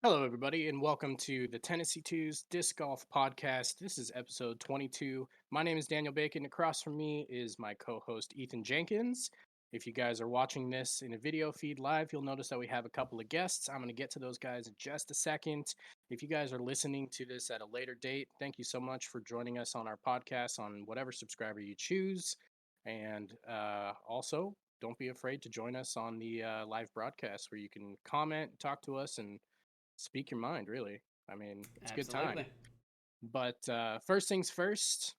Hello, everybody, and welcome to the Tennessee Twos Disc Golf Podcast. This is episode 22. My name is Daniel Bacon. Across from me is my co host, Ethan Jenkins. If you guys are watching this in a video feed live, you'll notice that we have a couple of guests. I'm going to get to those guys in just a second. If you guys are listening to this at a later date, thank you so much for joining us on our podcast on whatever subscriber you choose. And also, don't be afraid to join us on the live broadcast where you can comment, talk to us, and speak your mind, really. I mean, it's a good time. Absolutely. But first things first,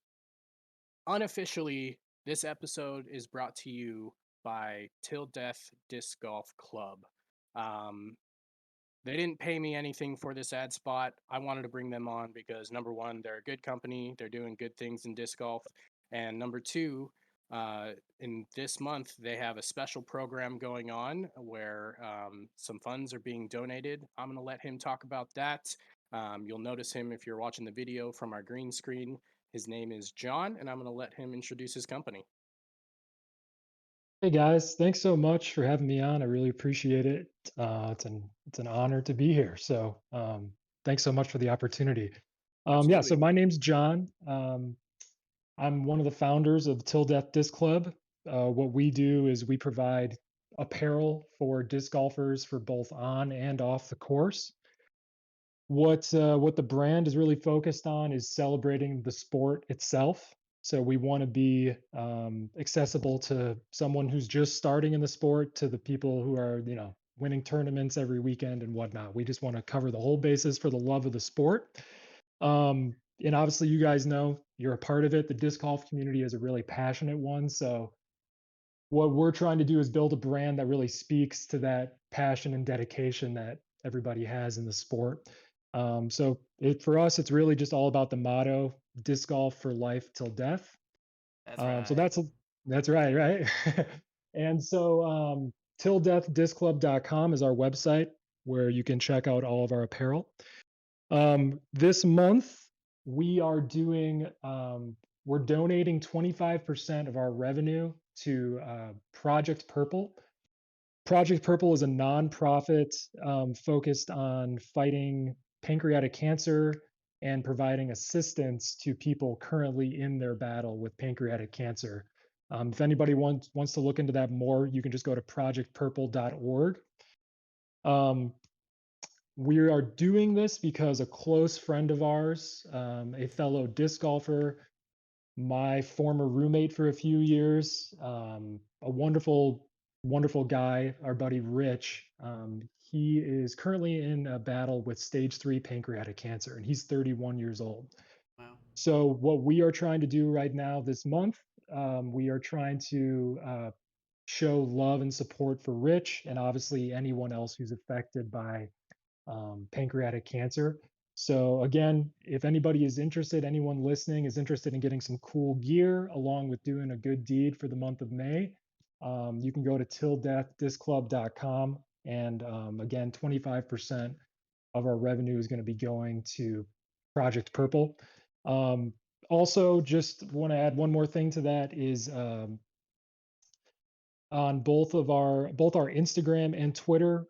unofficially, this episode is brought to you by Til Death Disc Golf Club. Um, they didn't pay me anything for this ad spot. I wanted to bring them on because number one, they're a good company. They're doing good things in disc golf. And number two, in this month, they have a special program going on where some funds are being donated. I'm going to let him talk about that. You'll notice him if you're watching the video from our green screen. His name is John, and I'm going to let him introduce his company. Hey guys, thanks so much for having me on. I really appreciate it. It's an honor to be here. Thanks so much for the opportunity. So Absolutely. my name's John. I'm one of the founders of Till Death Disc Club. What we do is we provide apparel for disc golfers for both on and off the course. What the brand is really focused on is celebrating the sport itself. So we want to be accessible to someone who's just starting in the sport, to the people who are, winning tournaments every weekend and whatnot. We just want to cover the whole basis for the love of the sport. And obviously, you guys know you're a part of it. The disc golf community is a really passionate one. So what we're trying to do is build a brand that really speaks to that passion and dedication that everybody has in the sport. For us, it's really just all about the motto: disc golf for life till death. That's Um, so right. that's that's right, right? and so Till death disc club.com is our website where you can check out all of our apparel. This month we are doing we're donating 25% of our revenue to Project Purple. Project Purple is a nonprofit focused on fighting pancreatic cancer and providing assistance to people currently in their battle with pancreatic cancer. If anybody wants to look into that more, you can just go to projectpurple.org. Um, we are doing this because a close friend of ours, a fellow disc golfer, my former roommate for a few years, a wonderful guy, our buddy Rich. He is currently in a battle with stage 3 pancreatic cancer, and he's 31 years old. Wow. So, what we are trying to do right now this month, we are trying to show love and support for Rich and obviously anyone else who's affected by pancreatic cancer. So again, if anybody is interested, anyone listening is interested in getting some cool gear along with doing a good deed for the month of May, you can go to tilldeathdisclub.com. And again, 25% of our revenue is going to be going to Project Purple. Um, Also, just want to add one more thing to that is on both our Instagram and Twitter.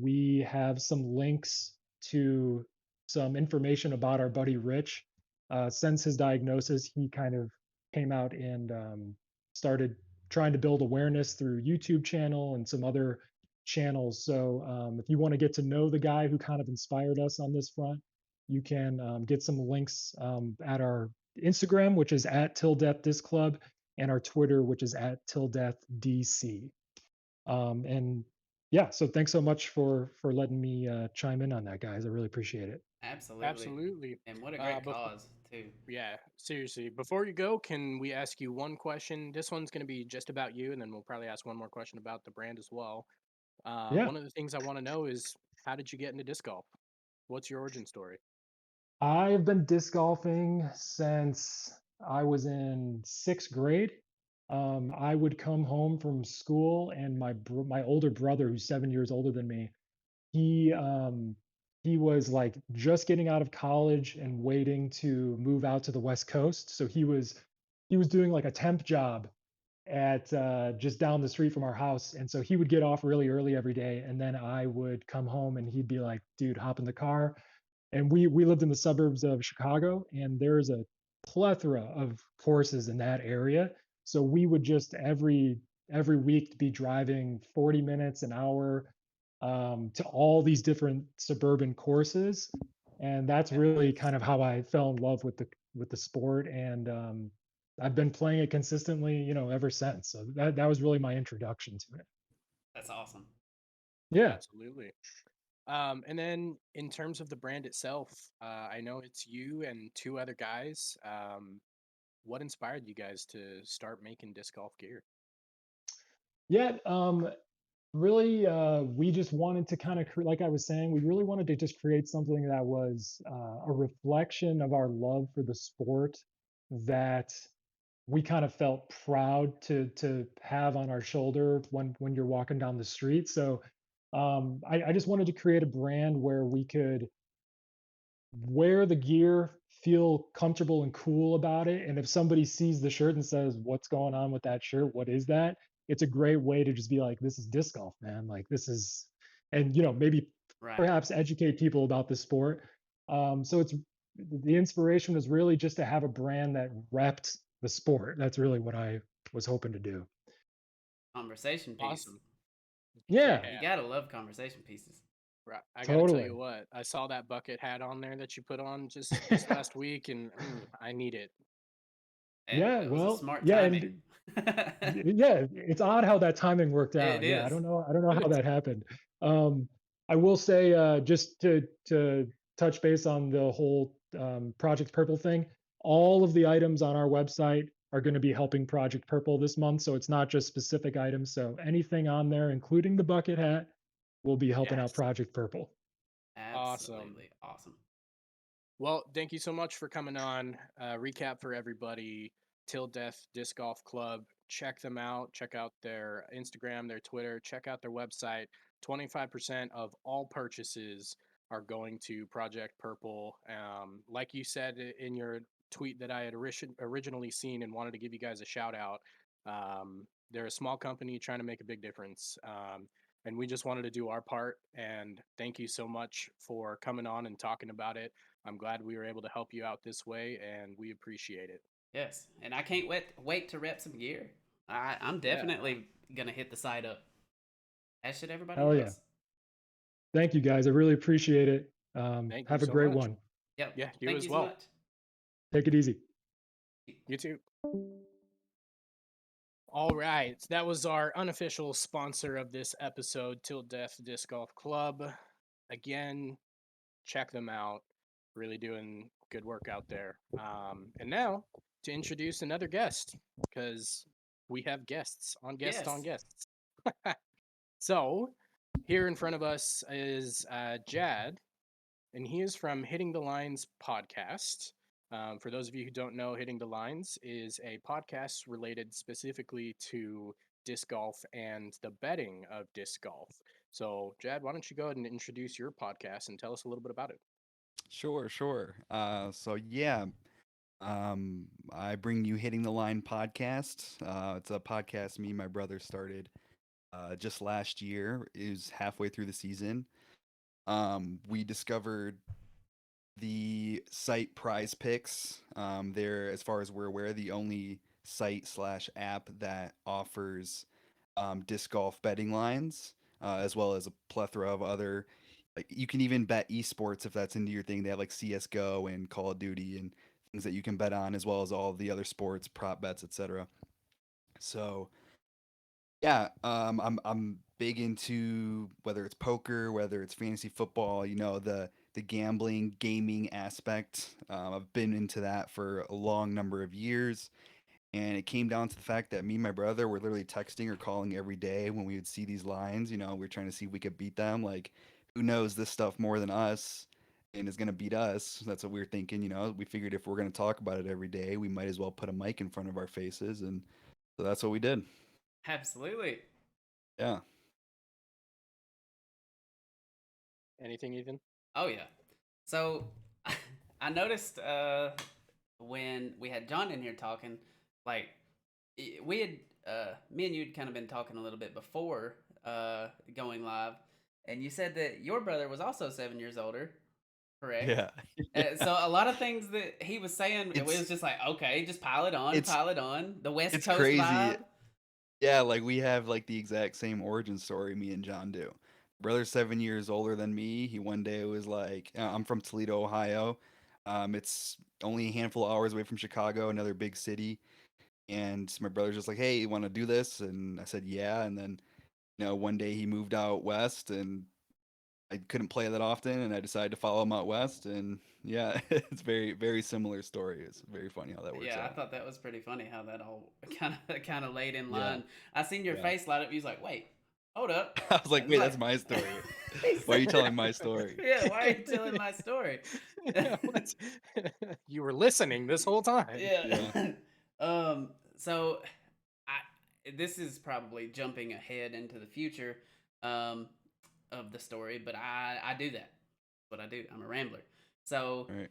We have some links to some information about our buddy Rich. Since his diagnosis, he kind of came out and started trying to build awareness through YouTube channel and some other channels. So if you want to get to know the guy who kind of inspired us on this front, you can get some links at our Instagram, which is at Till Death Disc Club, and our Twitter, which is at Till Death DC. And yeah, so thanks so much for letting me chime in on that, guys. I really appreciate it. Absolutely. Absolutely. And what a great Before, cause, too. yeah, seriously. Before you go, can we ask you one question? This one's going to be just about you, and then we'll probably ask one more question about the brand as well. Yeah, One of the things I want to know is how did you get into disc golf? What's your origin story? I've been disc golfing since I was in sixth grade. I would come home from school, and my older brother, who's 7 years older than me, he um, he was like just getting out of college and waiting to move out to the West Coast. So he was doing like a temp job at just down the street from our house. And so he would get off really early every day, and then I would come home, and he'd be like, "Dude, hop in the car." And we lived in the suburbs of Chicago, and there's a plethora of courses in that area. So we would just every week be driving 40 minutes an hour to all these different suburban courses, and that's really Yes. kind of how I fell in love with the sport. And I've been playing it consistently, ever since. So that was really my introduction to it. That's awesome. Yeah. Absolutely. And then in terms of the brand itself, I know it's you and two other guys. What inspired you guys to start making disc golf gear? Yeah, really, we just wanted to kind of, like I was saying, we really wanted to just create something that was a reflection of our love for the sport, that we kind of felt proud to have on our shoulder when you're walking down the street. So I just wanted to create a brand where we could wear the gear, feel comfortable and cool about it. And if somebody sees the shirt and says, "What's going on with that shirt? What is that?" It's a great way to just be like, "This is disc golf, man. Like this is," and maybe Right. perhaps educate people about the sport. So it's the inspiration was really just to have a brand that repped the sport. That's really what I was hoping to do. Conversation piece. Awesome. Yeah, You Yeah. gotta love conversation pieces. Right. I got to tell you totally. what, I saw that bucket hat on there that you put on just last week, and I need it. Yeah, It was a well, smart yeah, timing. and yeah, it's odd how that timing worked It out. Yeah, is. I don't know how that happened. I will say, just to touch base on the whole Project Purple thing, all of the items on our website are going to be helping Project Purple this month. So it's not just specific items. So anything on there, including the bucket hat, will be helping out Yes. Project Purple. Awesome. Absolutely awesome. Well, thank you so much for coming on. Recap for everybody: Till Death Disc Golf Club. Check them out. Check out their Instagram, their Twitter. Check out their website. 25% of all purchases are going to Project Purple. Like you said in your tweet that I had originally seen and wanted to give you guys a shout out. They're a small company trying to make a big difference. And we just wanted to do our part. And thank you so much for coming on and talking about it. I'm glad we were able to help you out this way, and we appreciate it. Yes. And I can't wait to rep some gear. I'm Yeah. definitely gonna hit the site up. As should everybody Hell yeah. else. Thank you guys. I really appreciate it. Thank you Have a so great much. one. Yep. Yeah, you Thank as you so well. much. Take it easy. You too. All right. That was our unofficial sponsor of this episode, Till Death Disc Golf Club. Again, check them out. Really doing good work out there. And now to introduce another guest, because we have guests on guests on Yes. guests. So here in front of us is Jad, and he is from Hitting the Lines podcast. For those of you who don't know, Hitting the Lines is a podcast related specifically to disc golf and the betting of disc golf. So, Jad, why don't you go ahead and introduce your podcast and tell us a little bit about it? Sure, sure. So yeah, I bring you Hitting the Line podcast. It's a podcast me and my brother started just last year. It was halfway through the season. We discovered the site Prize Picks. They're, as far as we're aware, the only site slash app that offers disc golf betting lines, as well as a plethora of other. Like you can even bet esports if that's into your thing. They have like CS:GO and Call of Duty and things that you can bet on, as well as all the other sports, prop bets, etc. So yeah, I'm big into whether it's poker, whether it's fantasy football. The gambling, gaming aspect. I've been into that for a long number of years, and it came down to the fact that me and my brother were literally texting or calling every day when we would see these lines. We are trying to see if we could beat them. Like, who knows this stuff more than us and is going to beat us? That's what we were thinking. We figured if we're going to talk about it every day, we might as well put a mic in front of our faces. And so that's what we did. Absolutely. Yeah. Anything, Ethan? Oh yeah. So I noticed when we had John in here talking, like we had me and you'd kind of been talking a little bit before going live, and you said that your brother was also 7 years older, correct? Yeah. So a lot of things that he was saying, it was It's just like, okay, just pile it on, it's pile it on. The West it's Coast crazy. vibe. Yeah, like we have like the exact same origin story, me and John do. Brother's 7 years older than me. He one day was like, I'm from Toledo, Ohio. It's only a handful of hours away from Chicago, another big city. And my brother's just like, hey, you want to do this? And I said, yeah. And then, one day he moved out west and I couldn't play that often. And I decided to follow him out west. And yeah, it's very, very similar story. It's very funny how that works Yeah, I out. thought that was pretty funny how that all kind of laid in Yeah. line. I seen your Yeah. face light up. You was like, wait, hold up. I was like, It's wait, like, that's my story. he Why are you said- telling my story? Yeah, why are you telling my story? What? You were listening this whole time. Yeah. Yeah. So this is probably jumping ahead into the future um of the story, but I do that. What I do. I'm a rambler. So, All right.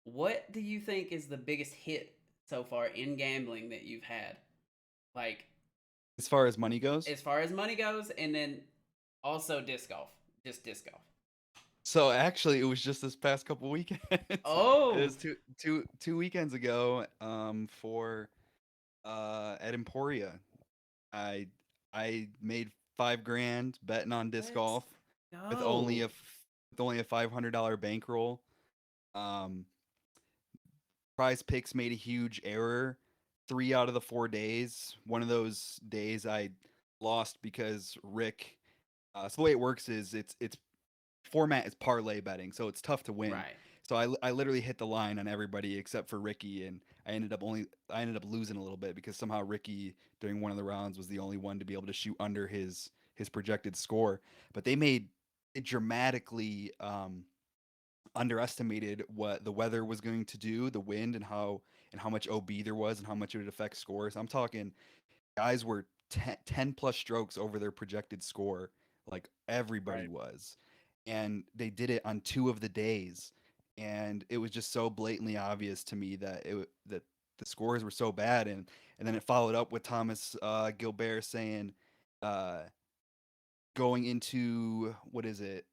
what do you think is the biggest hit so far in gambling that you've had? Like, As far as money goes, as far as money goes, and then also disc golf. Just disc golf. so actually, it was just this past couple weekends. It Oh, was two weekends ago. For at Emporia, I I made 5 grand betting on disc let's golf with only go. a $500 bankroll. Um, Prize Picks made a huge error 3 out of the 4 days. One of those days I lost because Rick. So the way it works is it's format is parlay betting, so it's tough to win. Right. So I literally hit the line on everybody except for Ricky, and I ended up losing a little bit because somehow Ricky during one of the rounds was the only one to be able to shoot under his projected score. But they made it dramatically underestimated what the weather was going to do, the wind, and how much OB there was and how much it would affect scores. I'm talking guys were 10 plus strokes over their projected score, like everybody Right. was. And they did it on 2 of the days. And it was just so blatantly obvious to me that that the scores were so bad. And then it followed up with Thomas Gilbert saying, uh, going into what is it?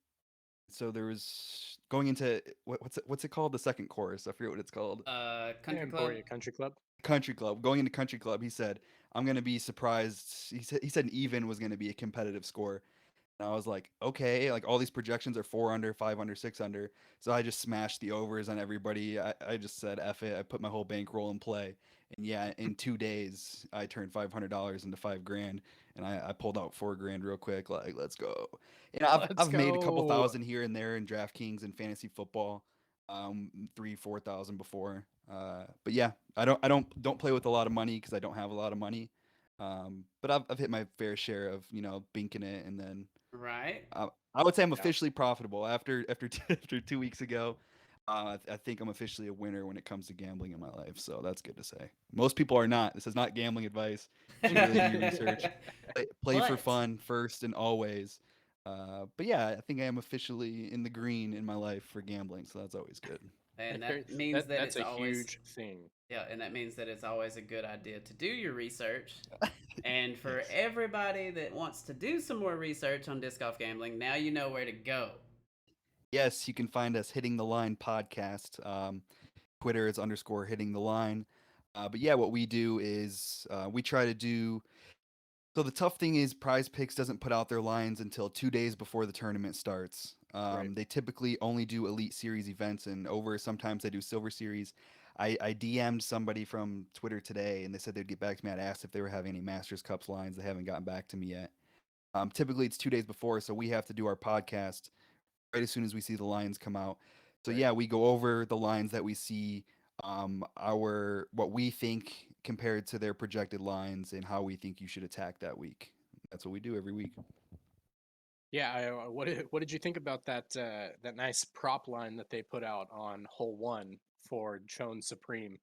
So there was going into what's it called? The second course. I forget what it's called. Country club. Emporia Country Club. Country Club. Going into Country Club, he said, "I'm gonna be surprised." He said an even was gonna be a competitive score. And I was like, okay, like all these projections are 4 under, 5 under, 6 under. So I just smashed the overs on everybody. I just said F it. I put my whole bankroll in play. And yeah, in 2 days I turned $500 into 5 grand, and I pulled out 4 grand real quick. Like, let's go. And Let's I've made a couple go. thousand here and there in DraftKings and fantasy football, 3-4 thousand before. But yeah, I don't play with a lot of money because I don't have a lot of money. But I've hit my fair share of binking it, and then Right. I would say I'm Yeah. officially profitable after 2 weeks ago. I think I'm officially a winner when it comes to gambling in my life, so that's good to say. Most people are not. This is not gambling advice. You should really do your research. Play for But fun first and always. But yeah, I think I am officially in the green in my life for gambling, so that's always good. and that means that That's it's a always huge thing. yeah, and that means that it's always a good idea to do your research. And for Yes. everybody that wants to do some more research on disc golf gambling, now you know where to go. Yes, you can find us Hitting the Line podcast. Twitter is _ hitting the line. But yeah, what we do is we try to do. So the tough thing is Prize Picks doesn't put out their lines until 2 days before the tournament starts. Right. They typically only do Elite Series events and over. Sometimes they do Silver Series. I DM'd somebody from Twitter today, and they said they'd get back to me. I'd asked if they were having any Masters Cups lines. They haven't gotten back to me yet. Typically, it's 2 days before, so we have to do our podcast right as soon as we see the lines come out. So Right. yeah, we go over the lines that we see, our what we think compared to their projected lines, and how we think you should attack that week. That's what we do every week. Yeah. What did you think about that nice prop line that they put out on hole one for Jones Supreme?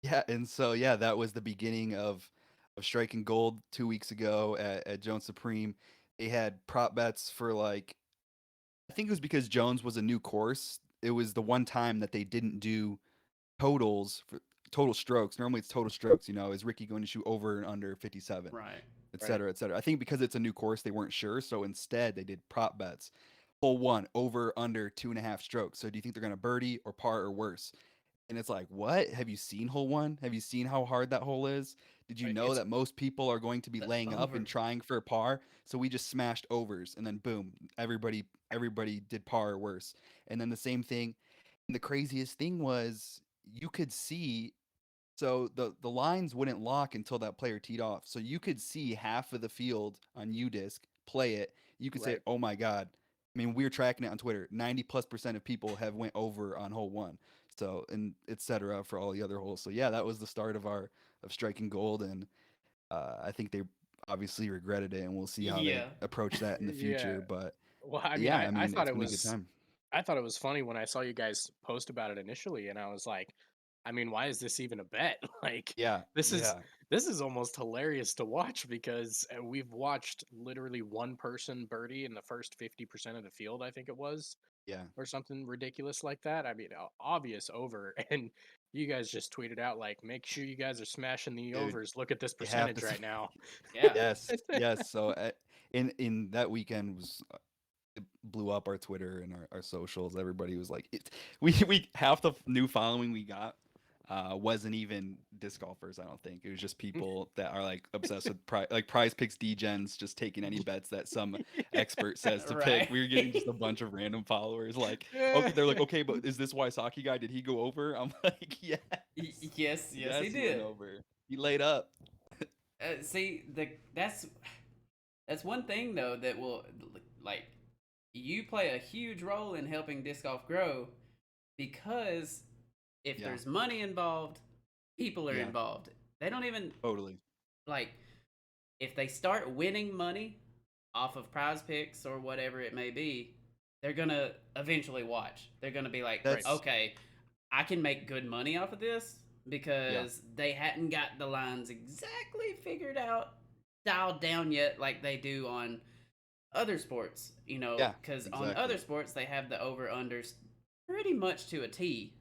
Yeah, and so yeah, that was the beginning of striking gold 2 weeks ago at Jones Supreme. They had prop bets for like I think it was because Jones was a new course. It was the one time that they didn't do totals total strokes. Normally it's total strokes. Is Ricky going to shoot over and under 57, Right. et Right. cetera, et cetera. I think because it's a new course, they weren't sure, so instead they did prop bets. Hole one over under 2.5 strokes. So do you think they're going to birdie or par or worse? And it's like, what? Have you seen hole one? Have you seen how hard that hole is? Did you Right. know that most people are going to be The laying up over. and trying for a par? So we just smashed overs, and then boom, everybody did par or worse. And then the same thing. And the craziest thing was you could see, so the lines wouldn't lock until that player teed off. So you could see half of the field on UDisc play it. You could say, Right. "Oh my god." I mean, we're tracking it on Twitter. 90+% of people have went over on hole one. So, and etc. for all the other holes. So yeah, that was the start of striking gold, and I think they obviously regretted it, and we'll see how they Yeah. approach that in the Yeah. future. But Well, I mean, yeah, I, I I mean, thought it's it been a good was time. I thought it was funny when I saw you guys post about it initially, and I was like, I mean, why is this even a bet? Like, Yeah, this is yeah, this is almost hilarious to watch because we've watched literally one person birdie in the first 50% of the field, I think it was, yeah, or something ridiculous like that. I mean, obvious over, and you guys just tweeted out like, make sure you guys are smashing the dude. overs. Look at this You have percentage to. right now. Yeah. Yes, yes. So in that weekend was it blew up our Twitter and our socials. Everybody was like, we half the new following we got wasn't even disc golfers. I don't think it was just people that are like obsessed with Prize Picks degens, just taking any bets that some expert says to pick. Right. We were getting just a bunch of random followers. Like, Yeah. okay, they're like, okay, but is this Wysocki guy? Did he go over? I'm like, yes, Yes, yes, he yes, he went did. over. He laid up. See, that's one thing though that will, like, you play a huge role in helping disc golf grow, because if Yeah, there's money involved, people are yeah, involved. They don't even, totally. like, if they start winning money off of Prize Picks or whatever it may be, they're gonna eventually watch. They're gonna be like, Right. That's okay, I can make good money off of this, yeah. because they hadn't got the lines exactly figured out, dialed down yet, like they do on other sports. Yeah, Because on other exactly. sports they have the over unders pretty much to a T,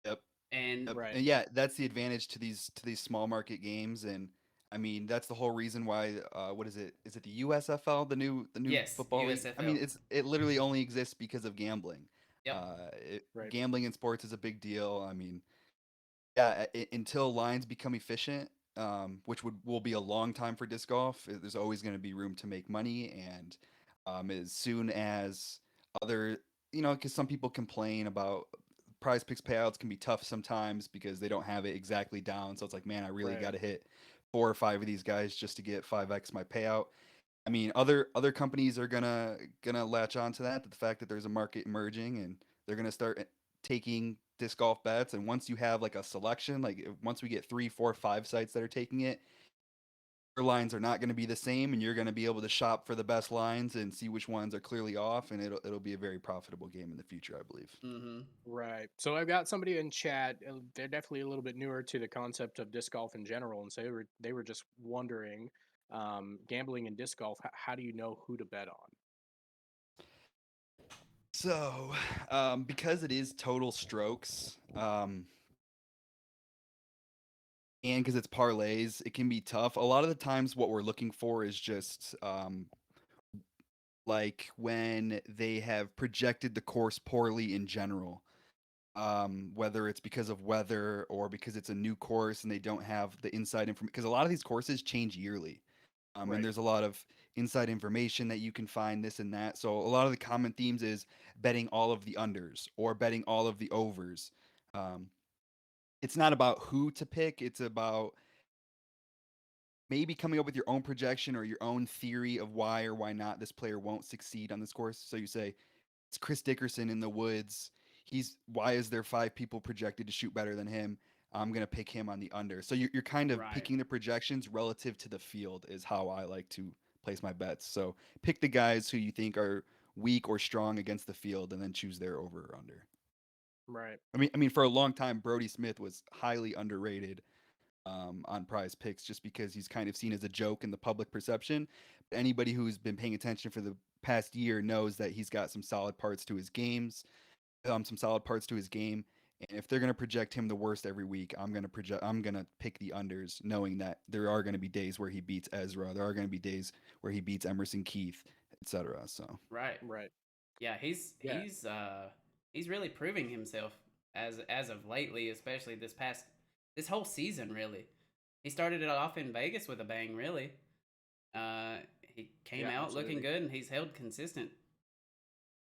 Yep. and Yep. Right. And yeah, that's the advantage to these small market games, and I mean that's the whole reason why. What is it? Is it the USFL, the new yes, football league? I mean, USFL. it literally only exists because of gambling. Yep. Right. Gambling in sports is a big deal. I mean, yeah, until lines become efficient, which will be a long time for disc golf. There's always going to be room to make money, and as soon as other, because some people complain about prize picks payouts can be tough sometimes because they don't have it exactly down. So it's like, man, I really Right. got to hit 4 or 5 of these guys just to get 5x my payout. I mean, other companies are gonna latch on to that, the fact that there's a market emerging, and they're gonna start taking disc golf bets. And once you have like a selection, like once we get 3, 4, 5 sites that are taking it, your lines are not going to be the same, and you're going to be able to shop for the best lines and see which ones are clearly off, and it'll be a very profitable game in the future, I believe. Mm-hmm. Right. So I've got somebody in chat. They're definitely a little bit newer to the concept of disc golf in general, and so they were just wondering, gambling in disc golf. How do you know who to bet on? So, because it is total strokes, and because it's parlays, it can be tough. A lot of the times, what we're looking for is just like when they have projected the course poorly in general. Whether it's because of weather or because it's a new course and they don't have the inside information. Because a lot of these courses change yearly, and Right. there's a lot of inside information that you can find, this and that. So a lot of the common themes is betting all of the unders or betting all of the overs. Um, it's not about who to pick; it's about maybe coming up with your own projection or your own theory of why or why not this player won't succeed on this course. So you say, it's Chris Dickerson in the woods. Why is there 5 people projected to shoot better than him? I'm gonna pick him on the under. So you're kind of Right. picking the projections relative to the field is how I like to place my bets. So pick the guys who you think are weak or strong against the field, and then choose their over or under. Right. I mean, for a long time, Brody Smith was highly underrated on Prize Picks just because he's kind of seen as a joke in the public perception. Anybody who's been paying attention for the past year knows that he's got some solid parts to his game, And if they're going to project him the worst every week, I'm going to pick the unders, knowing that there are going to be days where he beats Ezra, there are going to be days where he beats Emerson Keith, etc. So Right. Right. Yeah, Yeah. he's really proving himself as of lately, especially this whole season really. He started it off in Vegas with a bang, really. He came Yeah, out looking absolutely. good and he's held consistent.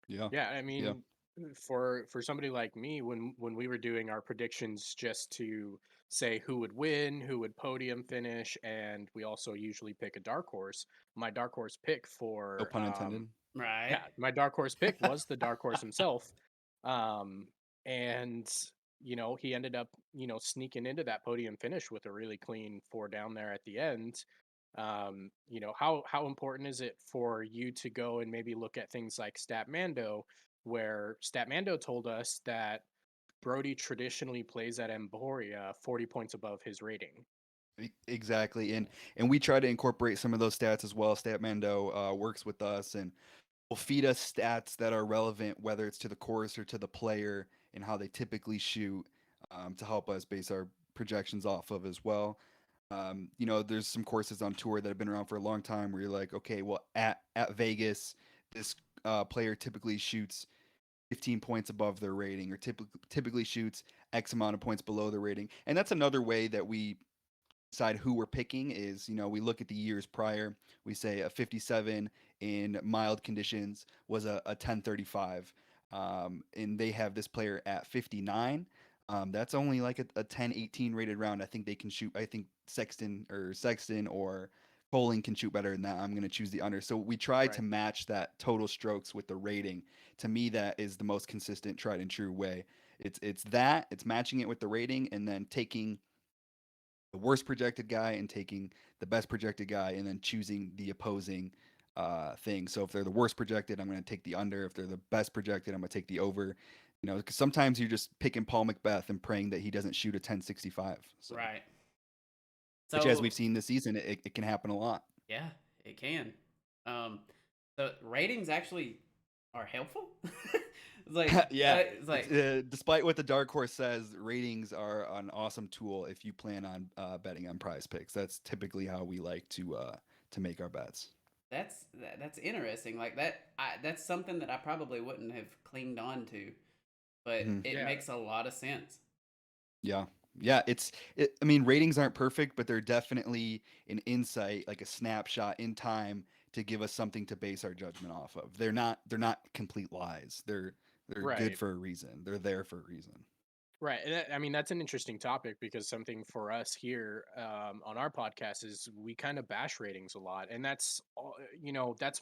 yeah, Yeah, I yeah, mean, for somebody like me, when we were doing our predictions just to say who would win, who would podium finish, and we also usually pick a dark horse. My dark horse pick no for pun intended. Right. yeah, my dark horse pick was the dark horse himself. Um, and he ended up, sneaking into that podium finish with a really clean four down there at the end. How important is it for you to go and maybe look at things like Statmando, where Statmando told us that Brody traditionally plays at Emporia 40 points above his rating. Exactly, and we try to incorporate some of those stats as well. Statmando works with us and will feed us stats that are relevant, whether it's to the course or to the player and how they typically shoot, to help us base our projections off of as well. There's some courses on tour that have been around for a long time where you're like, okay, well, at Vegas, this player typically shoots 15 points above their rating, or typically shoots X amount of points below their rating, and that's another way that we decide who we're picking. Is we look at the years prior. We say a 57 in mild conditions was a 1035, and they have this player at 59. That's only like a 10-18 rated round. I think they can shoot. I think Sexton or Poling can shoot better than that. I'm going to choose the under. So we try Right. to match that total strokes with the rating. To me, that is the most consistent, tried and true way. It's matching it with the rating, and then taking the worst projected guy and taking the best projected guy, and then choosing the opposing thing. So if they're the worst projected, I'm going to take the under. If they're the best projected, I'm going to take the over. Because sometimes you're just picking Paul Macbeth and praying that he doesn't shoot a 1065. So, Right. which, as So we've seen this season, it can happen a lot. yeah, it can. Um, so ratings actually are helpful. It's like Yeah. it's like Despite what the dark horse says, ratings are an awesome tool if you plan on betting on prize picks. That's typically how we like to make our bets. that's interesting. Like that's something that I probably wouldn't have clinged on to, but Mhm. it Yeah. makes a lot of sense. Yeah. Yeah, I mean, ratings aren't perfect, but they're definitely an insight, like a snapshot in time to give us something to base our judgment off of. They're not complete lies. They're good Right. for a reason. They're there for a reason. Right. I mean, that's an interesting topic because something for us here on our podcast is we kind of bash ratings a lot. And that's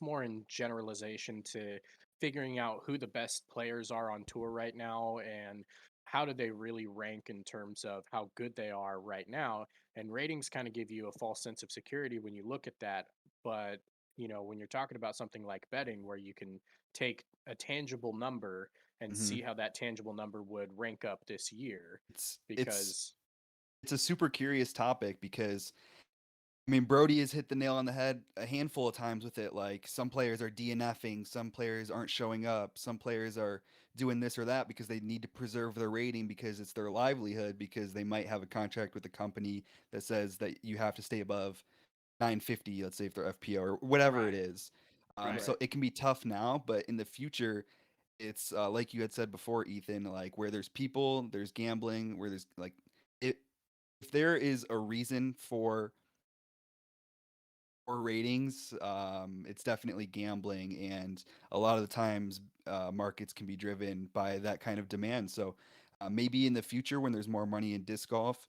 more in generalization to figuring out who the best players are on tour right now and how do they really rank in terms of how good they are right now. And ratings kind of give you a false sense of security when you look at that. But, when you're talking about something like betting where you can take a tangible number and Hmm. see how that tangible number would rank up this year It's it's because it's a super curious topic because I mean, Brody has hit the nail on the head a handful of times with it. Like, some players are DNFing, some players aren't showing up, some players are doing this or that because they need to preserve their rating because it's their livelihood, because they might have a contract with a company that says that you have to stay above 950, let's say if they're FPO or whatever it Right. is. Right. So right. it can be tough now, but in the future, it's like you had said before, Ethan, like where there's people, there's gambling, where there's like, it, if there is a reason for ratings, it's definitely gambling, and a lot of the times, markets can be driven by that kind of demand. So, maybe in the future, when there's more money in disc golf,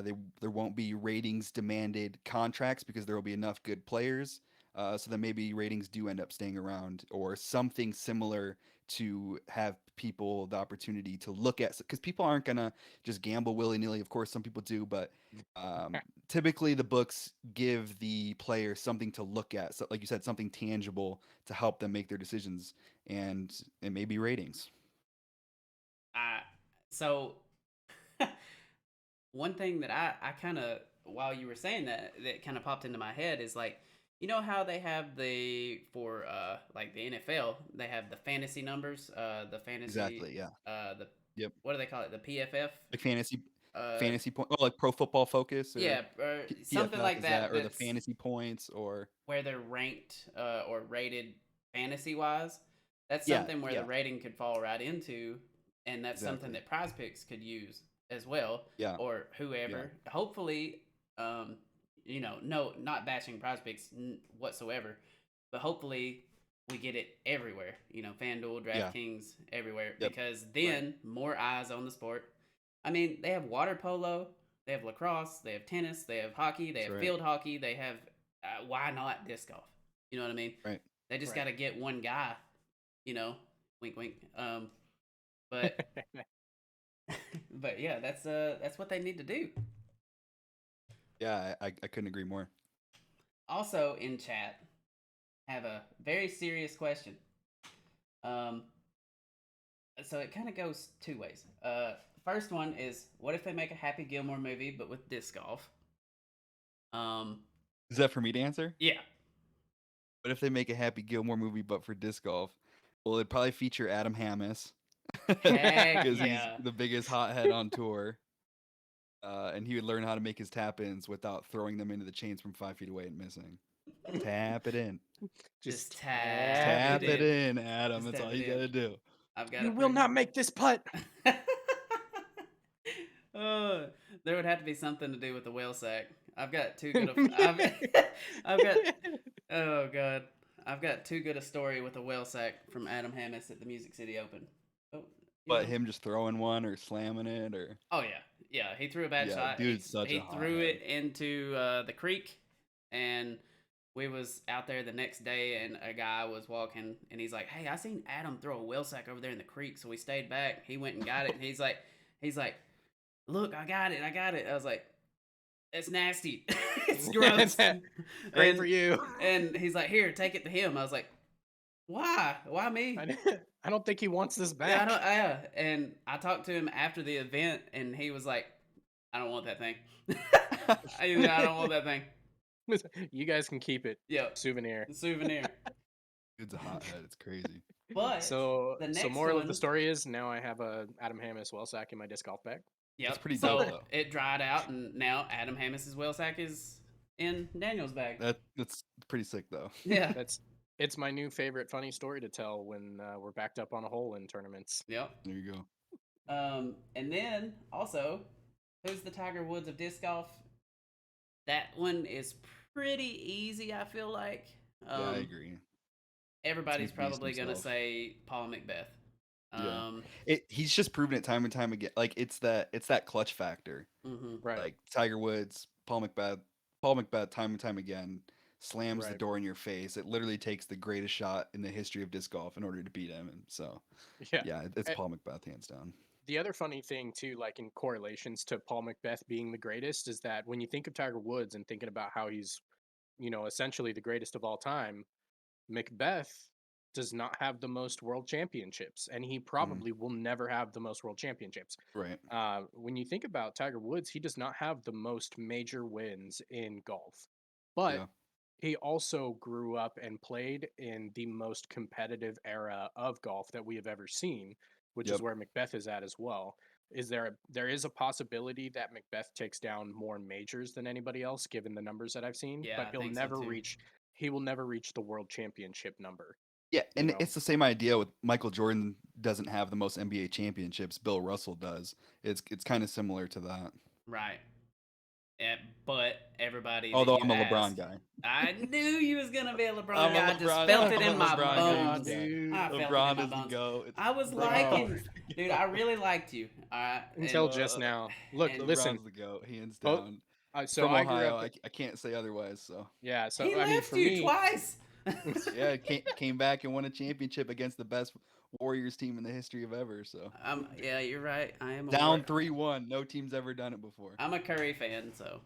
there won't be ratings demanded contracts because there will be enough good players. So then maybe ratings do end up staying around, or something similar, to have people the opportunity to look at, because people aren't gonna just gamble willy nilly. Of course, some people do, but um, typically the books give the player something to look at, so like you said, something tangible to help them make their decisions, and it may be ratings. I so one thing that I kind of, while you were saying that kind of popped into my head is like, you know how they have the for like the NFL, they have the fantasy numbers, the fantasy Exactly, yeah. the Yep. what do they call it? The PFF. Like fantasy Uh, fantasy point. Oh, like Pro Football Focus or yeah, or something PFF like is that. that, or the That's fantasy points, or where they're ranked or rated fantasy wise. That's yeah, something where the yeah, rating could fall right into, and that's something exactly. that Prize Picks could use as well, Yeah, or yeah, whoever. Hopefully, no, not bashing Prize Picks whatsoever, but hopefully we get it everywhere. FanDuel, yeah, DraftKings, everywhere, yep, because Right. then more eyes on the sport. I mean, they have water polo, they have lacrosse, they have tennis, they have hockey, they that's have right, field hockey, they have why not disc golf? You know what I mean? right. They just got Right. to get one guy, you know, wink, wink. But but yeah, that's what they need to do. Yeah, I couldn't agree more. Also in chat, have a very serious question. Um, so it kind of goes two ways. First one is, what if they make a Happy Gilmore movie but with disc golf? Um, Is that for me to answer? yeah, What if they make a Happy Gilmore movie but for disc golf? Well, it'd probably feature Adam Hammis heck because he's yeah. the biggest hothead on tour. And he would learn how to make his tap-ins without throwing them into the chains from 5 feet away and missing. Tap it in. Just Just tap tap it Tap it in. in, Adam. Just That's tap all it you in. gotta do. I've got You it will pretty. not make this putt. uh, there would have to be something to do with the whale sack. I've got too good of. I've got. Oh god, I've got too good a story with a whale sack from Adam Hammis at the Music City Open. Oh, But him just throwing one or slamming it or Oh yeah, yeah. He threw a bad yeah, shot. dude's such a He threw hothead. it into the creek, and we was out there the next day, and a guy was walking, and he's like, "Hey, I seen Adam throw a whale sack over there in the creek." So we stayed back. He went and got it, and he's like, "Look, I got it, I got it." I was like, "It's nasty, it's gross." Great for you. And he's like, "Here, take it to him." I was like, "Why? Why me?" I don't think he wants this Yeah, I back. don't. Yeah, and I talked to him after the event, and he was like, "I don't want that thing." I don't want that thing. You guys can keep it. Yep, Souvenir. souvenir. Dude's a hothead. It's crazy. But So, the next moral of the one, story is now I have a Adam Hammis well sack in my disc golf bag. That's yep. pretty dope So though. it dried out, and now Adam Hammis's whale sack is in Daniel's bag. That's pretty sick though. Yeah. It's my new favorite funny story to tell when we're backed up on a hole in tournaments. Yep. There you go. And then also, who's the Tiger Woods of disc golf? That one is pretty easy, I feel like. Yeah, I agree. Everybody's He's a beast probably gonna himself. say Paul Macbeth. Yeah. He's just proven it time and time again. Like it's that clutch factor. Mm-hmm. Right. Like Tiger Woods, Paul Macbeth, time and time again slams the Right. door in your face. It literally takes the greatest shot in the history of disc golf in order to beat him. And so, Yeah. yeah, it's Eh, Paul Macbeth hands down. The other funny thing too, like in correlations to Paul Macbeth being the greatest, is that when you think of Tiger Woods and thinking about how he's, essentially the greatest of all time, Macbeth does not have the most world championships, and he probably will never have the most world championships. Right. When you think about Tiger Woods, he does not have the most major wins in golf, but Yeah. he also grew up and played in the most competitive era of golf that we have ever seen, which is Yep. where Macbeth is at as well. There is a possibility that Macbeth takes down more majors than anybody else, given the numbers that I've seen, Yeah, but I think so too. he will never reach the world championship number. Yeah, You and know, it's the same idea with Michael Jordan doesn't have the most NBA championships. Bill Russell does. It's kind of similar to that. Right. Yeah, but everybody that Although you I'm a asked, LeBron guy. I knew you was gonna be a LeBron I'm a guy. I just LeBron- felt it I'm in a my LeBron guy, bones. dude. I felt it in LeBron my is the bones. GOAT. I was Bro. liking, dude. I really liked you. All right. Until just now. Look, and- listen. LeBron's the GOAT, hands Oh, down. So From I grew Ohio, up. I can't say otherwise. So Yeah. So he I mean, left for you me, twice. yeah, came back and won a championship against the best Warriors team in the history of ever. So Yeah, you're right. I am down 3-1. No team's ever done it before. I'm a Curry fan, so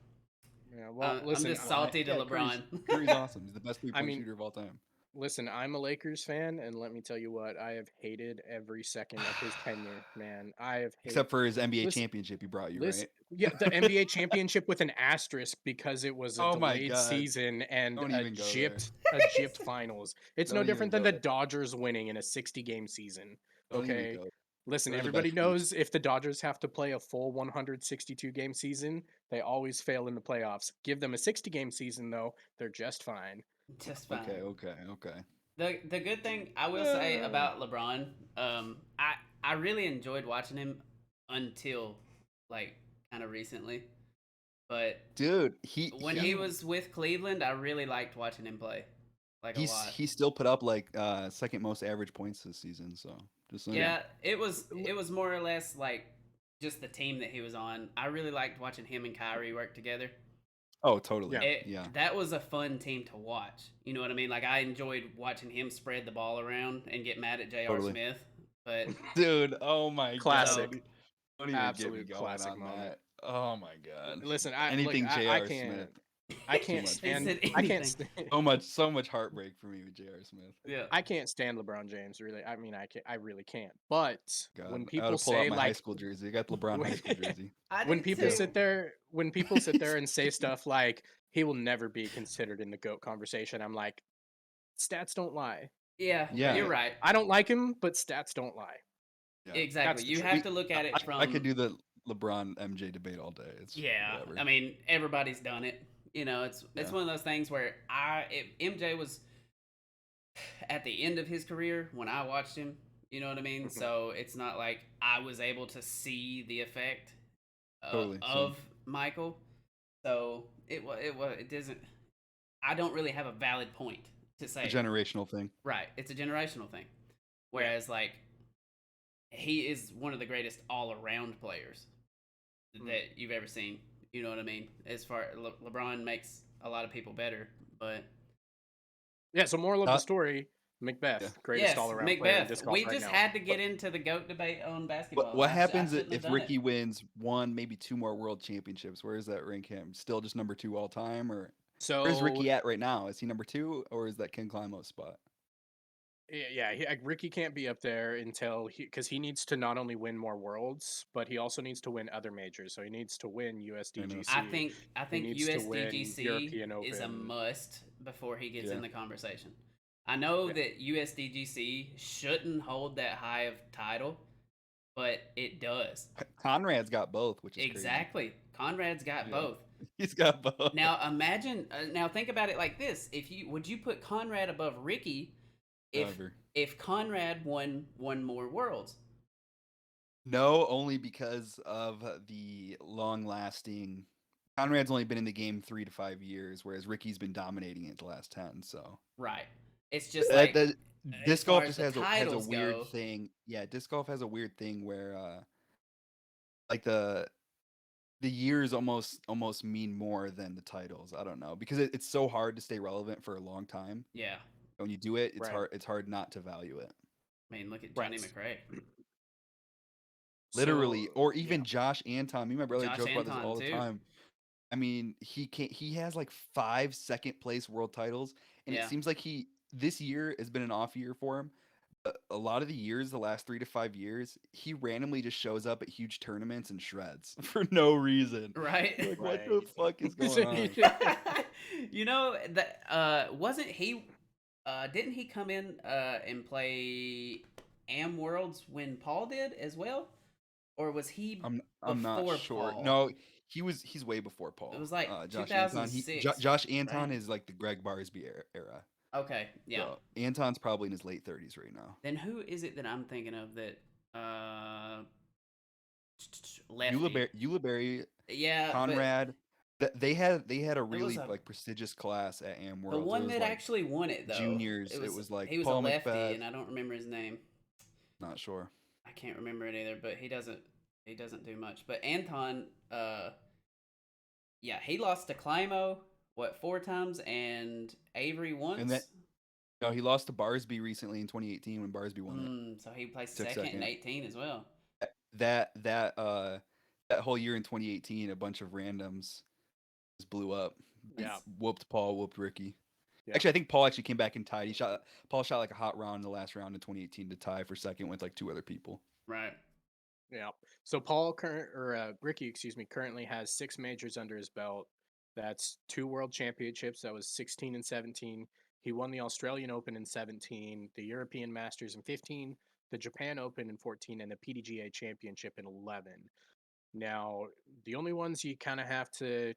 yeah. Well, I'm listen. just salty to Yeah, LeBron. Curry's awesome. He's the best I 3-point mean, shooter of all time. listen. I'm a Lakers fan, and let me tell you what, I have hated every second of his tenure. Man, I have hated. Except for his NBA Listen, championship he brought you, Listen, right? yeah, the NBA championship with an asterisk because it was a Oh my delayed God. season and Don't a even go there. gypped finals. It's no Don't even different than go the there. Dodgers winning in a 60-game season. Don't even Okay. go. Listen, They're the everybody best team. knows if the Dodgers have to play a full 162 game season, they always fail in the playoffs. Give them a 60 game season though, they're just fine. Just fine. Okay. The good thing I will say about LeBron, I really enjoyed watching him until like kind of recently. But Dude, when he was with Cleveland, I really liked watching him play. Like a lot. he still put up like second most average points this season, so just saying. Yeah, it was more or less like just the team that he was on. I really liked watching him and Kyrie work together. Oh, totally. Yeah. That was a fun team to watch. You know what I mean? Like I enjoyed watching him spread the ball around and get mad at J.R. Totally. Smith. But Dude, oh my Classic. god. Don't even get me Absolute going classic on moment. that. Oh my god. Listen, Anything I J.R. can't Smith. I can't much. stand Said I can't anything. So much heartbreak for me with J.R. Smith. yeah, I can't stand LeBron James, really. I mean, I really can't. But God, when I people gotta pull out say my high like school jersey. I got the LeBron high school jersey. I when did people too. when people sit there and say stuff like he will never be considered in the GOAT conversation, I'm like, stats don't lie. Yeah, Yeah. you're right. I don't like him, but stats don't lie. Yeah. Exactly. That's the You truth. have to look at it from. I could do the LeBron MJ debate all day. It's Yeah, whatever. I mean everybody's done it. You know, it's Yeah. one of those things where MJ was at the end of his career when I watched him. You know what I mean? Mhm. So it's not like I was able to see the effect Totally, same. of Michael. So it doesn't. I don't really have a valid point to say. A generational thing. Right, it's a generational thing. Whereas like he is one of the greatest all around players that you've ever seen. You know what I mean? As far LeBron makes a lot of people better, but Yeah, so moral of the story, Macbeth, Yeah. greatest yes, all-around player in disc Macbeth. golf We right just now. had to get into the GOAT debate on basketball. What I happens shouldn't have if done Ricky it. wins one, maybe two more world championships? Where does that rank him? Still just number 2 all time, or where's So Ricky at right now? Is he number 2, or is that Ken Klimo's spot? yeah, Ricky can't be up there until because he needs to not only win more worlds, but he also needs to win other majors. So he needs to win USDGC. I think he needs to win USDGC European is a Open. must before he gets Yeah. in the conversation. I know Yeah. that USDGC shouldn't hold that high of title, but it does. Conrad's got both, which is Exactly. Conrad's got Yeah. both. crazy. He's got both. Now imagine. Now think about it like this: if you would you put Conrad above Ricky Never. if Conrad won more worlds? No, only because of the long-lasting. Conrad's only been in the game 3 to 5 years, whereas Ricky's been dominating it the last 10. So Right. It's just that, like that disc far golf as just the has a titles weird go. thing. Yeah, disc golf has a weird thing where like the years almost mean more than the titles. I don't know, because it's so hard to stay relevant for a long time. Yeah. When you do it, it's Right. hard not to value it. I mean, look at Johnny Right. McRae. Literally, So, or even yeah. Josh Anton. Me and my brother Josh joke about this Anton, all the too. time. I mean, he has like 5 second place world titles, and it Yeah. seems like this year has been an off year for him. A lot of the years, the last 3 to 5 years, he randomly just shows up at huge tournaments and shreds for no reason. Right. You're like, what the Right. fuck is going on? You know that wasn't he? Didn't he come in and play Am Worlds when Paul did as well, or was he I'm not before sure. Paul? No, he's way before Paul. It was like Josh Anton. 2006, Josh Anton right? is like the Greg Barsby era. Okay, yeah. So Anton's probably in his late 30s right now. Then who is it that I'm thinking of that lefty? Ulibarri, Yeah, Conrad. They had a was really a- like prestigious class at Am the Worlds. It one was that like actually won it though. juniors. It was like he was Paul a lefty, Macbeth. and I don't remember his name. Not sure. I can't remember it either, but he doesn't do much. But Anton, yeah, he lost to Climo 4 times and Avery once. And no, he lost to Barsby recently in 2018 when Barsby won it. So he placed Took second in second. 18 as well. That whole year in 2018, a bunch of randoms just blew up. Yeah. Whooped Paul, whooped Ricky. Yeah. Actually, I think Paul actually came back and tied. Paul shot like a hot round in the last round in 2018 to tie for second with like 2 other people. Right. Yeah. So Ricky, currently has 6 majors under his belt. That's 2 world championships. That was 16 and 17. He won the Australian Open in 17, the European Masters in 15, the Japan Open in 14, and the PDGA Championship in 11. Now, the only ones you kind of have to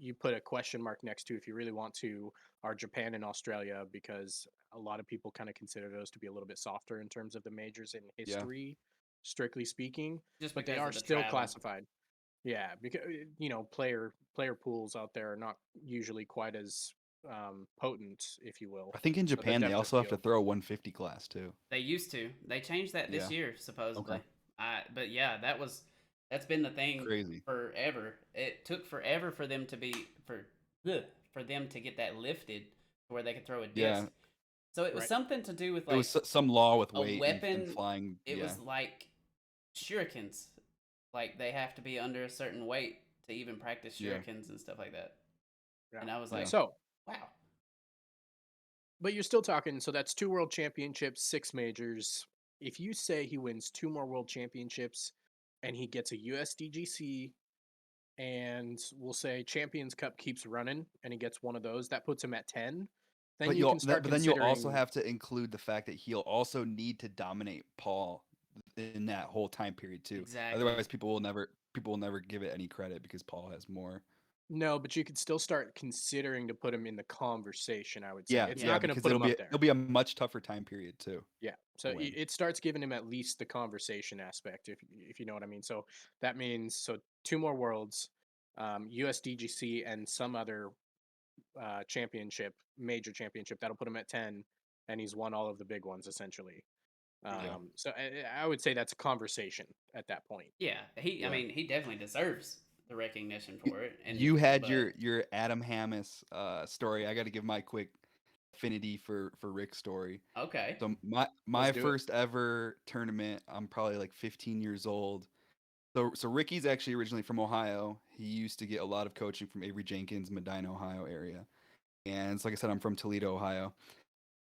you put a question mark next to if you really want to are Japan and Australia, because a lot of people kind of consider those to be a little bit softer in terms of the majors in Yeah. history, strictly speaking. Just But they because are of the still travel. classified. Yeah, because player pools out there are not usually quite as potent, if you will. I think in So the Japan they depth of also have to field. throw a 150 class too. They used to. They changed that this Yeah. year, supposedly. Okay. But yeah, that's been the thing Crazy. forever. It took forever for them to for them to get that lifted to where they could throw a disc. Yeah. So it was Right. something to do with It like was some law with a weight and weapon. flying. It Yeah. was like shurikens. Like they have to be under a certain weight to even practice Yeah. shurikens and stuff like that. Yeah. And I was Yeah. like, So, wow. but you're still talking. So that's 2 world championships, 6 majors. If you say he wins 2 more world championships, and he gets a USDGC, and we'll say Champions Cup keeps running, and he gets one of those, that puts him at 10. Then But you can start then you'll also considering. have to include the fact that he'll also need to dominate Paul in that whole time period too. Exactly. Otherwise, people will never give it any credit because Paul has more. No, but you could still start considering to put him in the conversation. I would say Yeah, it's Yeah, not going to because put him up there. it'll be a much tougher time period too. Yeah, so win. it starts giving him at least the conversation aspect, if you know what I mean. So that means 2 more worlds, USDGC, and some other major championship. That'll put him at 10, and he's won all of the big ones essentially. Yeah. So I would say that's a conversation at that point. Yeah, I Yeah. mean, he definitely deserves the recognition for it. And You had but- your Adam Hammis story. I got to give my quick affinity for Rick's story. okay. So my Let's do it. first ever tournament, I'm probably like 15 years old. So Ricky's actually originally from Ohio. He used to get a lot of coaching from Avery Jenkins, Medina, Ohio area. And so like I said, I'm from Toledo, Ohio.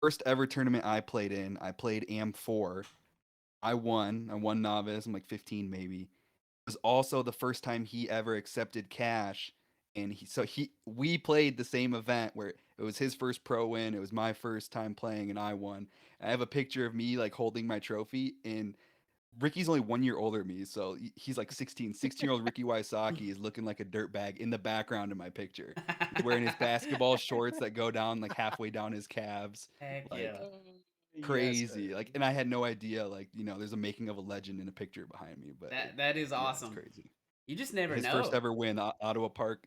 First ever tournament I played in, I played AM4. I won novice. I'm like 15 maybe. It was also the first time he ever accepted cash, and we played the same event where it was his first pro win. It was my first time playing, and I won. I have a picture of me like holding my trophy, and Ricky's only 1 year older than me, so he's like 16-year-old Ricky Wysocki is looking like a dirtbag in the background in my picture. He's wearing his basketball shorts that go down like halfway down his calves. Heck like, yeah. Crazy. Like, and I had no idea, like, there's a making of a legend in a picture behind me, but That is yeah, awesome. it's crazy. You just never His know. first ever win, Ottawa Park,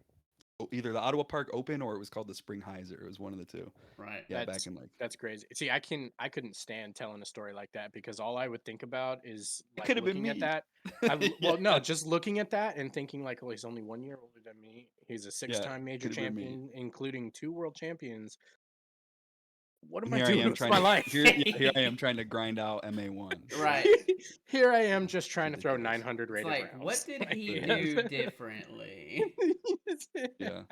either the Ottawa Park Open or it was called the Springheiser. It was one of the two. Right. Yeah, That's- back in like That's crazy. See, I couldn't stand telling a story like that, because all I would think about is It like could have been looking at me. that. Well, no, just looking at that and thinking like, oh, he's only 1 year older than me. He's a 6-time major could have been me. champion, including 2 world champions. What am And I here I doing am with trying my to life? here I am trying to grind out MA1. Right. Here I am just trying to throw Ridiculous. 900 It's rated like, rounds. what did he Yeah. do differently? Yeah.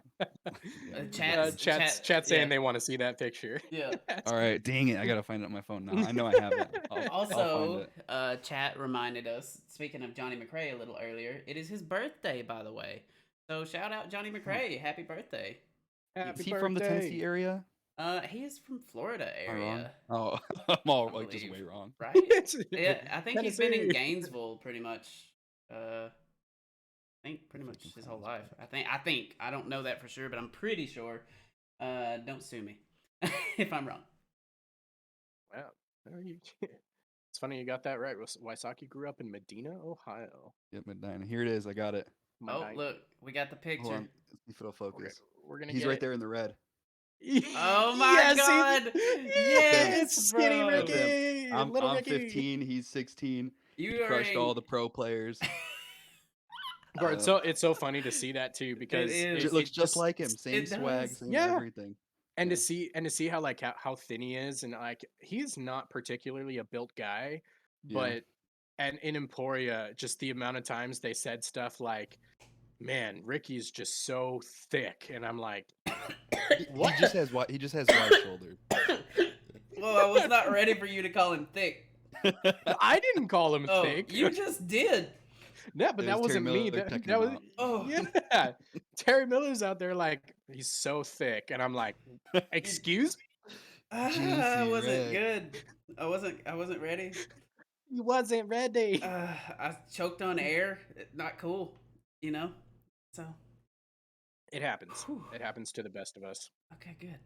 Chat's saying they want to see that picture. Yeah. All right, dang it! I gotta find it on my phone now. I know I have it. I'll find Also, it. chat reminded us, speaking of Johnny McRae a little earlier, it is his birthday, by the way. So shout out Johnny McRae. Happy birthday. Happy Is he from the Tennessee birthday. area? He is from Florida Am I wrong? area. Oh, I'm all I like just believe. way wrong. Right? Yeah, I think he's been in Tennessee. Gainesville pretty much. I think pretty much his whole life. I think. I don't know that for sure, but I'm pretty sure. Don't sue me if I'm wrong. Wow. It's funny you got that right. Wysocki grew up in Medina, Ohio. Yep, Medina. Here it is. I got it. Oh, Medina. look, we got the Hold picture. on. Let's see if it'll focus. We're gonna He's get right it. there in the red. Oh my Yes, God! Yes, skinny bro. Ricky, I'm little Ricky. 15. He's 16. You He crushed are all the pro players. Bro, it's so funny to see that too, because is. It looks just like him. Same it swag, does. same Yeah. everything. and Yeah. to see how like how thin he is, and like he's not particularly a built guy, Yeah. but and in Emporia, just the amount of times they said stuff like, "Man, Ricky's just so thick," and I'm like, What? He just has wide shoulders. Well, I was not ready for you to call him thick. I didn't call him Oh, thick. you just did. Yeah, but It that was Terry wasn't me. Miller That, checking that him was out. Oh. yeah. Terry Miller's out there like he's so thick, and I'm like, excuse me. I Juicy wasn't Rick. good. I wasn't ready. He wasn't ready. I choked on air. Not cool, you know. So, It happens. whew. It happens to the best of us. Okay, good.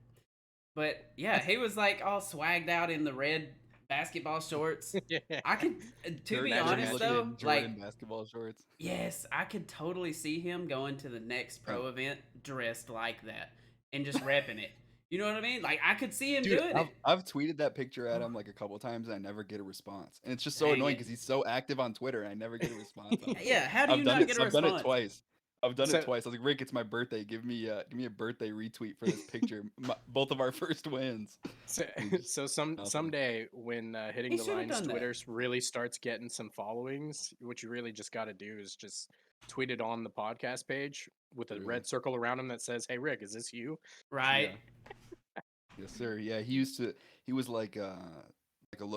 But yeah, he was like all swagged out in the red basketball shorts. Yeah. I could, to be Dirty honest though, looking like Jordan basketball shorts. yes, I could totally see him going to the next Yeah. pro event dressed like that and just repping it. You know what I mean? Like I could see him Dude, doing it. I've tweeted that picture at him like a couple times and I never get a response. And it's just so Dang annoying it. because he's so active on Twitter and I never get a response out of him. Yeah, how do you I've done not it. get So a I've done it response? twice. I've done it So twice. I was like, Rick, it's my birthday. Give me a birthday retweet for this picture. Both of our first wins. so, And just so nothing. someday when Hitting He the should have Lines done that. Twitter really starts getting some followings, what you really just got to do is just tweet it on the podcast page with a Literally. red circle around him that says, "Hey Rick, is this you?" Right? Yes, sir. Yeah, he was like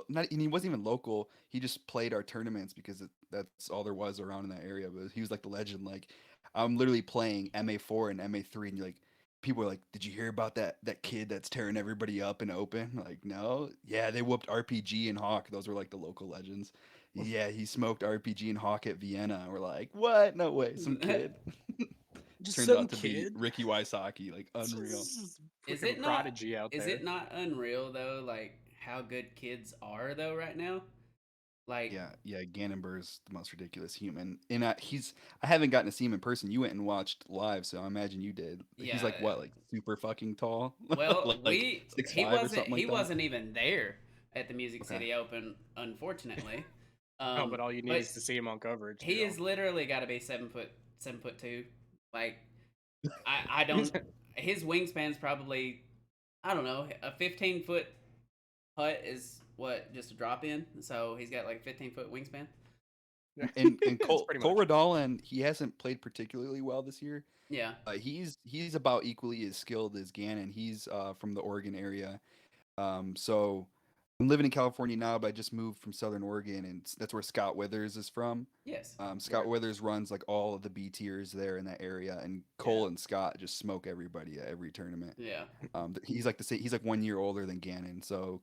not, and he wasn't even local. He just played our tournaments because that's all there was around in that area. But he was like the legend. Like I'm literally playing MA4 and MA3, and you're like, people are like, "Did you hear about that kid that's tearing everybody up in open?" Like, no, yeah, they whooped RPG and Hawk. Those were like the local legends. Yeah, he smoked RPG and Hawk at Vienna. We're like, what? No way, some kid. Just Turns some out to be kid. Ricky Wysocki, like unreal. Is Freaking it not prodigy out is there. it not unreal though, like how good kids are though right now? Like Yeah, Ganonbur's the most ridiculous human, and I haven't gotten to see him in person. You went and watched live, so I imagine you did. He's yeah. like what, like super fucking tall, Well, like we 6'5" or something he like that. wasn't even there at the Music Okay, City Open, unfortunately. Oh, but all you need But is to see him on coverage, he dude. is literally got to be 7'2". Like I don't. His wingspan's probably I don't know. A 15-foot putt is what just a drop in. So he's got like a 15-foot wingspan. and It's pretty Cole much. Radallen, he hasn't played particularly well this year. Yeah. He's about equally as skilled as Gannon. He's from the Oregon area. So I'm living in California now, but I just moved from Southern Oregon, and that's where Scott Withers is from. Yes. Scott Right. Withers runs like all of the B tiers there in that area, and Yeah. Cole and Scott just smoke everybody at every tournament. Yeah. He's like 1 year older than Gannon, so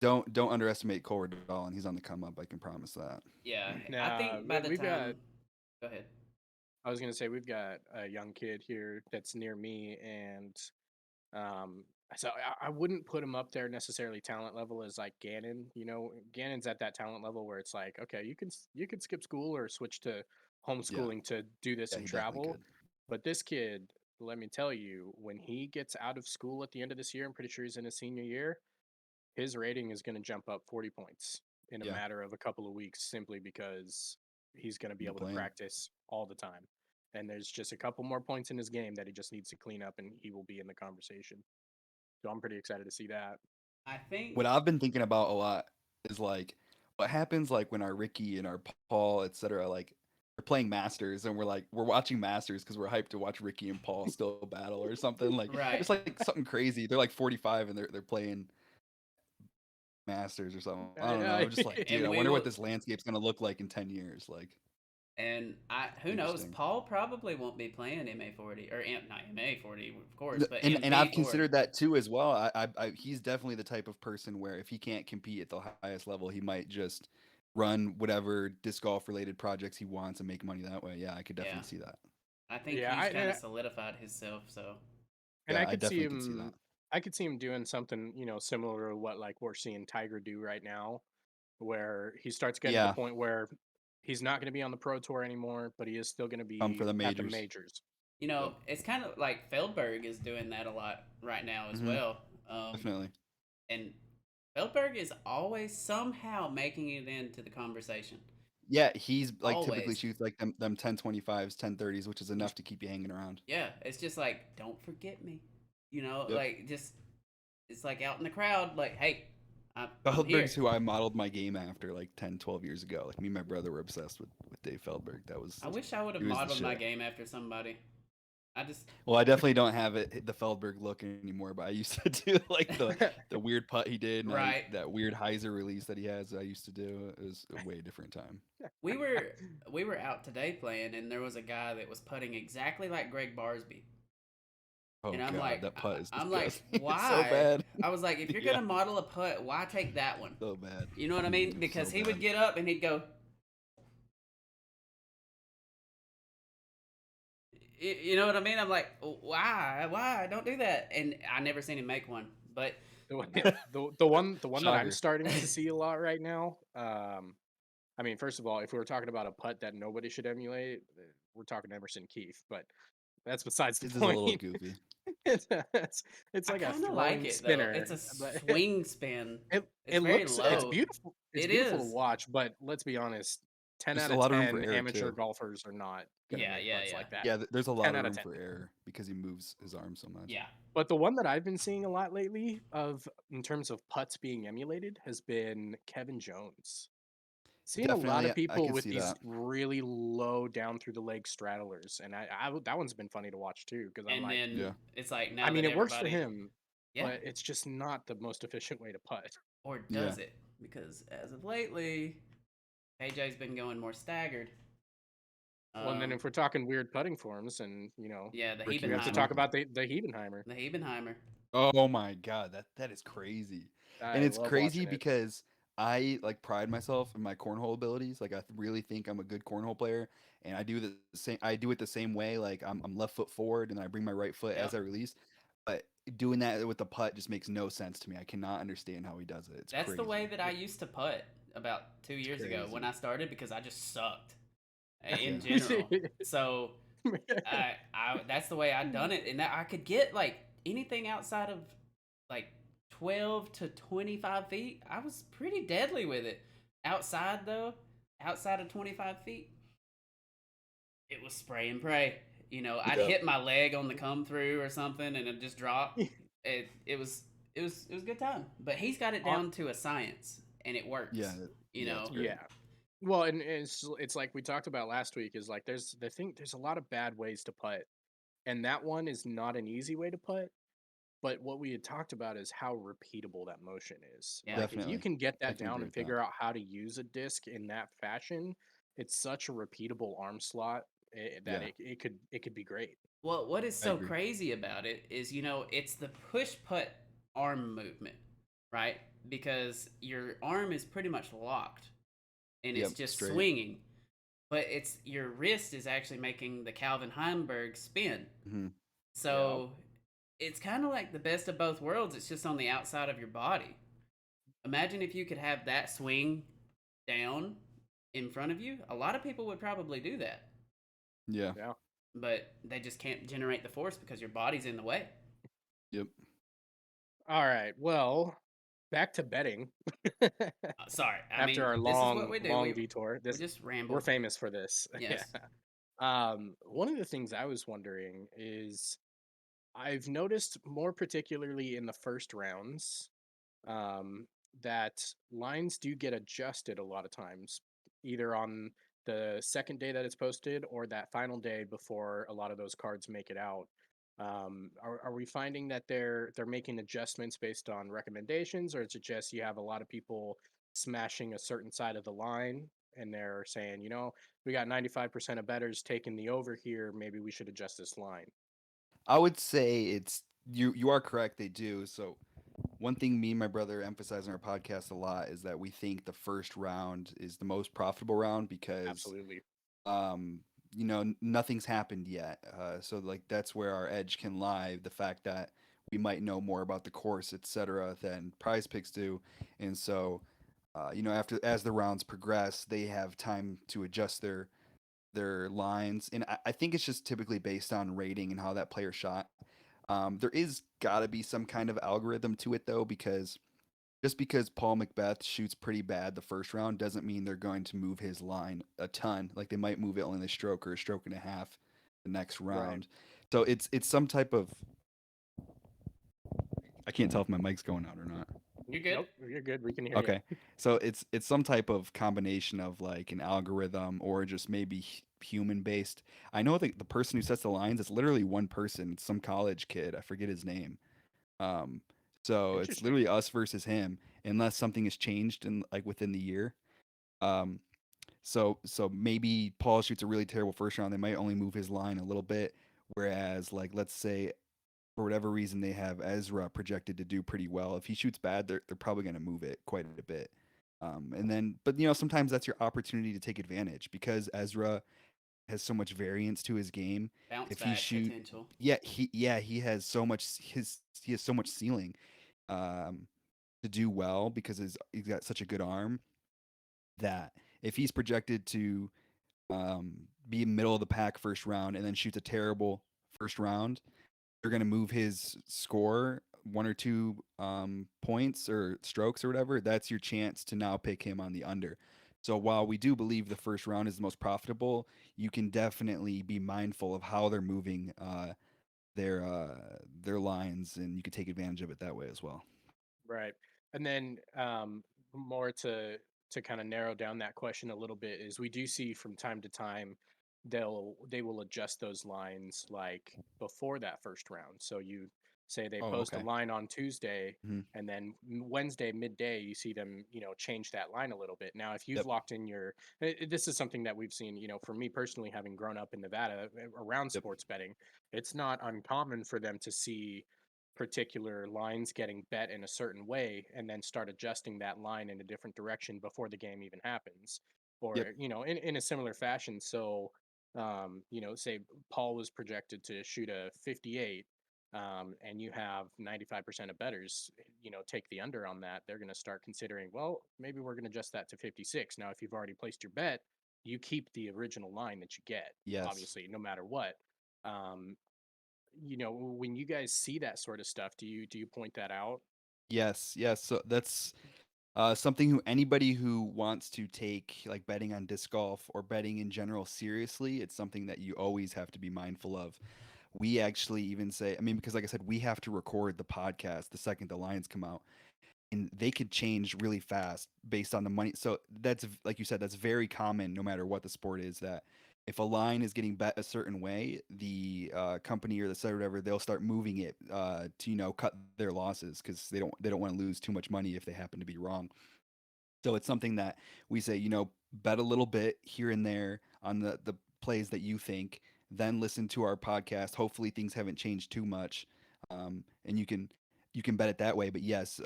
don't underestimate Cole Radallen. He's on the come up. I can promise that. Yeah. I Nah, think by the we've got. time. Go ahead. I was gonna say we've got a young kid here that's near me, and um, so I wouldn't put him up there necessarily talent level as like Gannon. You know, Gannon's at that talent level where it's like, okay, you can skip school or switch to Yeah, homeschooling to do this yeah, and he definitely travel. could. But this kid, let me tell you, when he gets out of school at the end of this year, I'm pretty sure he's in his senior year, his rating is going to jump up 40 points in a Yeah, matter of a couple of weeks simply because he's going to be be able to playing. practice all the time. And there's just a couple more points in his game that he just needs to clean up and he will be in the conversation. So I'm pretty excited to see that. I think. What I've been thinking about a lot is like what happens like when our Ricky and our Paul, etc. Like they're playing Masters and we're watching Masters because we're hyped to watch Ricky and Paul still battle or something. Like Right. it's like something crazy. They're like 45 and they're playing Masters or something. I don't know. I'm just like, dude, And I we wonder what will. this landscape's gonna look like in 10 years. Like And who knows? interesting. Paul probably won't be playing MA40 or not MA40, of course, but And I've MP40. considered that too as well. He's definitely the type of person where if he can't compete at the highest level, he might just run whatever disc golf related projects he wants and make money that way. Yeah, I could Yeah. definitely see that. I think Yeah, he's kind of solidified himself. So and Yeah, I definitely could see that. I could see him doing something, you know, similar to what like we're seeing Tiger do right now, where he starts getting to the Yeah, point where he's not going to be on the pro tour anymore, but he is still going to come for be the at the majors. majors. Yep. it's kind of like Feldberg is doing that a lot right now as Hmm. well. Definitely. And Feldberg is always somehow making it into the conversation. Yeah, he's like typically Always. shoots like them 1025s, 1030s, which is enough to keep you hanging around. Yeah, it's just like don't forget me. Yep. Like just it's like out in the crowd, like hey, I'm here. Feldberg's who I modeled my game after like 10, 12 years ago. Like me and my brother were obsessed with Dave Feldberg. I wish I would have He was the modeled my shit. game after somebody. I just Well, I definitely don't have the Feldberg look anymore, but I used to do like the weird putt he did, and right. that weird hyzer release that he has. I used to do. It was a way different time. We were out today playing, and there was a guy that was putting exactly like Greg Barsby. Oh And I'm God, like, that putt is I'm like, disgusting. It's so why? bad. I was like, if you're Yeah, gonna model a putt, why take that one? so bad. You know what I mean? So Because he would bad. get up and he'd go, you know what I mean? I'm like, why? Don't do that. And I never seen him make one, but The one, the one that I'm Shocker. starting to see a lot right now. I mean, first of all, if we were talking about a putt that nobody should emulate, we're talking Emerson Keith, but that's besides the His is a point. little goofy. it's, it's it's I like a kind of like thrown it though. It's spinner, a but swing spin. it It's very looks it's low. beautiful. It's It beautiful to is. watch, but let's be honest, 10 There's out a of lot of room for 10 error amateur too. golfers are not gonna Yeah, make yeah, putts yeah, like that. Yeah, there's a lot 10 of out of room 10. for error because he moves his arm so much. yeah. But the one that I've been seeing a lot lately of in terms of putts being emulated has been Kevin Jones. Seeing a lot Definitely, of I people can with see these that. really low down through the leg straddlers, and that one's been funny to watch too because I'm And like, then Yeah, it's like I now mean, that it works for everybody, him, yeah, but it's just not the most efficient way to putt. or yeah. does it? Because as of lately, AJ's been going more staggered. Well, and then Um, if we're talking weird putting forms, and yeah, the Ricky we have to Hebenheimer, talk Rickenbacker. about the Hebenheimer. the Hebenheimer. Oh my God, that is crazy. And I it's love crazy watching it. because I like pride myself in my cornhole abilities. Like I really think I'm a good cornhole player, and I do the same. I do it the same way. Like I'm left foot forward, and I bring my right foot as Yep. I release. But doing that with the putt just makes no sense to me. I cannot understand how he does it. It's That's the way crazy. that I used to putt about 2 years ago when Crazy. I started because I just sucked Yeah. in general. So I that's the way I done it, and I could get like anything outside of like 12 to 25 feet. I was pretty deadly with it. Outside though, outside of 25 feet, it was spray and pray. You know, I'd Yeah. hit my leg on the come through or something, and it just dropped. It was a good time. But he's got it On, down to a science, and it Yeah. works. You Yeah. It's know, great. yeah. Well, and it's like we talked about last week is like there's a lot of bad ways to putt, and that one is not an easy way to putt. But what we had talked about is how repeatable that motion is. yeah. Like if you Definitely. can get I that can down agree and with that. figure out how to use a disc in that fashion, it's such a repeatable arm slot that Yeah. it could be great. Well, what is I so agree. crazy about it is, it's the push putt arm movement, right? Because your arm is pretty much locked and it's Yep. just Straight. swinging, but it's your wrist is actually making the Calvin Heimberg spin. Hmm. Yeah. So it's kind of like the best of both worlds. It's just on the outside of your body. Imagine if you could have that swing down in front of you. A lot of people would probably do that, Yeah. Yeah. but they just can't generate the force because your body's in the way. Yep. All right. Well, back to betting. Sorry, I After mean our this is what long we do. long detour, We this just we're ramble. famous for this. Yeah. Yes. One of the things I was wondering is I've noticed more particularly in the first rounds um, that lines do get adjusted a lot of times, either on the second day that it's posted or that final day before a lot of those cards make it out. Are we finding that they're making adjustments based on recommendations, or is it just you have a lot of people smashing a certain side of the line and they're saying, we got 95% of bettors taking the over here, maybe we should adjust this line? I would say it's you are correct, they do. So one thing me and my brother emphasize on our podcast a lot is that we think the first round is the most profitable round because Absolutely. um nothing's happened yet. So like that's where our edge can lie, the fact that we might know more about the course, etc., than prize picks do. And so after as the rounds progress, they have time to adjust their lines. And I think it's just typically based on rating and how that player shot. There is got to be some kind of algorithm to it though, because just because Paul Macbeth shoots pretty bad the first round doesn't mean they're going to move his line a ton. Like they might move it only a stroke or a stroke and a half the next Right. round. So it's some type of, I can't tell if my mic's going out or not. You're good. Nope, you're good. We can hear you. Okay. So it's some type of combination of like an algorithm or just maybe human based. I know the person who sets the lines, it's literally one person, it's some college kid. I forget his name. Um, so it's Interesting. literally us versus him, unless something has changed in like within the year. Um, so maybe Paul shoots a really terrible first round. They might only move his line a little bit, whereas like let's say for whatever reason they have Ezra projected to do pretty well. If he shoots bad, they're probably going to move it quite a bit. And then, but sometimes that's your opportunity to take advantage because Ezra has so much variance to his game. Bounce If he back shoot, potential. he has so much he has so much ceiling um, to do well because he's got such a good arm that if he's projected to be middle of the pack first round and then shoots a terrible first round, they're going to move his score one or two points or strokes or whatever. That's your chance to now pick him on the under. So while we do believe the first round is the most profitable, you can definitely be mindful of how they're moving their lines, and you can take advantage of it that way as well. Right. And then more to kind of narrow down that question a little bit is we do see from time to time they will adjust those lines like before that first round. So you say they Oh, post a okay. line on Tuesday Hmm. and then Wednesday midday you see them, change that line a little bit. Now if you've Yep. locked in this is something that we've seen, for me personally having grown up in Nevada around Yep. sports betting, it's not uncommon for them to see particular lines getting bet in a certain way and then start adjusting that line in a different direction before the game even happens, or Yep. in a similar fashion. So say Paul was projected to shoot a 58, and you have 95% of bettors take the under on that. They're going to start considering, well, maybe we're going to adjust that to 56. Now if you've already placed your bet, you keep the original line that you get, Yes. obviously, no matter what. um, when you guys see that sort of stuff, do you point that out? Yes. Yes. So that's something who anybody who wants to take like betting on disc golf or betting in general seriously, it's something that you always have to be mindful of. We actually even say, I mean, because like I said, we have to record the podcast the second the lines come out, and they could change really fast based on the money. So that's like you said, that's very common no matter what the sport is. That if a line is getting bet a certain way, the company or the site or whatever, they'll start moving it to cut their losses because they don't want to lose too much money if they happen to be wrong. So it's something that we say, bet a little bit here and there on the plays that you think, then listen to our podcast. Hopefully things haven't changed too much. And you can bet it that way. But yes,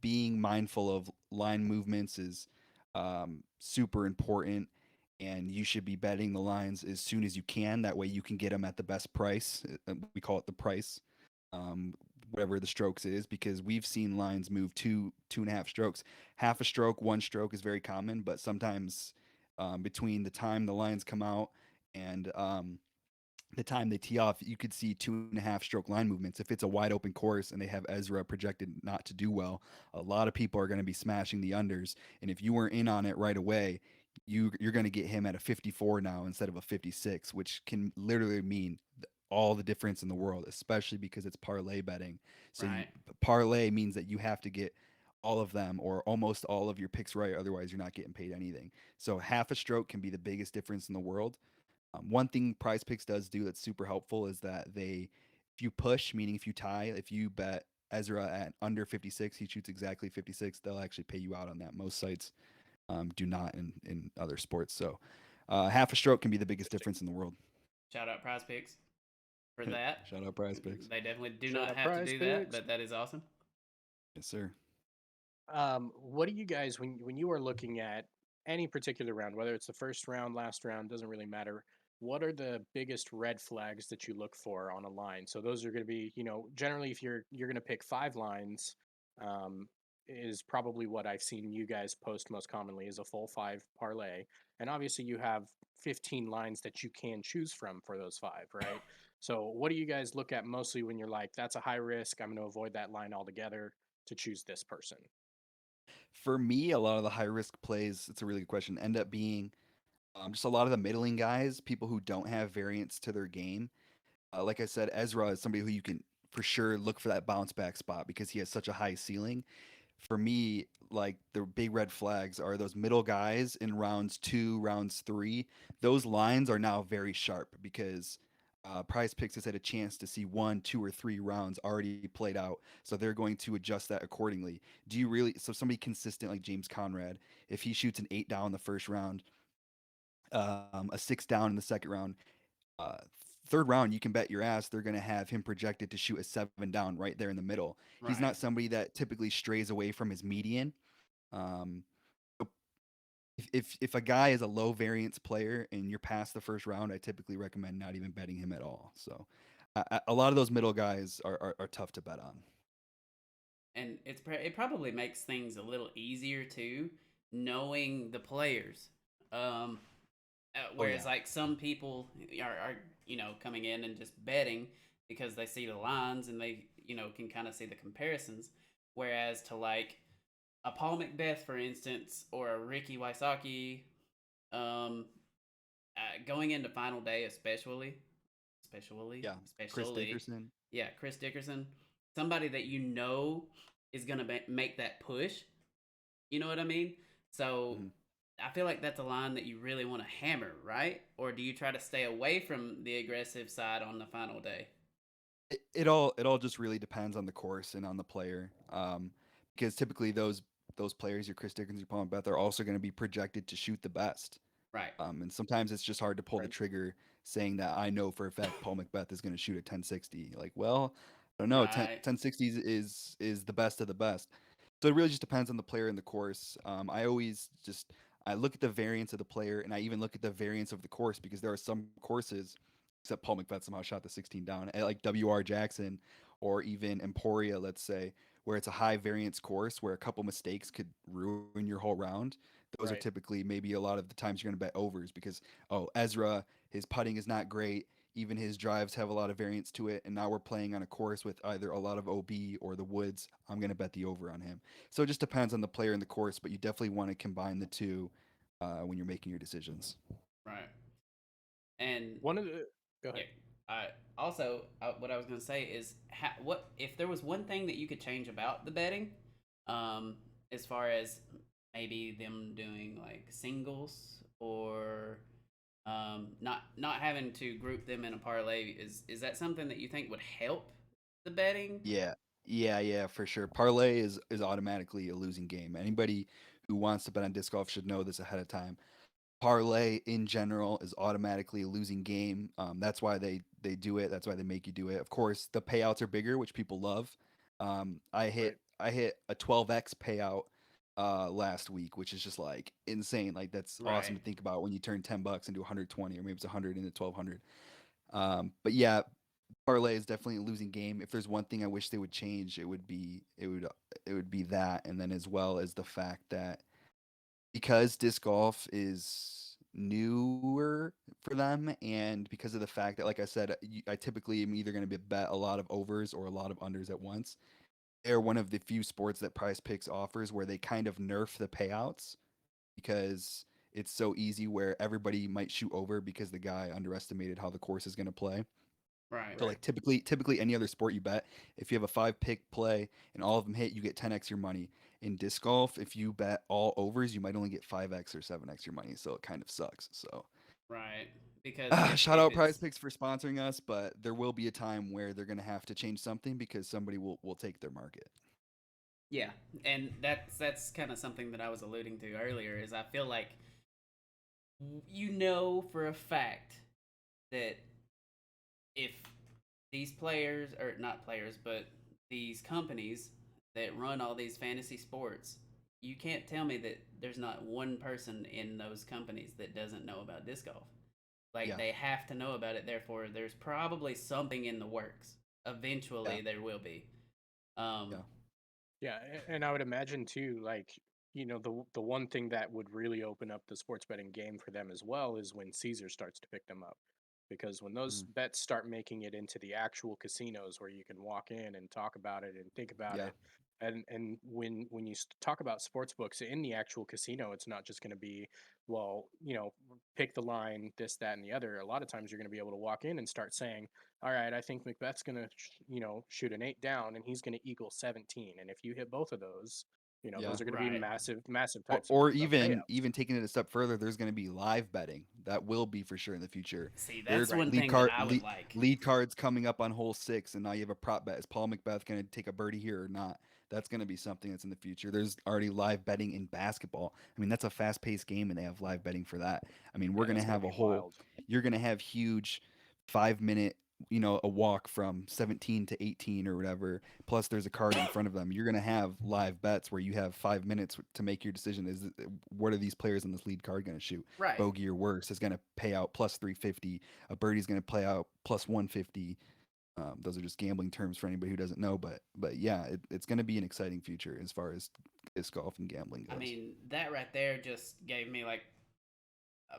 being mindful of line movements is super important. And you should be betting the lines as soon as you can. That way you can get them at the best price. We call it the price, um, whatever the strokes is, because we've seen lines move 2.5 strokes. Half a stroke, 1 stroke is very common, but sometimes between the time the lines come out and the time they tee off, you could see 2.5 stroke line movements. If it's a wide open course and they have Ezra projected not to do well, a lot of people are going to be smashing the unders. And if you weren't in on it right away, you're going to get him at a 54 now instead of a 56, which can literally mean all the difference in the world, especially because it's parlay betting. So Right. parlay means that you have to get all of them or almost all of your picks right, otherwise you're not getting paid anything. So half a stroke can be the biggest difference in the world. One thing Prize Picks does do that's super helpful is that if you push, meaning if you tie, if you bet Ezra at under 56, he shoots exactly 56, they'll actually pay you out on that. Most sites do not in other sports. So half a stroke can be the biggest Interesting. difference in the world. Shout out Prize Picks for that. Shout out Prize Picks. They definitely do Shout not out have to Prize do that, Picks. but that is awesome. Yes, sir. What do you guys, when you are looking at any particular round, whether it's the first round, last round, doesn't really matter. What are the biggest red flags that you look for on a line? So those are going to be, generally if you're going to pick five lines, um, is probably what I've seen you guys post most commonly is a full five parlay, and obviously you have 15 lines that you can choose from for those five, right? So what do you guys look at mostly when you're like, that's a high risk, I'm going to avoid that line altogether to choose this person? For me, a lot of the high risk plays, it's a really good question, end up being just a lot of the middling guys, people who don't have variance to their game. Like I said, Ezra is somebody who you can for sure look for that bounce back spot because he has such a high ceiling. For me, like the big red flags are those middle guys in rounds 2, rounds 3. Those lines are now very sharp because Prize Picks has had a chance to see 1, 2, or 3 rounds already played out, so they're going to adjust that accordingly. Do you really? So somebody consistent like James Conrad, if he shoots an 8 down the first round, a 6 down in the second round, uh, third round, you can bet your ass they're going to have him projected to shoot a 7 down right there in the middle. He's not Right. somebody that typically strays away from his median. Um, if a guy is a low variance player and you're past the first round, I typically recommend not even betting him at all. So a lot of those middle guys are tough to bet on. And it probably makes things a little easier too, knowing the players. Um, Oh yeah. whereas like some people are coming in and just betting because they see the lines and they can kind of see the comparisons. Whereas to like a Paul Macbeth, for instance, or a Ricky Wysocki, um, going into final day, Yeah. Chris especially, Dickerson. yeah, Chris Dickerson, somebody that is gonna make that push. You know what I mean? So Mhm. I feel like that's a line that you really want to hammer, right? Or do you try to stay away from the aggressive side on the final day? It all just really depends on the course and on the player. Because typically those players, your Chris Dickerson, your Paul Beth, are also going to be projected to shoot the best. Right, And sometimes it's just hard to pull the Right. trigger saying that I know for a fact Paul Macbeth is going to shoot a 1060. Like, well, I don't know. 10, right, 1060 is the best of the best. So it really just depends on the player and the course. I look at the variance of the player and I even look at the variance of the course because there are some courses, except Paul Macbeth somehow shot the 16 down at like WR Jackson or even Emporia, let's say, where it's a high variance course where a couple mistakes could ruin your whole round. Those are Right. typically maybe a lot of the times you're going to bet overs because, oh, Ezra, his putting is not great. Even his drives have a lot of variance to it. And now we're playing on a course with either a lot of OB or the woods. I'm going to bet the over on him. So it just depends on the player and the course, but you definitely want to combine the two when you're making your decisions. right. And One of the Go yeah, ahead. also what I was gonna say is what if there was one thing that you could change about the betting, um, as far as maybe them doing like singles or not having to group them in a parlay, is that something that you think would help the betting? Yeah. Yeah, for sure. Parlay is automatically a losing game. Anybody who wants to bet on disc golf should know this ahead of time. Parlay in general is automatically a losing game. That's why they do it. That's why they make you do it. Of course, the payouts are bigger, which people love. I hit Right. I hit a 12x payout last week, which is just like insane. Like that's awesome Right, to think about when you turn $10 into 120, or maybe it's 100 into 1200. But yeah, parlay is definitely a losing game. If there's one thing I wish they would change, it would be that, and then as well as the fact that because disc golf is newer for them, and because of the fact that, like I said, I typically am either going to bet a lot of overs or a lot of unders at once. They're one of the few sports that Prize Picks offers where they kind of nerf the payouts because it's so easy where everybody might shoot over because the guy underestimated how the course is going to play. right, So Right. like typically any other sport you bet, if you have a 5 pick play and all of them hit, you get 10x your money. In disc golf, if you bet all overs, you might only get 5x or 7x your money. So it kind of sucks. So right. Because shout if out Prize it's Picks for sponsoring us, but there will be a time where they're gonna have to change something because somebody will take their market. yeah, and that's kind of something that I was alluding to earlier. Is I feel like for a fact that if these players, or not players, but these companies that run all these fantasy sports, you can't tell me that there's not one person in those companies that doesn't know about disc golf. Like Yeah, they have to know about it. Therefore, there's probably something in the works. yeah, Eventually, there will be. Um, yeah, Yeah, and I would imagine too, like, the one thing that would really open up the sports betting game for them as well is when Caesar starts to pick them up. Because when those mhm, bets start making it into the actual casinos where you can walk in and talk about it and think about yeah, it, and when you talk about sports books in the actual casino, it's not just going to be, well, pick the line, this, that, and the other. A lot of times you're going to be able to walk in and start saying, all right, I think Macbeth's going to, shoot an 8 down and he's going to eagle 17. And if you hit both of those, yeah. those are going to be right. massive, massive Or, types or of even payouts. even taking it a step further, there's going to be live betting that will be for sure in the future. See, that's There's Right. one lead thing that card I would lead, like. lead cards coming up on hole 6, and now you have a prop bet. Is Paul Macbeth going to take a birdie here or not? That's going to be something that's in the future. There's already live betting in basketball. I mean, that's a fast-paced game, and they have live betting for that. I mean, we're Yeah, going to that's going to have a be whole. wild. You're going to have huge 5 minute, a walk from 17 to 18 or whatever, plus there's a card in front of them, you're going to have live bets where you have 5 minutes to make your decision. What are these players in this lead card going to shoot? Right. Bogey or worse is going to pay out plus 350. A birdie's going to play out plus 150. Those are just gambling terms for anybody who doesn't know, but yeah, it's going to be an exciting future as far as disc golf and gambling goes. I mean, that right there just gave me like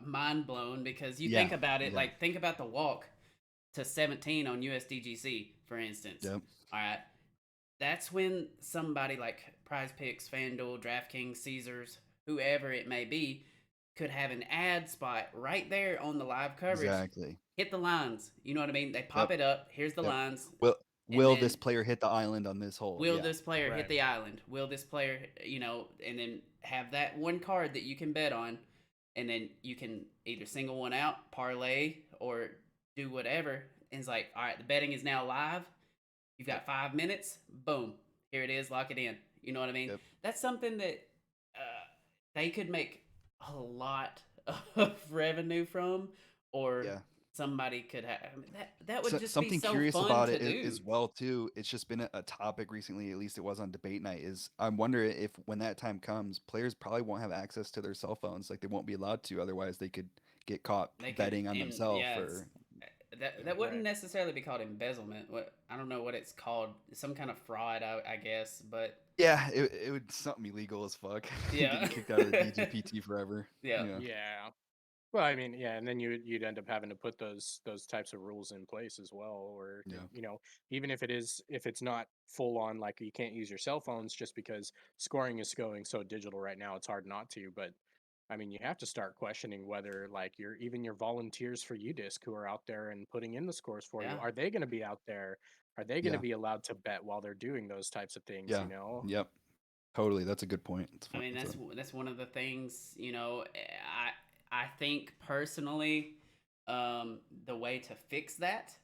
mind blown, because you Yeah, think about it, yeah. like think about the walk to 17 on USDGC, for instance. Yep. All right. That's when somebody like Prize Picks, FanDuel, DraftKings, Caesars, whoever it may be, could have an ad spot right there on the live coverage. Exactly. Hit the lines. You know what I mean? They pop Yep. it up. Here's the Yep. lines. Will then- this player hit the island on this hole? Will Yeah. this player hit Right. the island? Will this player, and then have that one card that you can bet on, and then you can either single one out, parlay, or do whatever. And it's like, all right, the betting is now live. You've got 5 minutes. Boom. Here it is. Lock it in. You know what I mean? Yep. That's something that they could make a lot of revenue from, or Yeah. somebody could have. I mean, that would just Something be so curious fun about to it do. as well too. It's just been a topic recently, at least it was on debate night. Is I wonder if when that time comes, players probably won't have access to their cell phones, like they won't be allowed to. Otherwise, they could get caught They could betting on themselves. yeah, Or that wouldn't Right. necessarily be called embezzlement. What, I don't know what it's called. Some kind of fraud, I guess. But yeah, it would something illegal as fuck. Yeah. Getting kicked out of the DGPT forever. Yeah. Yeah. Well, I mean, yeah, and then you'd end up having to put those types of rules in place as well, or Yeah. even if it's not full on, like you can't use your cell phones, just because scoring is going so digital right now, it's hard not to. But I mean, you have to start questioning whether, like, your volunteers for UDisc who are out there and putting in the scores for you, Yeah. are they going to be out there? Are they going to Yeah. be allowed to bet while they're doing those types of things? Yeah. Yep. Totally. That's a good point. I mean, that's one of the things. I think personally, the way to fix that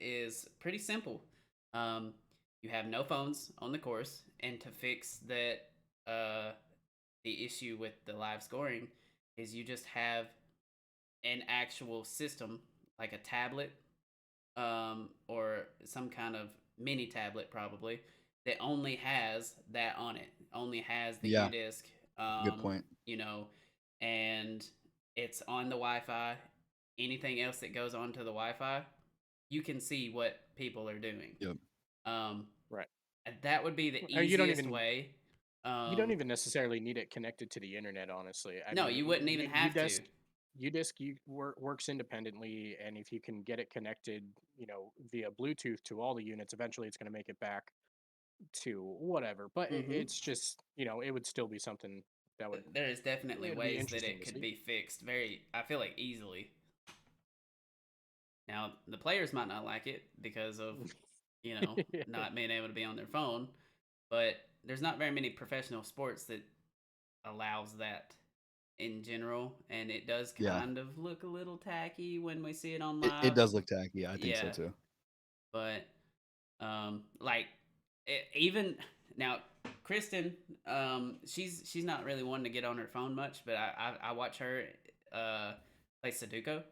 is pretty simple. You have no phones on the course, and to fix that, the issue with the live scoring is you just have an actual system, like a tablet, or some kind of mini tablet, probably, that only has that on it, only has the Yeah. UDisc. Good point. And it's on the Wi-Fi. Anything else that goes onto the Wi-Fi, you can see what people are doing. Yep. Right. And that would be the Or you don't easiest even- way. You don't even necessarily need it connected to the internet, honestly. I No, mean, you wouldn't even have to. UDisc works independently, and if you can get it connected, via Bluetooth to all the units, eventually it's going to make it back to whatever. But Mhm. it's just, it would still be something that would. There is definitely It'd be ways that interesting it to could see. be fixed I feel like, easily. Now, the players might not like it because of, not being able to be on their phone, but there's not very many professional sports that allows that in general, and it does Yeah. kind of look a little tacky when we see it on It live. does look tacky. I think so Yeah. too. But even now, Kristen, she's not really one to get on her phone much, but I watch her play Sudoku.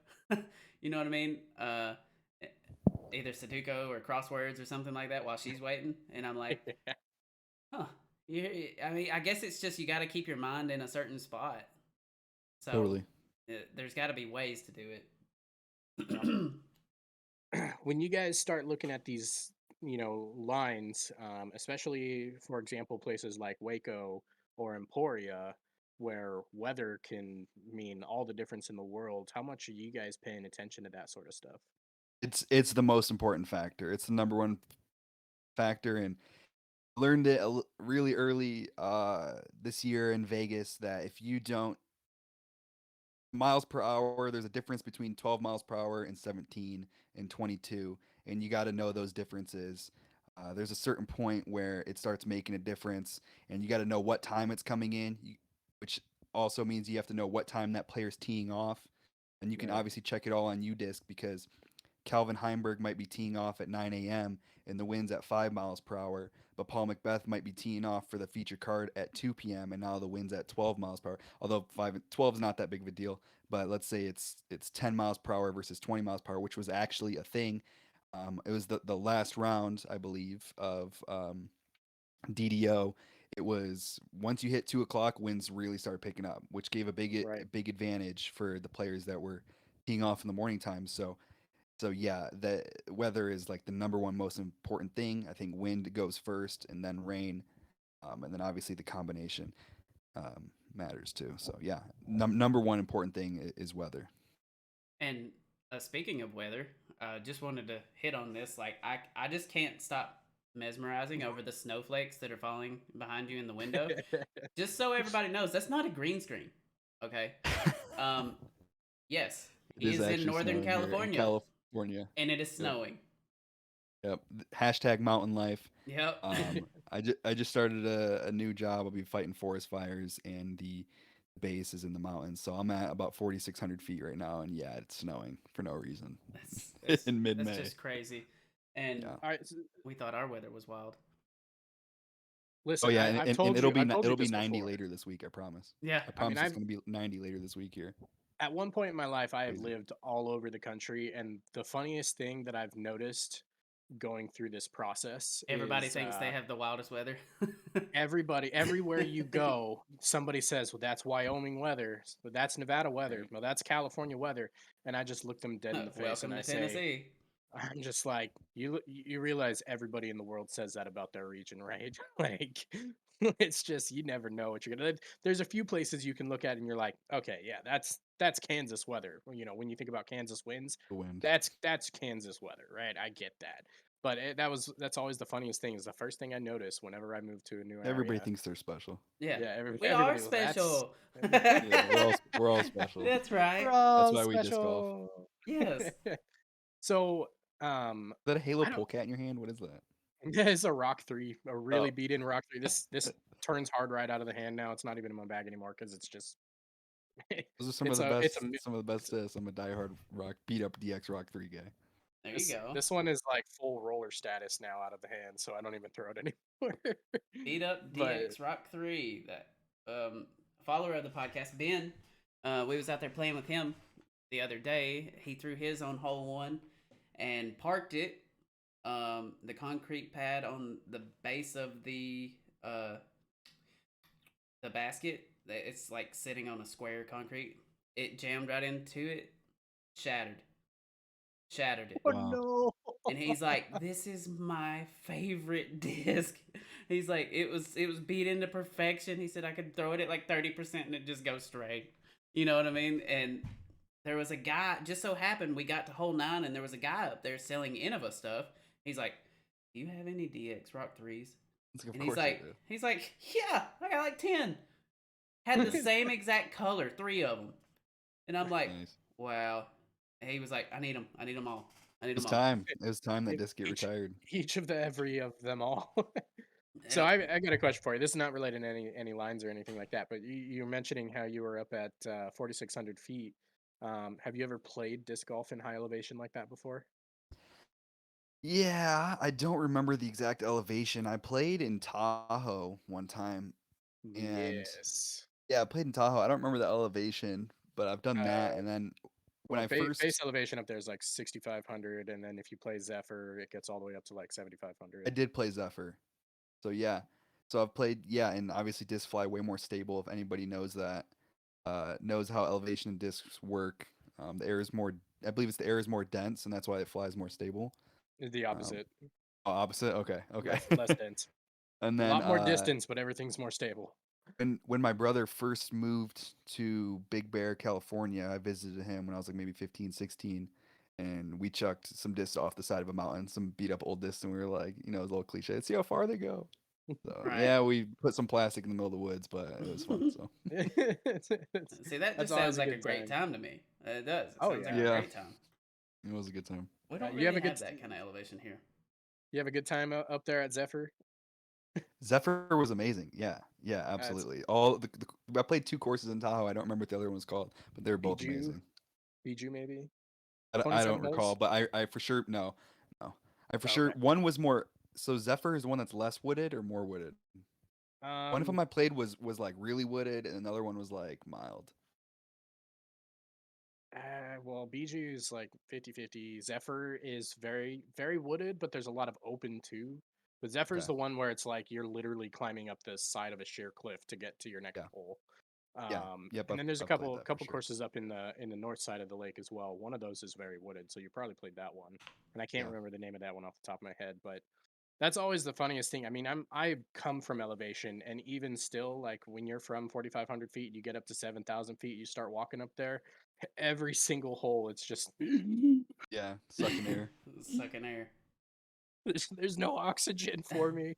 You know what I mean? Either Sudoku or crosswords or something like that while she's waiting, and I'm like, huh. I mean, I guess it's just you got to keep your mind in a certain spot. So Totally. there's got to be ways to do it. When you guys start looking at these, lines, especially, for example, places like Waco or Emporia, where weather can mean all the difference in the world, how much are you guys paying attention to that sort of stuff? It's the most important factor. It's the number one factor, and learned it really early this year in Vegas that if you don't miles per hour, there's a difference between 12 miles per hour and 17 and 22, and you got to know those differences. There's a certain point where it starts making a difference, and you got to know what time it's coming in, which also means you have to know what time that player's teeing off, and you can Right. obviously check it all on UDisc because Calvin Heimberg might be teeing off at 9 a.m. and the wind's at 5 miles per hour, but Paul Macbeth might be teeing off for the feature card at 2 p.m. and now the wind's at 12 miles per hour. Although 12 is not that big of a deal, but let's say it's 10 miles per hour versus 20 miles per hour, which was actually a thing. It was the last round, I believe, of DDO. It was once you hit 2 o'clock, winds really started picking up, which gave a Right. big advantage for the players that were teeing off in the morning time. So yeah, the weather is like the number one most important thing. I think wind goes first, and then rain, and then obviously the combination matters too. So yeah, number one important thing is weather. And speaking of weather, just wanted to hit on this. Like, I just can't stop mesmerizing over the snowflakes that are falling behind you in the window. Just so everybody knows, that's not a green screen. Okay. Um, yes, It he is is in actually Northern snowing here in California, California. and it is Yep. snowing. Yep. Hashtag mountain life. Yep. I just started a new job. I'll be fighting forest fires, and the base is in the mountains. So I'm at about 4,600 feet right now, and yeah, it's snowing for no reason in mid That's May. just crazy. And Yeah. All right. we thought our weather was wild. Oh Listen, yeah, I've and told you, I've told you it'll be this 90 before. later this week. I promise. Yeah. I I mean, promise it's going to be 90 later this week here. at one point in my life, I have Crazy. lived all over the country, and the funniest thing that I've noticed going through this process Everybody is thinks they have the wildest weather. everybody, everywhere you go, somebody says, "Well, that's Wyoming weather. Well, that's Nevada weather. Right. Well, that's California weather." And I just look them dead in the face Welcome and to I say, Tennessee. I'm just like, you realize everybody in the world says that about their region, right? Like, it's just you never know what you're gonna. There's a few places you can look at and you're like, okay, yeah, that's Kansas weather. You know, when you think about Kansas winds, The wind. that's Kansas weather, right? I get that. But that's always the funniest thing. Is the first thing I notice whenever I move to a new Everybody area. thinks they're special. Yeah. Yeah, We are everybody. Well, that's special. Yeah, we're all special. That's we're right. That's all why we disc golf. special. Yes. So, Is that a Halo I don't. polecat in your hand? What is that? Yeah, it's a Rock 3, a really Oh, beat in Rock 3. This turns hard right out of the hand now. It's not even in my bag anymore because it's just those are some of the it's a best. Some of the best. I'm a diehard rock beat up DX Rock 3 guy. There you go. this one is like full roller status now out of the hand, so I don't even throw it anymore. Beat up But DX Rock 3. That follower of the podcast, Ben. We was out there playing with him the other day. He threw his on hole one and parked it. The concrete pad on the base of the basket. It's like sitting on a square concrete. It jammed right into it, shattered it. oh Wow. no! And he's like, "This is my favorite disc." He's like, "It was beat into perfection." He said, "I could throw it at like 30% and it just goes straight." You know what I mean? And there was a guy. Just so happened we got to hole 9, and there was a guy up there selling Innova stuff. He's like, "Do you have any DX Rock 3s?" It's like, of And course I do. he's like, "Yeah, I got like 10." Had the same exact color, 3 of them. And I'm like, Nice. "Wow." And he was like, "I need them. I need them all. I need It's them all." time. It was time that disc get Each retired. each of the every of them all. So Yep. I got a question for you. This is not related to any lines or anything like that, but you were mentioning how you were up at 4,600 feet. Have you ever played disc golf in high elevation like that before? Yeah, I don't remember the exact elevation. I played in Tahoe one time, and Yes. yeah, I played in Tahoe. I don't remember the elevation, but I've done that. Uh, And then when well, I base first, elevation up there is like 6,500, and then if you play Zephyr, it gets all the way up to like I 7,500. did play Zephyr. So yeah, so I've played, yeah, and obviously disc fly way more stable. If anybody knows that, knows how elevation and discs work. The air is more, I believe it's the air is more dense, and that's why it flies more stable. The Um, opposite, Opposite. Okay, okay. less dense, And a then lot more distance, but everything's more stable. when my brother first moved to Big Bear, California, I visited him when I was like maybe 15, 16, and we chucked some discs off the side of a mountain, some beat up old discs, and we were like, you know, it was a little cliche. See how far they go. So Right. yeah, we put some plastic in the middle of the woods, but it was fun. So See, that That's just always sounds a like a good great time. time to me. It does. It Oh sounds like yeah. a yeah, great time. it was a good time. We don't You have really a good have that kind of elevation here. you have a good time up there at Zephyr. Zephyr was amazing. Yeah, yeah, That's absolutely. All I played 2 courses in Tahoe. I don't remember what the other one was called, but they were both Biju, amazing. Biju maybe. I 27 don't recall, does? but I for sure no. I for Oh, sure okay. one was more. So Zephyr is one that's less wooded or more wooded. One of them Um, I played was like really wooded, and another one was like mild. well, Bijou is like 50-50. Zephyr is very, very wooded, but there's a lot of open too. But Zephyr's Okay. the one where it's like you're literally climbing up the side of a sheer cliff to get to your next Yeah. hole. Yeah. Yep. And then there's a I've played couple that for couple sure. courses up in the north side of the lake as well. One of those is very wooded, so you probably played that one. And I can't Yeah. remember the name of that one off the top of my head, but that's always the funniest thing. I mean, I come from elevation, and even still, like when you're from 4,500 feet, you get up to 7,000 feet, you start walking up there. Every single hole, it's just Yeah. Sucking air. Sucking air. there's no oxygen for me.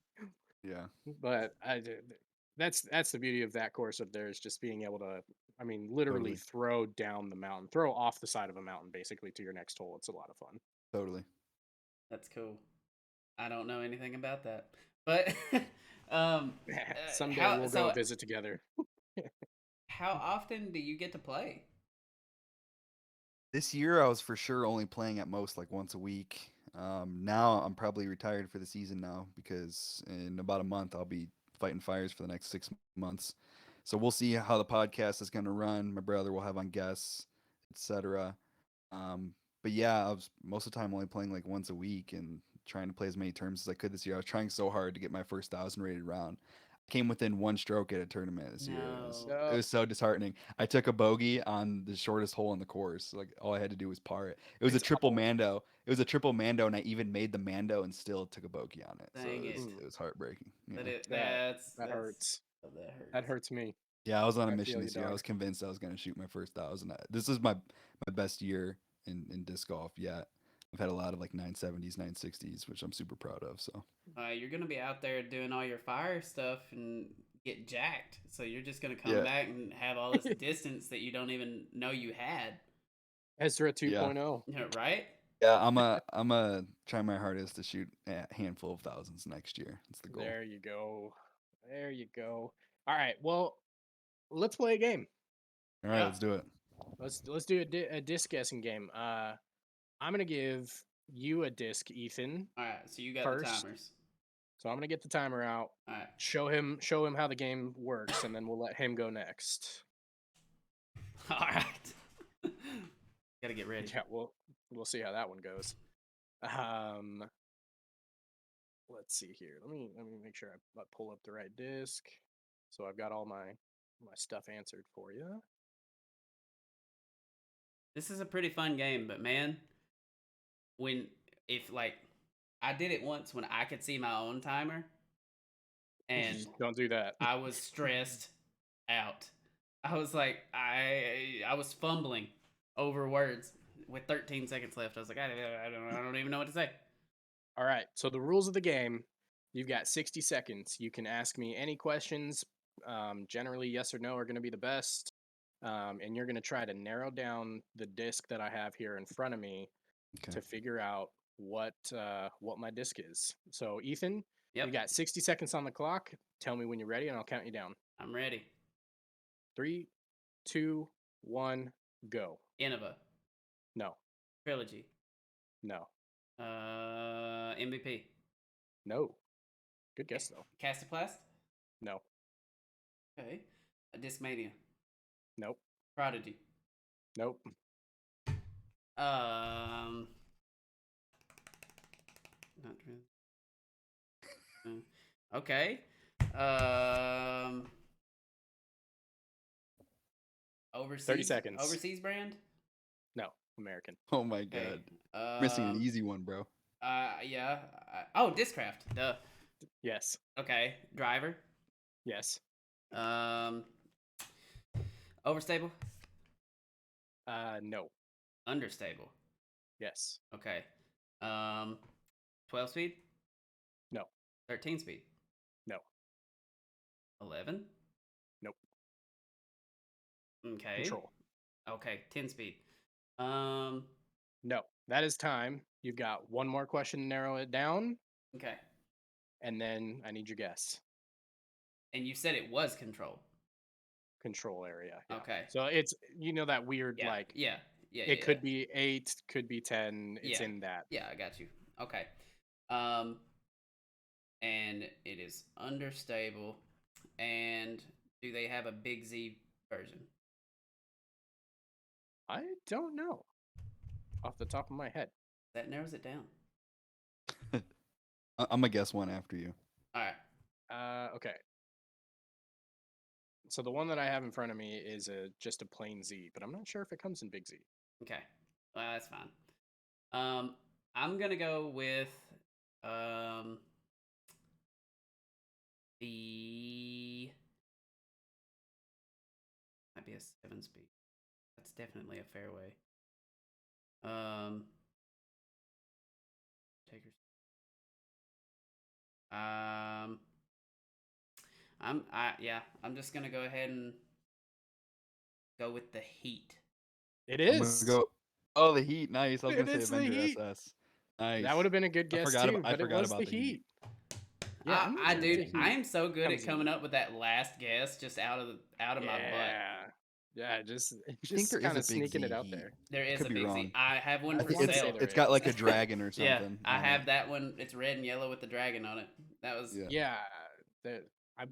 Yeah. But that's the beauty of that course up there is just being able to, I mean, literally Totally. throw down the mountain, throw off the side of a mountain, basically to your next hole. It's a lot of fun. Totally. That's cool. I don't know anything about that, but um, Someday how we'll go visit together. how often do you get to play? This year I was for sure only playing at most like once a week. Now I'm probably retired for the season now because in about a month I'll be fighting fires for the next 6 months. So we'll see how the podcast is going to run. My brother will have on guests, etc. Um, but yeah, I was most of the time only playing like once a week and trying to play as many terms as I could this year. I was trying so hard to get my first 1,000 rated round. I came within one stroke at a tournament this year. No. It was so disheartening. I took a bogey on the shortest hole in the course. Like all I had to do was par it. It was a It's triple awful. mando. It was a triple mando, and I even made the mando and still took a bogey on it. So Dang it. it was heartbreaking. Yeah. That hurts. That hurts. That hurts me. Yeah, I was on a I mission feel you, this year. I dog. was convinced I was going to shoot my first 1,000. This is my best year in disc golf yet. I've had a lot of like 970s, 960s, which I'm super proud of. So You're gonna be out there doing all your fire stuff and get jacked. So you're just gonna come yeah, back and have all this distance that you don't even know you had. Ezra yeah, 2.0. Right? yeah. I'm a try my hardest to shoot a handful of thousands next year. That's the goal. There you go. There you go. All right. Well, let's play a game. All right, Yeah. let's do it. Let's do a disc guessing game. I'm gonna give you a disc, Ethan. All right. So you got the First. timers. So I'm gonna get the timer out. All right. Show him how the game works, and then we'll let him go next. All right. Gotta get ready. Yeah, we'll see how that one goes. Let's see here. Let me make sure I pull up the right disc. So I've got all my stuff answered for you. This is a pretty fun game, but man, if like I did it once when I could see my own timer, and Don't do that. I was stressed out. I was like, I was fumbling over words with 13 seconds left. I was like, I don't even know what to say. All right. So the rules of the game: you've got 60 seconds. You can ask me any questions. Generally, yes or no are going to be the best. And you're going to try to narrow down the disc that I have here in front of me Okay. to figure out what my disc is. So, Ethan, you Yep, got 60 seconds on the clock. Tell me when you're ready, and I'll count you down. I'm ready. 3, 2, 1, go. Innova, No, Trilogy, no, MVP, no. Good guess though. Castoplast. No, Okay, Discmania, nope, Prodigy. nope. Not really. Okay. Overseas. 30 seconds. Overseas brand. No, American. Oh my Okay. god, missing an easy one, bro. Yeah. Oh, Discraft. Duh. Yes, Okay. Driver. yes. Overstable. No, Understable. yes, Okay. 12 speed. no, 13 speed. no, 11. nope. Okay. Control. Okay. 10 speed. Um. No, that is time. You've got one more question to narrow it down, Okay. and then I need your guess. And you said it was control. Control area. Yeah. Okay. So it's that weird Yeah. like Yeah. Yeah, It yeah, could be 8, could be 10. It's yeah. in that. Yeah, I got you. Okay. Um, and it is understable. And do they have a Big Z version? I don't know off the top of my head. That narrows it down. I'm gonna guess one after you. All right. Okay. So the one that I have in front of me is just a plain Z, but I'm not sure if it comes in Big Z. Okay. Well, that's fine. I'm gonna go with um the might be a 7-speed. That's definitely a fairway. Takers. I'm just gonna go ahead and go with the Heat. It I'm gonna is. go. Oh, the Heat. Nice. I was It gonna say is the Avenger Heat. SS. Nice. That would have been a good guess too, I but it forgot was about the the Heat. Yeah, I'm not I sure if the dude, I Heat am so good comes at in. coming up with that last guess just out of my butt. Yeah, I think there is kind a of Big sneaking Z it out Heat. there. There is Could a be Big wrong. Z. I have one I for wanna say sale. there It's got like is. a dragon or Yeah, something. I on have it. that one. It's red and yellow with the dragon on it. That was Yeah. Yeah,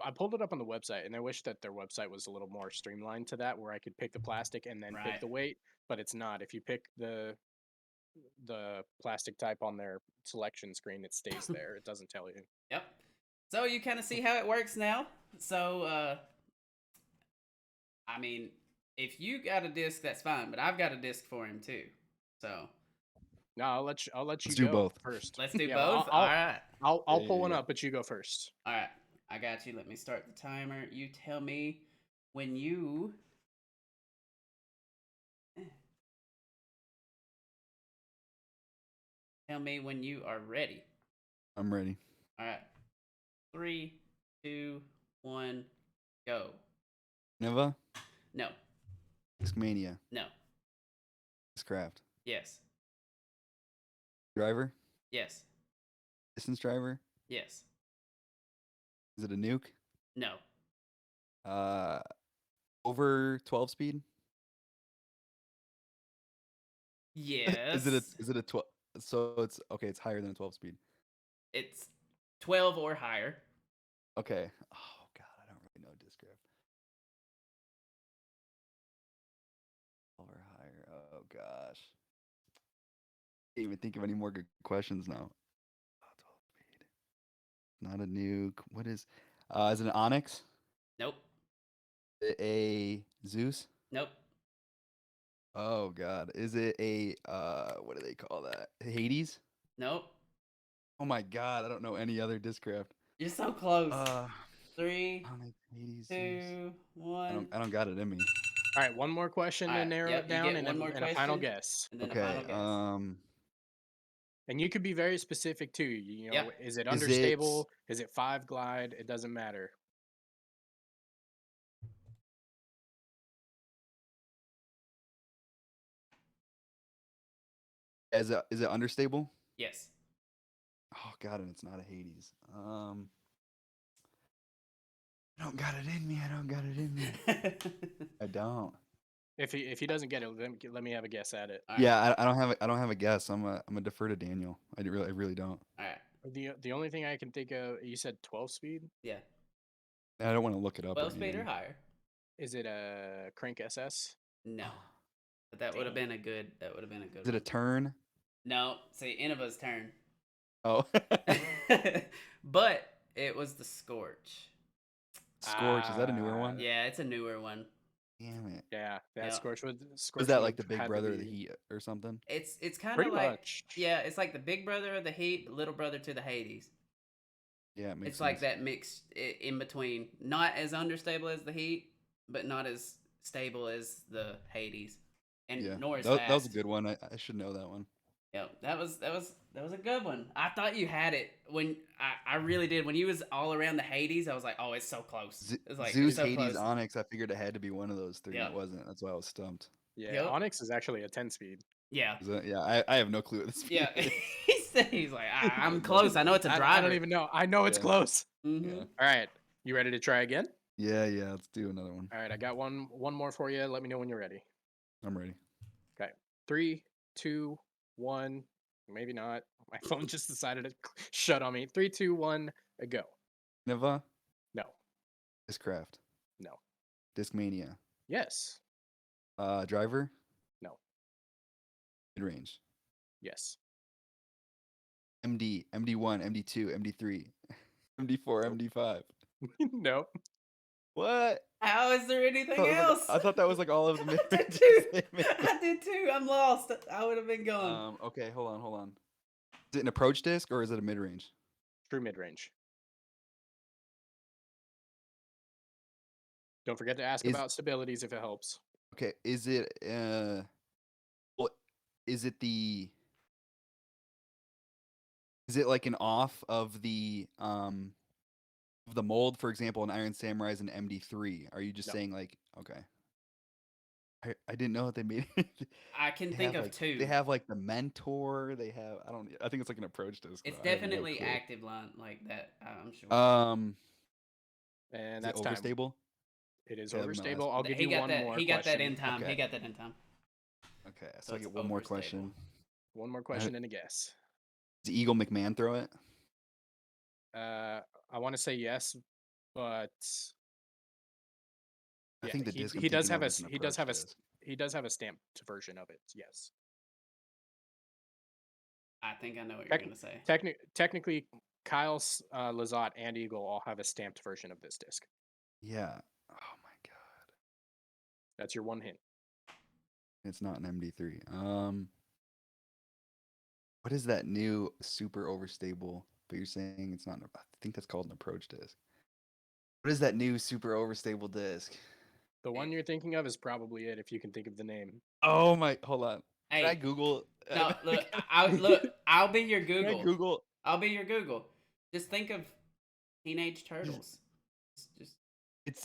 I pulled it up on the website, and I wish that their website was a little more streamlined to that, where I could pick the plastic and then pick Right. the weight. But it's not. If you pick the plastic type on their selection screen, it stays there. It doesn't tell you. Yep. So you kind of see how it works now. So I mean, if you got a disc, that's fine, but I've got a disc for him too. So No, I'll let you Let's go do both. first. let's do Yeah, well, both. All right. I'll Yeah, pull yeah, one yeah. up, but you go first. All right. I got you. Let me start the timer. You tell me when you. Tell me when you are ready. I'm ready. All right. 3, 2, 1, go. Nova. No. Discmania. No. Discraft. Yes. Driver. Yes. Distance driver. Yes. Is it a nuke? No. Over 12 speed. Yes. Is it a 12? So it's okay. It's higher than a 12 speed. It's 12 or higher. Okay. Oh God, I don't really know Discraft. Or higher. Oh gosh. Can't even think of any more good questions now. Oh, 12 speed. Not a nuke. What is? Is it an Onyx? Nope. A Zeus? Nope. Oh God. Is it a what do they call that? Hades? Nope. Oh my God, I don't know any other Discraft. You're so close. 3, Onyx, Hades, Zeus. 2, 1. I don't got it in me. All right, one more question All to right, narrow yep, it you down, get and one more a final question. guess. And then a Okay. final guess. And you could be very specific too. You know, Yeah. is it Is understable? Is it 5 glide? It doesn't matter. Is it understable? Yes. Oh God, and it's not a Hades. I don't got it in me. I don't got it in me. I don't. If he doesn't get it, let me have a guess at it. All right. Yeah, I don't have a guess. I'm a defer to Daniel. I really don't. All right. The only thing I can think of, you said 12 speed. Yeah. I don't want to look it up. 12 or speed or anything. higher. Is it a Crank SS? No. But that would have been a good. That would have been a good. Is it a one. turn? No. See, Innova's turn. Oh. But it was the Scorch. Scorch. Is that a newer one? Yeah, it's a newer one. Damn it. Yeah, that Yep. Scorch would. Was that like the big brother of the Heat or something? It's kind of Pretty like much. yeah, it's like the big brother of the Heat, little brother to the Hades. Yeah, it makes It's like sense. that mix in between, not as understable as the Heat, but not as stable as the Hades. And Yeah, nor as that was a fast. good one. I should know that one. Yep, that was a good one. I thought you had it when I really did. When you was all around the Hades, I was like, oh, it's so close. It's like Zeus, it's so Hades, close. Onyx. I figured it had to be one of those three. Yep. It wasn't. That's why I was stumped. Yeah, Yep. Onyx is actually a 10 speed. Yeah. Yeah, I have no clue what this speed Yeah. is. He's like, I'm close. I know it's a driver. I don't even know. I know it's Yeah. close. Mm-hmm. Yeah. All right, you ready to try again? Yeah. Let's do another one. All right, I got one more for you. Let me know when you're ready. I'm ready. Okay. 3, 2, 1. Maybe not. My phone just decided to shut on me. 3, 2, 1, go. Neva, No. Discraft, No. Discmania, Yes. Driver, No. Midrange, Yes. MD, MD1, MD2, MD3, MD4, Nope. MD5. No. What? How is there anything else? I thought that was like all of the I did mid-ranges too. they made. I did too. I'm lost. I would have been gone. Okay, hold on. Is it an approach disc or is it a mid-range? True mid-range. Don't forget to ask Is about stabilities if it helps. okay, is it well, is it the is it like an off of the mold, for example, an Iron Samurai is an MD3? Are you just No. saying like okay? I didn't know that they made it. I can They think have of like two. they have like the mentor. They have I think it's like an approach disc. It's though. I have no definitely clue. active line like that. I'm sure. And Is it that's time. overstable? It is Okay, that'll be my last overstable. I'll give He you got one that. more He got that question. in time. Okay. He got that in time. Okay, So so I it's get one more overstable. question. One more question and a guess. Does Eagle McMahon throw it? I want to say yes, but I yeah, think the disc I'm he does thinking have of a is an he does approach have a disc. he does have a stamped version of it. Yes. I think I know what you're gonna say. Technically, Kyle, Lazat, and Eagle all have a stamped version of this disc. Yeah. Oh my god. That's your one hint. It's not an MD3. What is that new super overstable? But you're saying it's not. I think that's called an approach disc. What is that new super overstable disc? The one you're thinking of is probably it, if you can think of the name. Oh my! Hold on. Can I Hey, Google? no, look, I'll be your Can I Google. Google? I'll be your Google. Just think of Teenage Turtles. Just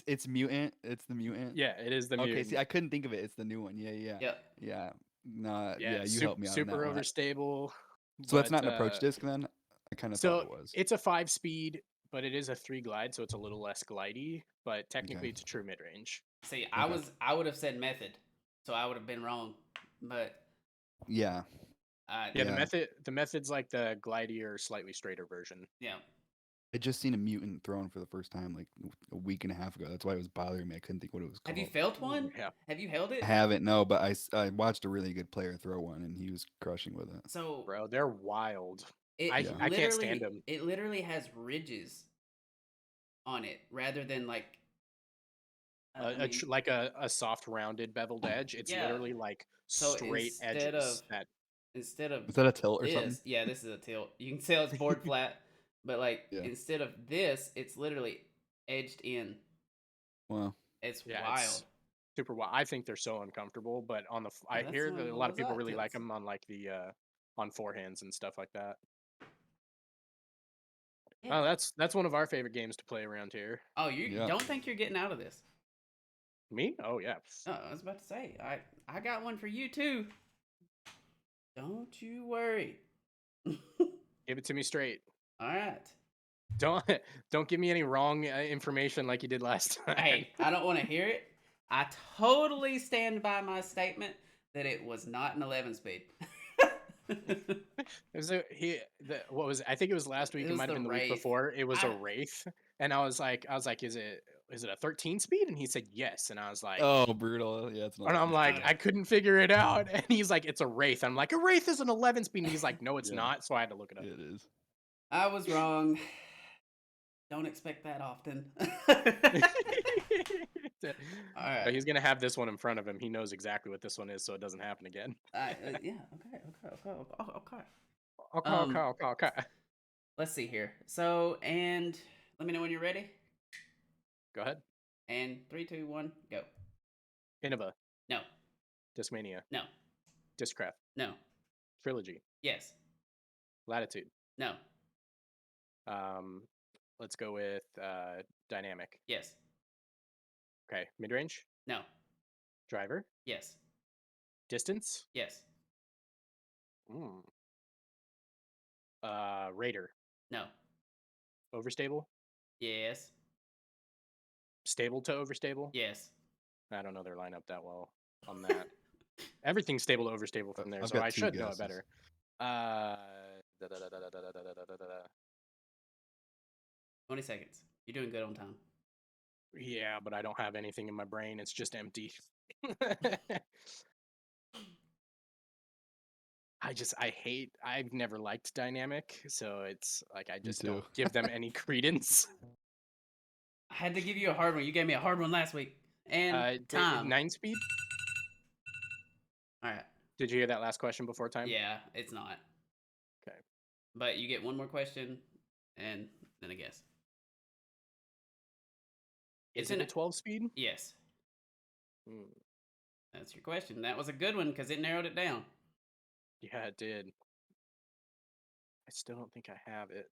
It's mutant. It's the mutant. Yeah, it is the Okay. mutant. See, I couldn't think of it. It's the new one. Yeah. yep. Yeah. Nah. Yeah, Yeah. You helped me out on that super one. overstable. So that's But not an approach disc then. I kind of thought so it was. it's a 5-speed, but it is a 3 glide, so it's a little less glidey. But technically, Okay. it's a true mid range. See, Okay. I would have said method, so I would have been wrong. But Yeah. Yeah, Yeah. the method's like the glidier, slightly straighter version. yeah. I just seen a mutant thrown for the first time like a week and a half ago. That's why it was bothering me. I couldn't think what it was Have called. you felt one? Yeah. Have you held it? I haven't, no, but I watched a really good player throw one and he was crushing with it. So Bro, they're wild. it Yeah. I can't stand them. It literally has ridges on it rather than like Like a soft rounded beveled edge. It's Yeah. literally like So straight edges. instead of Is that a tilt or this, something? yeah, this is a tilt. You can tell it's board flat, but like Yeah. instead of this, it's literally edged in. Wow. It's Yeah, wild. it's super wild. I think they're so uncomfortable, but on the I that's hear one that of a lot of those people odd really like tilts. them on like the on forehands and stuff like that. Yeah. Oh, that's one of our favorite games to play around here. Oh, you Yeah. don't think you're getting out of this? Me? Oh yeah. No, I was about to say I got one for you too. Don't you worry. Give it to me straight. All right. Don't give me any wrong information like you did last time. Hey, I don't want to hear it. I totally stand by my statement that it was not an 11 speed. What was it? I think it was last week. It It was might have the been the week Wraith. before. It was a I- Wraith, and I was like, is it a 13 speed? And he said yes, and I was like, Oh, brutal. Yeah, it's and I'm like, I couldn't figure it out, and he's like, it's a Wraith. I'm like, a Wraith is an 11 speed, and he's like, no, it's Yeah. not. So I had to look it up. It is. I was wrong. Don't expect that often. But Alright. he's gonna have this one in front of him. He knows exactly what this one is, so it doesn't happen again. Yeah, okay. Okay. Let's see here. So, and let me know when you're ready. Go ahead. And 3, 2, 1, go. Innova, No, Discmania, no, Discraft, no, Trilogy, yes, Latitude. no, Let's go with Dynamic. yes, Okay, midrange, no, Driver, yes, Distance, yes, Raider, no, Overstable, yes, Stable to Overstable. yes. I don't know their lineup that well on that. Everything's stable to overstable from there, I've so got I 2 should know it guesses. better. Da, da, da, da, da, da, da, da, da, da. 20 seconds. You're doing good on time. Yeah, but I don't have anything in my brain. It's just empty. I've never liked dynamic, so it's like I just too. don't give them any credence. I had to give you a hard one. You gave me a hard one last week. And time. 9 speed? All right. Did you hear that last question before time? Yeah, it's not. Okay. But you get one more question and then a guess. Is it a 12 speed? Yes. Hmm. That's your question. That was a good one because it narrowed it down. Yeah, it did. I still don't think I have it.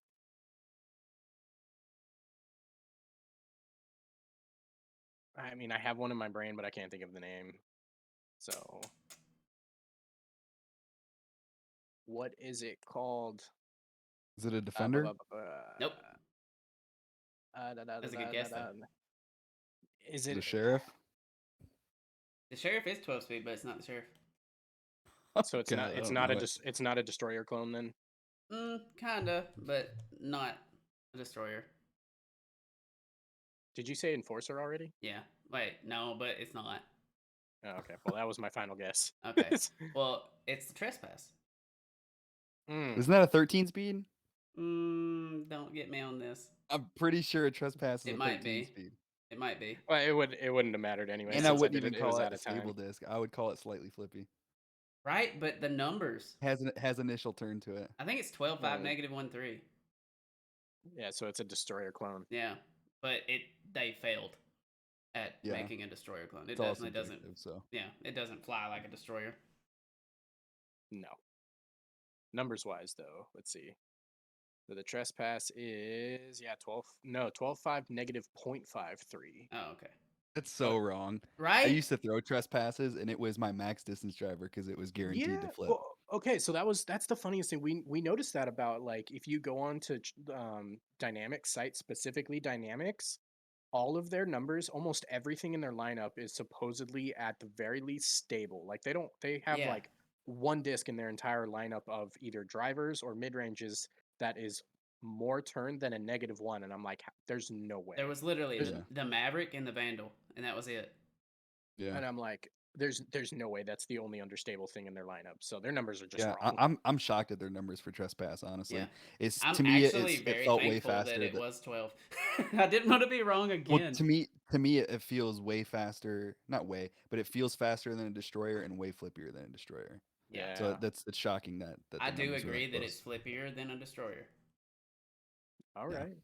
I mean, I have one in my brain, but I can't think of the name. So, what is it called? Is it a defender? Nope. That's a good guess, though. Is Is it it a sheriff? The sheriff is 12 speed, but it's not the sheriff. So it's Okay, not. I It's don't not know a. it. It's not a destroyer clone then. Kinda, but not a destroyer. Did you say enforcer already? Yeah. Wait, no, but it's not. Oh, okay. Well, that was my final guess. Okay. Well, it's the trespass. Isn't that a 13 speed? Don't get me on this. I'm pretty sure a trespass is It a might 13 be. speed. It might be. Well, it wouldn't have mattered anyway. And I Since wouldn't did even it was call it out a of time. stable disc. I would call it slightly flippy. Right, but the numbers. Has initial turn to it. I think it's 12, 5, negative 1, 3. Yeah, so it's a destroyer clone. Yeah, but they failed at Yeah. making a destroyer clone. It It's all definitely doesn't. subjective, so. Yeah, it doesn't fly like a destroyer. No. Numbers wise, though, let's see. So the trespass is 12 5 negative 0.53. Oh, okay. That's so wrong. Right? I used to throw trespasses, and it was my max distance driver because it was guaranteed to flip. Well, okay, so that's the funniest thing. We noticed that about, like, if you go on to Dynamics sites, specifically Dynamics, all of their numbers, almost everything in their lineup is supposedly at the very least stable. Like they have Yeah. like one disc in their entire lineup of either drivers or mid ranges that is more turn than a -1, and I'm like, there's no way. There was literally Yeah. the Maverick and the Vandal, and that was it. Yeah. And I'm like, there's no way that's the only understable thing in their lineup. So their numbers are just Yeah, wrong. I'm shocked at their numbers for trespass. Honestly, Yeah. it's I'm to me actually it very felt way thankful faster. that it was 12. I didn't want to be wrong Well, again. to me it feels way faster. Not way, but it feels faster than a destroyer and way flippier than a destroyer. Yeah. So it's shocking that the I do numbers are agree that close. it's flippier than a destroyer. All Yeah. right.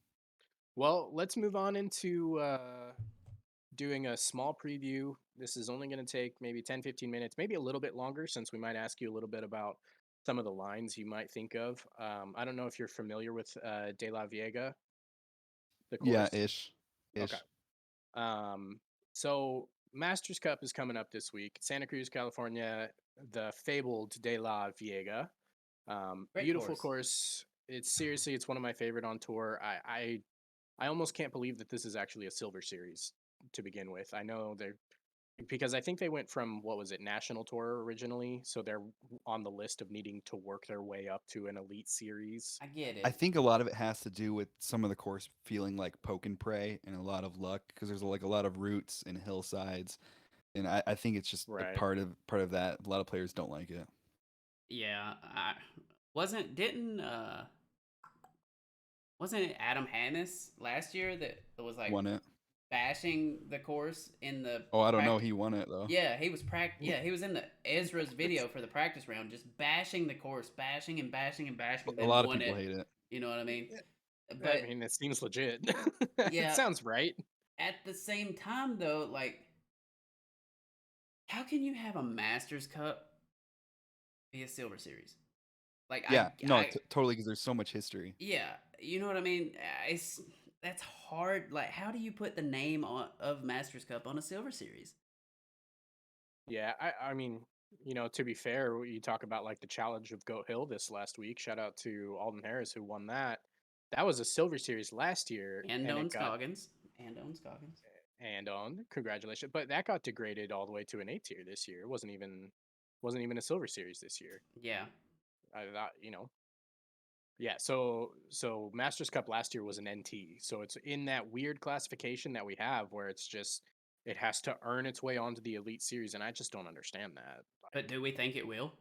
Well, let's move on into doing a small preview. This is only going to take maybe 10-15 minutes, maybe a little bit longer, since we might ask you a little bit about some of the lines you might think of. I don't know if you're familiar with De La Viega, the course. Yeah, ish. Okay. So Masters Cup is coming up this week. Santa Cruz, California, the fabled De La Viega. Great Beautiful course. It's one of my favorite on tour. I almost can't believe that this is actually a silver series to begin with. I know because I think they went from, what was it, National Tour originally, so they're on the list of needing to work their way up to an elite series. I get it. I think a lot of it has to do with some of the course feeling like poke and pray and a lot of luck because there's like a lot of roots and hillsides, and I think it's just Right. part of that. A lot of players don't like it. Yeah, wasn't it Adam Hannes last year that was like Won it. bashing the course in the Oh, I don't know. He won it though. Yeah, he was he was in the Ezra's video for the practice round, just bashing the course, bashing and bashing and bashing. A lot of people hate it. You know what I mean? But I mean, it seems legit. Yeah. It sounds right. At the same time, though, like, how can you have a Masters Cup be a Silver Series? Like, Yeah, totally, because there's so much history. Yeah, you know what I mean. That's hard. Like, how do you put the name of Masters Cup on a Silver Series? Yeah, I mean, to be fair, you talk about like the challenge of Goat Hill this last week. Shout out to Alden Harris who won that. That was a silver series last year, And it owns got Scoggins. And owns Scoggins. congratulations, but that got degraded all the way to an A tier this year. It wasn't even Wasn't even a Silver Series this year. Yeah. I thought, yeah. So Masters Cup last year was an NT. So it's in that weird classification that we have where it's just it has to earn its way onto the Elite Series, and I just don't understand that. But do we think it will?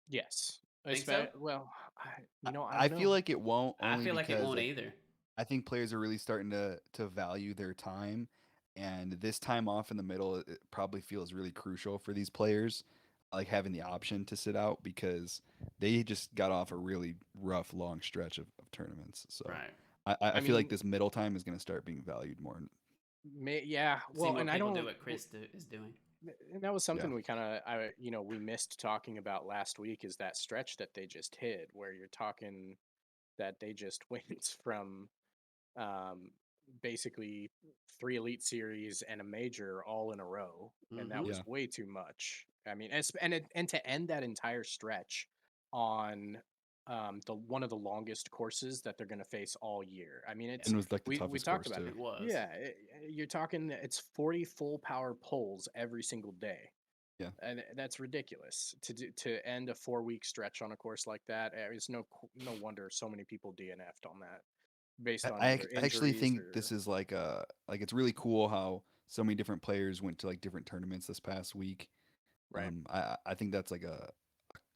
Yes. Think so? Well, I I don't feel know. like it won't, I only feel like it because won't either. I think players are really starting to value their time, and this time off in the middle it probably feels really crucial for these players, like having the option to sit out because they just got off a really rough long stretch of tournaments. So Right. I I feel like mean, this middle time is going to start being valued more. yeah. See Well, more and I people do don't. what Chris is doing. And that was Yeah, something we kind of, we missed talking about last week is that stretch that they just hit, where you're talking that they just went from um, basically 3 Elite Series and a major all in a row, and that Mm-hmm. was yeah, way too much. I mean, and to end that entire stretch on the one of the longest courses that they're going to face all year. I mean, Yeah. and it was like the we toughest talked course about too. It was. yeah, you're talking it's 40 full power poles every single day. Yeah, And that's ridiculous to end a 4 week stretch on a course like that. It's no wonder so many people DNF'd on that based on either I actually injuries think or this is like it's really cool how so many different players went to like different tournaments this past week. right. I think that's like a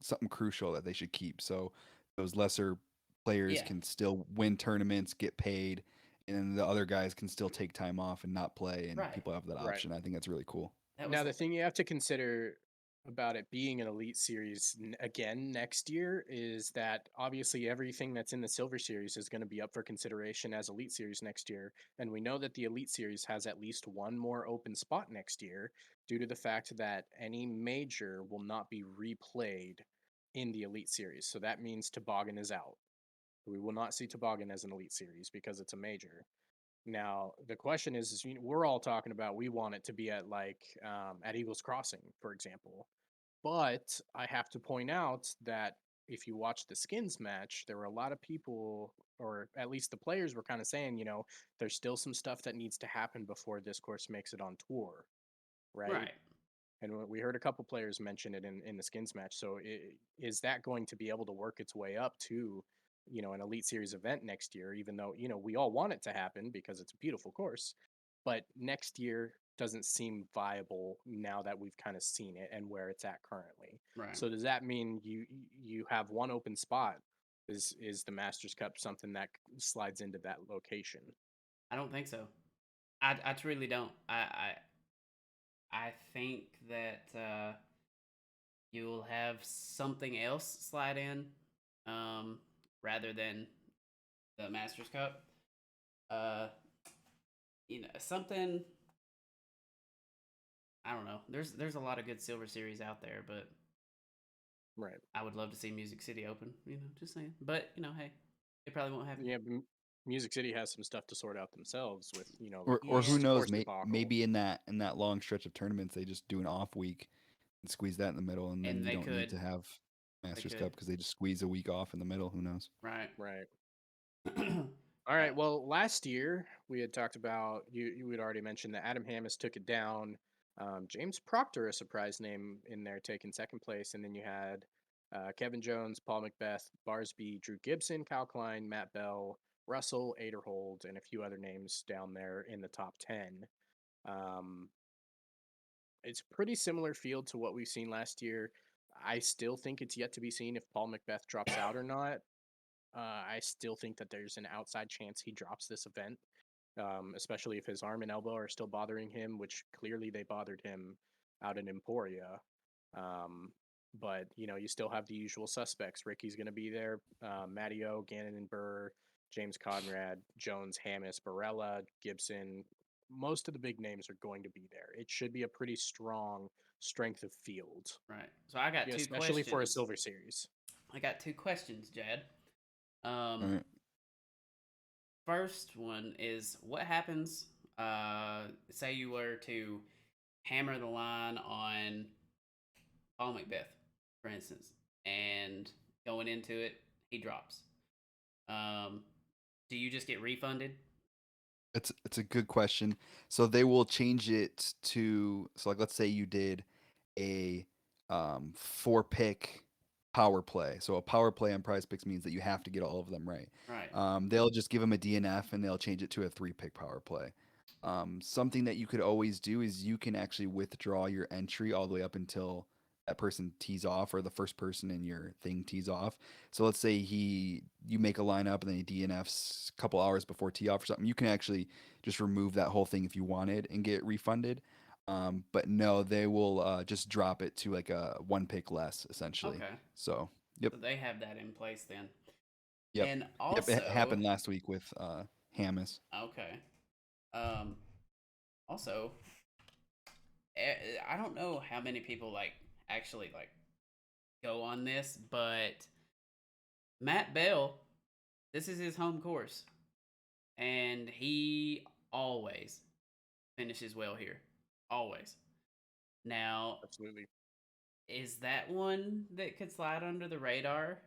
something crucial that they should keep. So those lesser players Yeah. can still win tournaments, get paid, and then the other guys can still take time off and not play, and Right. people have that Right. option. I think that's really cool. That was Now, the thing you have to consider about it being an Elite Series again next year is that obviously everything that's in the Silver Series is going to be up for consideration as Elite Series next year. And we know that the Elite Series has at least one more open spot next year due to the fact that any major will not be replayed in the Elite Series. So that means Toboggan is out. We will not see Toboggan as an Elite Series because it's a major. Now the question is we're all talking about we want it to be at at Eagles Crossing, for example. But I have to point out that if you watch the skins match, there were a lot of people, or at least the players were kind of saying, there's still some stuff that needs to happen before this course makes it on tour, right? right. And we heard a couple players mention it in the skins match. So is that going to be able to work its way up to, an Elite Series event next year? Even though we all want it to happen because it's a beautiful course, but next year doesn't seem viable now that we've kind of seen it and where it's at currently. Right. So does that mean you have one open spot? Is the Masters Cup something that slides into that location? I don't think so. I truly don't. I think that you'll have something else slide in, rather than the Masters Cup. Uh, something. I don't know. There's a lot of good Silver Series out there, but Right. I would love to see Music City open. Just saying. But hey, it probably won't happen. Yeah, Music City has some stuff to sort out themselves with the Or who Yeah. first knows? course debacle. Maybe in that long stretch of tournaments, they just do an off week and squeeze that in the middle, and then And you they don't need could. to have They Masters could. Cup because they just squeeze a week off in the middle. Who knows? Right. Right. uh, All right. Well, last year we had talked about you had already mentioned that Adam Hammis took it down. James Proctor, a surprise name in there, taking second place, and then you had Kevin Jones, Paul Macbeth, Barsby, Drew Gibson, Kyle Klein, Matt Bell, Russell, Aderhold, and a few other names down there in the top 10. Um, it's pretty similar field to what we've seen last year. I still think it's yet to be seen if Paul Macbeth drops out or not. I still think that there's an outside chance he drops this event, especially if his arm and elbow are still bothering him, which clearly they bothered him out in Emporia. Um, but you still have the usual suspects. Ricky's going to be there. Matty O, Gannon and Burr, James Conrad, Jones, Hammis, Barella, Gibson. Most of the big names are going to be there. It should be a pretty strong strength of field, right. So I got two especially for a questions. Silver Series. I got two questions, Jad. All right. First one is what happens, say you were to hammer the line on Paul Macbeth, for instance, and going into it, he drops. Um, do you just get refunded? It's a good question. So they will change it to, so like let's say you did a four pick power play. So a power play on Prize Picks means that you have to get all of them right. Right. They'll just give them a DNF and they'll change it to a three pick power play. Something that you could always do is you can actually withdraw your entry all the way up until that person tees off or the first person in your thing tees off. So let's say you make a lineup and then he DNFs a couple hours before tee off or something. You can actually just remove that whole thing if you wanted and get refunded. But no, they will just drop it to like a one pick less essentially. Okay. So yep, So they have that in place then. yep, And yep. It also, happened last week with Hamas. okay. Um, also, I don't know how many people like actually like go on this, but Matt Bell, this is his home course, and he always finishes well here. Always. Now, Absolutely. is that one that could slide under the radar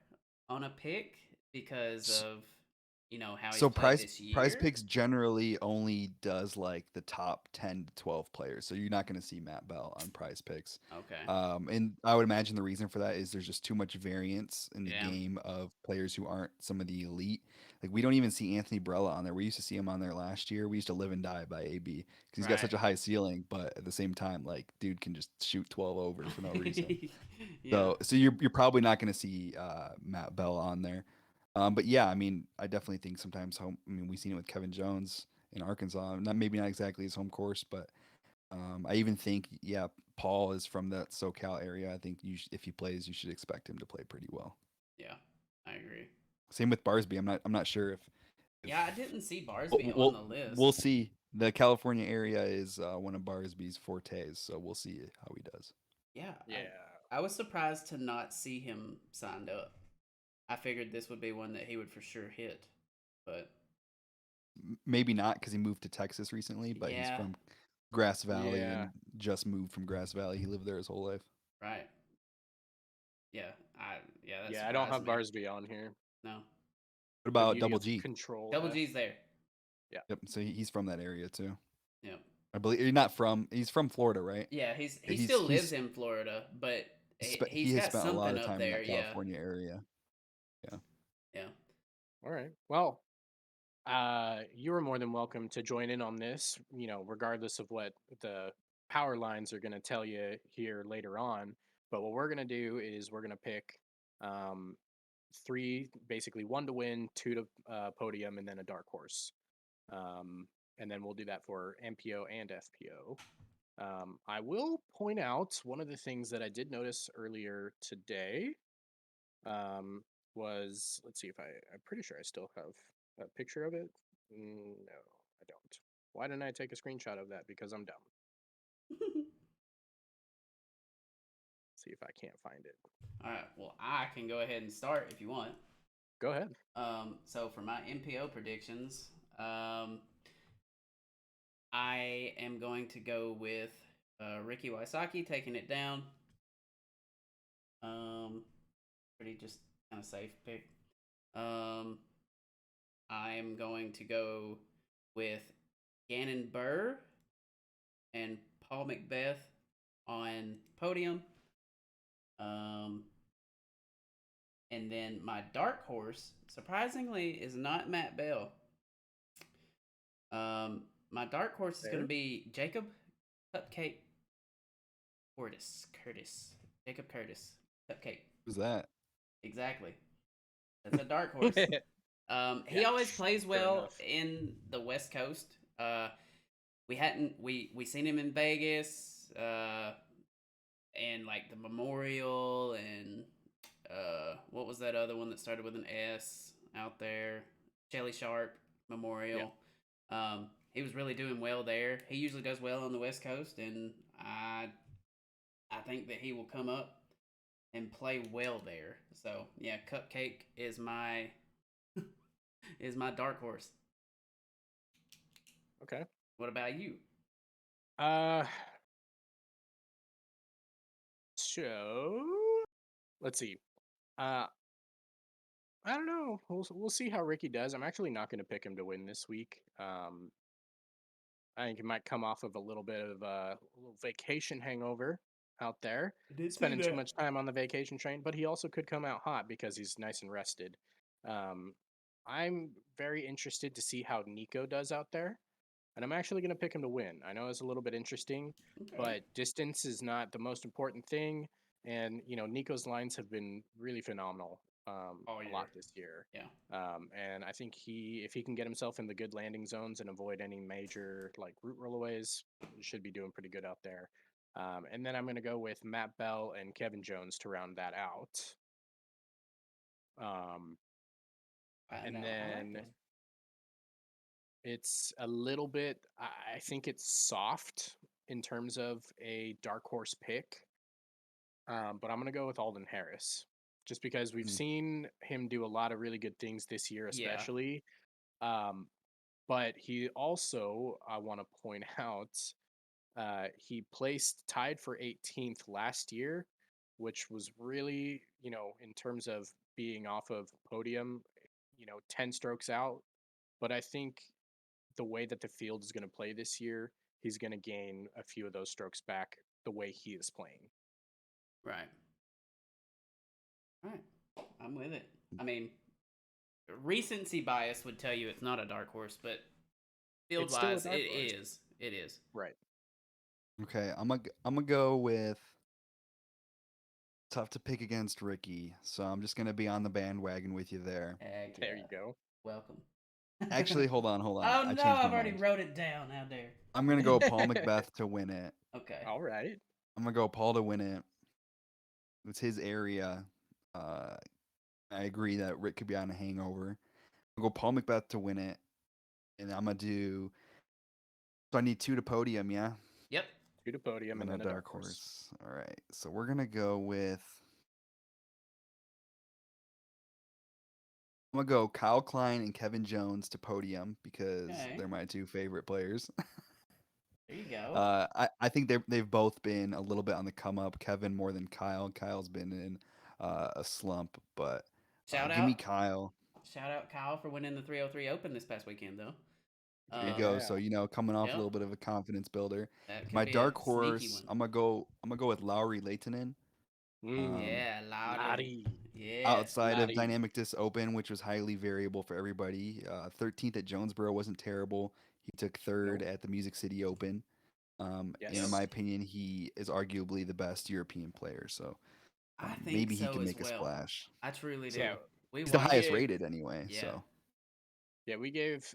on a pick because of how he's So played prize this prize year? picks generally only does like the top 10 to 12 players. So you're not going to see Matt Bell on prize picks. Okay. And I would imagine the reason for that is there's just too much variance in the Yeah. game of players who aren't some of the elite. Like we don't even see Anthony Brella on there. We used to see him on there last year. We used to live and die by AB because he's got such Right. a high ceiling, but at the same time, like dude can just shoot 12 over for no reason. Yeah. So you're probably not going to see Matt Bell on there. But yeah, I mean, I definitely think sometimes home. I mean, we've seen it with Kevin Jones in Arkansas. Not exactly his home course, but I even think yeah, Paul is from that SoCal area. I think if he plays, you should expect him to play pretty well. Yeah. I agree. Same with Barsby. I'm not sure if Yeah, I didn't see we'll, Barsby on we'll the we'll list. see. The California area is one of Barsby's fortes, so we'll see how he does. Yeah, Yeah. I was surprised to not see him signed up. I figured this would be one that he would for sure hit. But Maybe not because he moved to Texas recently, but he's yeah, from Grass Valley Yeah. and just moved from Grass Valley. He lived there his whole life. right. Yeah, that Yeah, I don't surprised have me. Barsby on here. No. What The about beauty Double of G? Control Double F. G's there. Yeah. Yep. So he's from that area too. Yep. I believe he's not from. He's from Florida, right? Yeah, he He's still lives he's in Florida, but he he's has got spent a lot something of up time in there. that Yeah. California area. Yeah. Yeah. All right. Well, you are more than welcome to join in on this, regardless of what the power lines are going to tell you here later on. But what we're going to do is we're going to pick um, three, basically one to win, two to podium, and then a dark horse. And then we'll do that for MPO and FPO. I will point out one of the things that I did notice earlier today was, let's see if I'm pretty sure I still have a picture of it. No, I don't. Why didn't I take a screenshot of that? Because I'm dumb. See if I can't find it. All right. Well, I can go ahead and start if you want. Go ahead. So for my MPO predictions, I am going to go with Ricky Wysocki taking it down. Pretty just kind of safe pick. I am going to go with Gannon Burr and Paul Macbeth on podium. And then my dark horse, surprisingly, is not Matt Bell. My dark horse is going to be Jacob Cupcake Curtis. Jacob Curtis. Cupcake. Who's that? Exactly. That's a dark horse. He always plays well enough. in the West Coast. We seen him in Vegas, and like the Memorial, and what was that other one that started with an S out there? Shelly Sharp Memorial. He was really doing well there. He usually does well on the West Coast, and I think that he will come up and play well there. So yeah, Cupcake is my dark horse. Okay. What about you? So let's see. I don't know. We'll see how Ricky does. I'm actually not going to pick him to win this week. I think he might come off of a little bit of a little vacation hangover. out there, I did see spending too that. much time on the vacation train, but he also could come out hot because he's nice and rested. Um, I'm very interested to see how Nico does out there, and I'm actually going to pick him to win. I know it's a little bit interesting, Okay. but distance is not the most important thing. And Nico's lines have been really phenomenal All a year. lot this year. Yeah. And I think if he can get himself in the good landing zones and avoid any major like route rollaways, he should be doing pretty good out there. And then I'm going to go with Matt Bell and Kevin Jones to round that out. And I like then that. it's a little bit, I think it's soft in terms of a dark horse pick. But I'm going to go with Alden Harris just because we've Mm. seen him do a lot of really good things this year, Yeah. especially. But he also, I want to point out, he placed tied for 18th last year, which was really, in terms of being off of podium, 10 strokes out. But I think the way that the field is going to play this year, he's going to gain a few of those strokes back the way he is playing. Right. Right. I'm with it. I mean, recency bias would tell you it's not a dark horse, but field It's still a wise, dark it horse. is. It is. Right. Okay, I'm gonna go with tough to pick against Ricky, so I'm just gonna be on the bandwagon with you there. Heck There yeah. you go. Welcome. Actually, hold on. Oh I no, changed my I've already mind. wrote it down. How dare. I'm gonna go Paul Macbeth to win it. Okay. All right. I'm gonna go Paul to win it. It's his area. I agree that Rick could be on a hangover. I'll go Paul Macbeth to win it, and I'm gonna do. So I need 2 to podium, yeah. Yep. 2 to podium and a then a dark horse. All right, so we're gonna go with. I'm gonna go Kyle Klein and Kevin Jones to podium because Okay. they're my 2 favorite players. There you go. I think they've both been a little bit on the come up. Kevin more than Kyle. Kyle's been in a slump, but Shout give me out. Kyle. Shout out Kyle for winning the 303 Open this past weekend, though. There you go. Yeah. So coming off a Yep. little bit of a confidence builder. That could My be dark a sneaky horse. one. I'm gonna go with Lowry Leitonen. Yeah, Lowry. Lottie. Yeah. Outside of Lottie. Dynamic Disc Open, which was highly variable for everybody. 13th at Jonesboro wasn't terrible. He took 3rd Nope. at the Music City Open. And in Yes. my opinion, he is arguably the best European player. So I think maybe he so can as make a well. splash. I truly do. Yeah. He's the highest gave- rated anyway. Yeah. So Yeah, we gave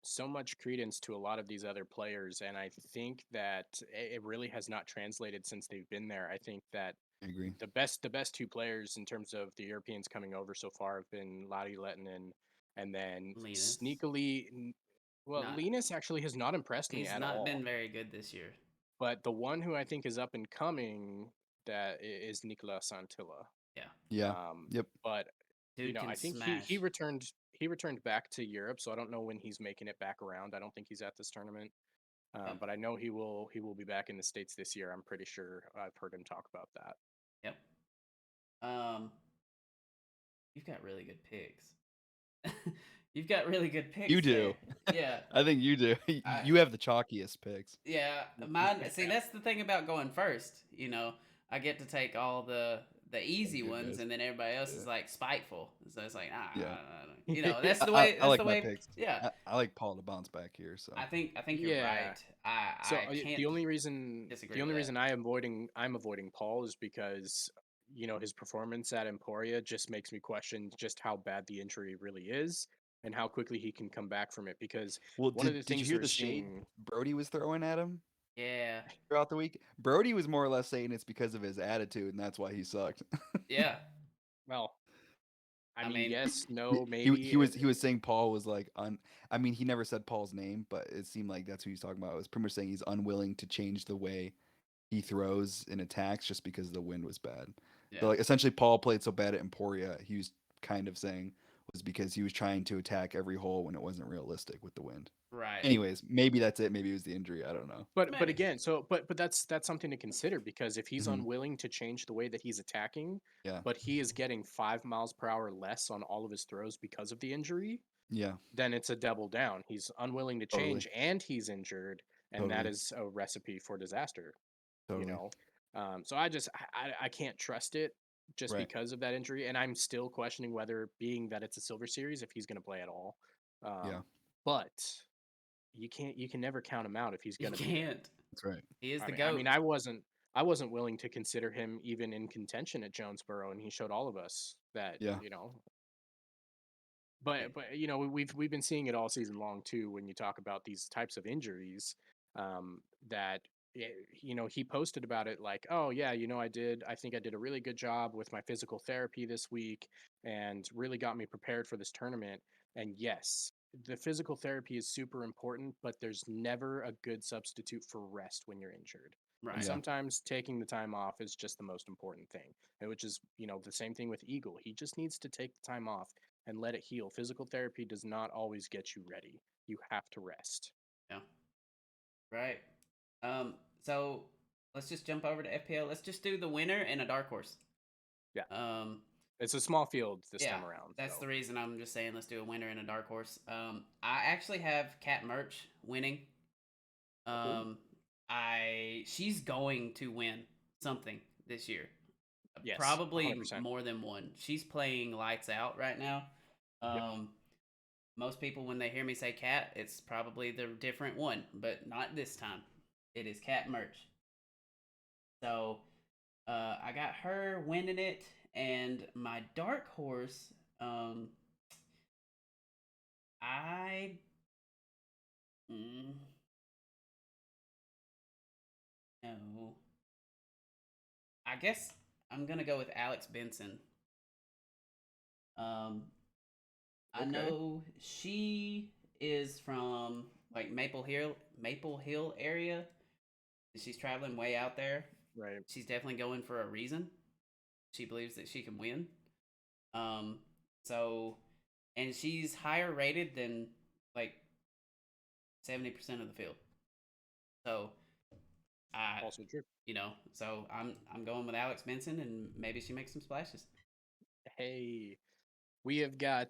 so much credence to a lot of these other players, and I think that it really has not translated since they've been there. I think that I agree. the best 2 players in terms of the Europeans coming over so far have been Lottie Lettinen and then Linus. sneakily, well, Not- Linus actually has not impressed me He's at not all. been very good this year. But the one who I think is up and coming is Nicola Santilla. Yeah. Yeah. Yep. But Dude can I think smash. he returned back to Europe, so I don't know when he's making it back around. I don't think he's at this tournament. Yep. But I know he will be back in the States this year. I'm pretty sure I've heard him talk about that. Yep. You've got really good picks. You've got really good picks. You do. there. Yeah. I think you do. You have the chalkiest picks. Yeah. Mine. See, that's the thing about going first. I get to take all the easy ones, goodness. and then everybody else is Yeah. like spiteful. So it's like, Yeah. that's the way. I like the my way. picks. Yeah. I like Paul to bounce back here. So I think you're Yeah. right. So I can't. the only reason disagree with that. I'm avoiding Paul is because his performance at Emporia just makes me question just how bad the injury really is and how quickly he can come back from it. Because well, one of the did you things hear we're the shade seeing, Brody was throwing at him Yeah. throughout the week? Brody was more or less saying it's because of his attitude, and that's why he sucked. Yeah. well, I I mean, mean, yes, no, maybe he was saying Paul was like I mean, he never said Paul's name, but it seemed like that's who he's talking about. It was pretty much saying he's unwilling to change the way he throws and attacks just because the wind was bad. Yeah. So like essentially Paul played so bad at Emporia, he was kind of saying was because he was trying to attack every hole when it wasn't realistic with the wind. Right. Anyways, maybe that's it. Maybe it was the injury. I don't know. But Maybe. again, but that's something to consider because if he's Mhm. unwilling to change the way that he's attacking, Yeah. but he is getting 5 miles per hour less on all of his throws because of the injury, Yeah. then it's a double down. He's unwilling to Totally. change and he's injured, and that Totally. is a recipe for disaster. Totally. So I can't trust it just Right. because of that injury, and I'm still questioning whether, being that it's a Silver Series, if he's going to play at all. Yeah. But you can never count him out if he's You going to be there. can't. That's right. He is the I GOAT. mean, I wasn't willing to consider him even in contention at Jonesboro, and he showed all of us that, Yeah. But we've been seeing it all season long too. When you talk about these types of injuries, that he posted about it like, oh yeah, I think I did a really good job with my physical therapy this week, and really got me prepared for this tournament. And yes, the physical therapy is super important, but there's never a good substitute for rest when you're injured. And Right. Yeah. sometimes taking the time off is just the most important thing. Which is, the same thing with Eagle. He just needs to take the time off and let it heal. Physical therapy does not always get you ready. You have to rest. Yeah. Right. So let's just jump over to FPL. Let's just do the winner and a dark horse. Yeah. Um, It's a small field this yeah, time around. that's so. the reason I'm just saying let's do a winner and a dark horse. I actually have Cat Merch winning. Cool. She's going to win something this year. Yes, Probably 100%. more than one. She's playing lights out right now. Yep. Most people, when they hear me say Cat, it's probably the different one, but not this time. It is Cat Merch. So I got her winning it, and my dark horse, I no, I guess I'm gonna go with Alex Benson. I Okay. know she is from like Maple Hill area. She's traveling way out there. Right. She's definitely going for a reason. She believes that she can win. Um, so, and she's higher rated than like 70% of the field. So, I, Also true. so I'm going with Alex Benson, and maybe she makes some splashes. Hey, we have got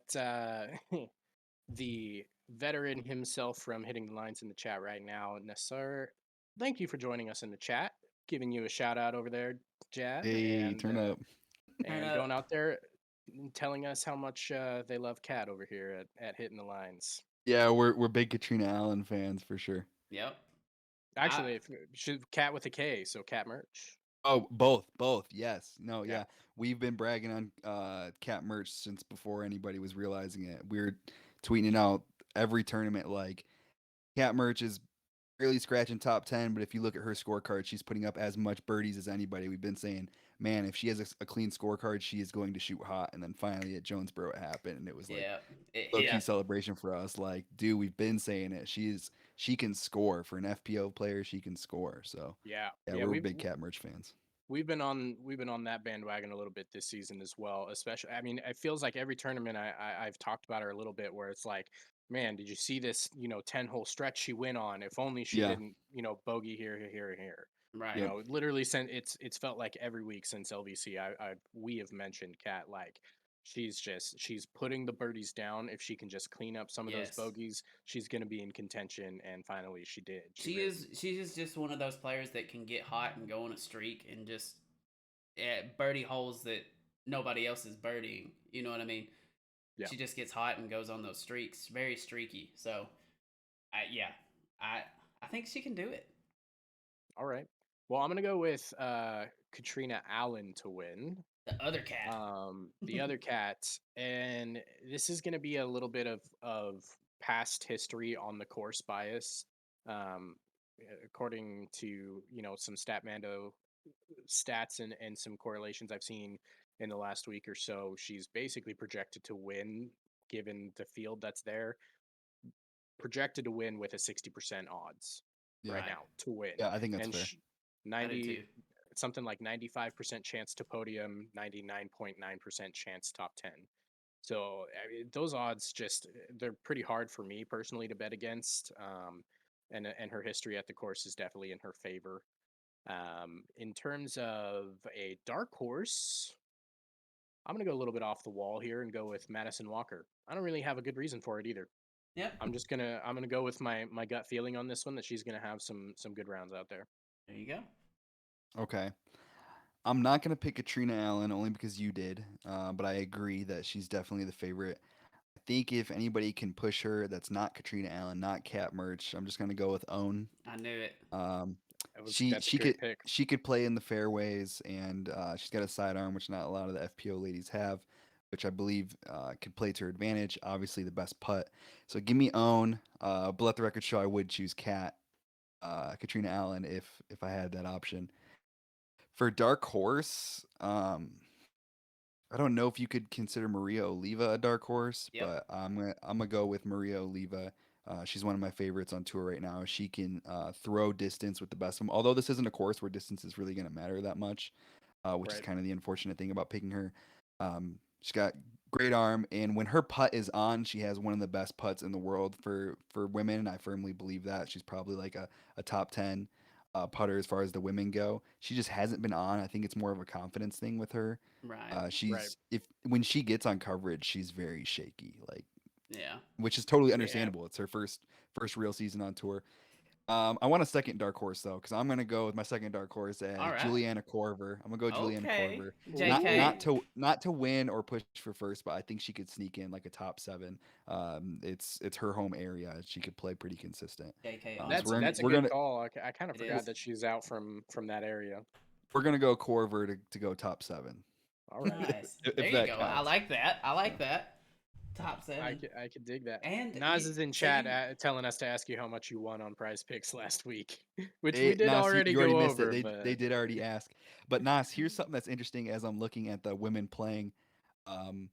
the veteran himself from Hitting the Lines in the chat right now. Nasser, thank you for joining us in the chat. Giving you a shout out over there, Jad, Hey, turn up. Turn and up. going out there and telling us how much they love Cat over here at Hitting the Lines. Yeah, we're big Katrina Allen fans for sure. Yep. Actually, if should Cat with a K, so Cat merch. Oh, both. Yes. No, Yeah. yeah. We've been bragging on Cat merch since before anybody was realizing it. We're tweeting it out every tournament like Cat merch is barely scratching top 10, but if you look at her scorecard, she's putting up as much birdies as anybody. We've been saying, man, if she has a clean scorecard, she is going to shoot hot. And then finally at Jonesboro, it happened, and it was like Yeah. It low hit. key celebration for us. Like, dude, we've been saying it. She can score for an FPO player. She can score. So Yeah. yeah, Yeah. we're big Cat merch fans. We've been on that bandwagon a little bit this season as well. Especially, I mean, it feels like every tournament I've talked about her a little bit, where it's like, man, did you see this 10-hole stretch she went on? If only she Yeah. didn't bogey here, here, and here. Right. Yep. Literally since it's felt like every week since LVC, we have mentioned Cat, like she's putting the birdies down. If she can just clean up some of those Yes. bogeys, she's going to be in contention. And finally, she did. She is just one of those players that can get hot and go on a streak and just birdie holes that nobody else is birdieing. You know what I mean? Yeah. She just gets hot and goes on those streaks, very streaky. So, I think she can do it. All right. Well, I'm gonna go with Katrina Allen to win. The other Cat. The other Cat, and this is gonna be a little bit of past history on the course bias. Um, According to some Statmando stats and some correlations I've seen in the last week or so, she's basically projected to win, given the field that's there. Projected to win with a 60% odds Yeah. right now to win. Yeah, I think that's And fair. 90 something like 95% chance to podium, 99.9% chance top 10. So I mean, those odds they're pretty hard for me personally to bet against. And her history at the course is definitely in her favor. In terms of a dark horse, I'm gonna go a little bit off the wall here and go with Madison Walker. I don't really have a good reason for it either. Yep. I'm gonna go with my gut feeling on this one, that she's gonna have some good rounds out there. There you go. Okay. I'm not gonna pick Katrina Allen only because you did, but I agree that she's definitely the favorite. I think if anybody can push her, that's not Katrina Allen, not Cat Merch. I'm just gonna go with Own. I knew it. Um, she That's a she great could pick. she could play in the fairways, and she's got a sidearm, which not a lot of the FPO ladies have, which I believe could play to her advantage. Obviously, the best putt. So give me Own. But let the record show I would choose Katrina Allen if I had that option. For Dark Horse, I don't know if you could consider Maria Oliva a dark horse, Yep. but I'm gonna go with Maria Oliva. She's one of my favorites on tour right now. She can throw distance with the best of them. Although this isn't a course where distance is really gonna matter that much, which is Right. kind of the unfortunate thing about picking her. She's got great arm, and when her putt is on, she has one of the best putts in the world for women. I firmly believe that she's probably like a top 10 putter as far as the women go. She just hasn't been on. I think it's more of a confidence thing with her. Right. Right. She's if when she gets on coverage, she's very shaky, like Yeah. which is totally Yeah. understandable. It's her first real season on tour. I want a second dark horse though, because I'm gonna go with my second dark horse All as right. Juliana Korver. I'm gonna go Juliana Okay. Korver. Not JK. not to not to win or push for first, but I think she could sneak in like a top seven. It's her home area. She could play pretty consistent. JK on So the That's a we're good gonna call. I kind of It forgot is. that she's out from that area. we're gonna go Korver to go top seven, All right. Nice. There if you that go. I counts. like that. I like that. Top I seven. could dig that. And Nas is in so chat you. telling us to ask you how much you won on Prize Picks last week, which we It, did Nas, already you already go missed it. over. They But did already ask. But Nas, here's something that's interesting as I'm looking at the women playing um,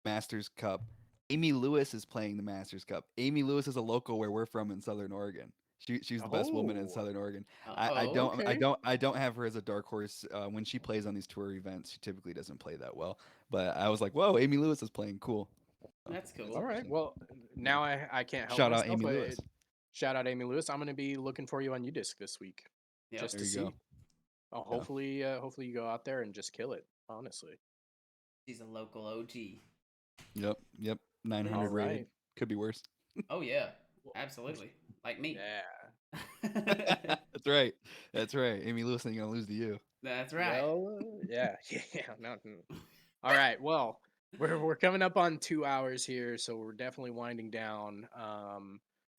Masters Cup. Amy Lewis is playing the Masters Cup. Amy Lewis is a local where we're from in Southern Oregon. She's the best woman in oh, Southern Oregon. Oh. okay. I don't have her as a dark horse. When she plays on these tour events, she typically doesn't play that well. But I was like, whoa, Amy Lewis is playing cool. So That's that's All cool. right. interesting. Well, now I can't help Shout out myself. Amy Lewis. Shout out Amy Lewis. I'm going to be looking for you on UDisc this week, Yep. just There to you go. see. Yeah. Hopefully you go out there and just kill it. Honestly. She's a local OG. Yep. All 900 rated. right. Could be worse. Oh yeah. Well, Absolutely. Like me. yeah. That's right. That's right. Amy Lewis ain't gonna lose to you. That's right. Well, yeah, yeah. No, all right. Well, we're coming up on 2 hours here, so we're definitely winding down.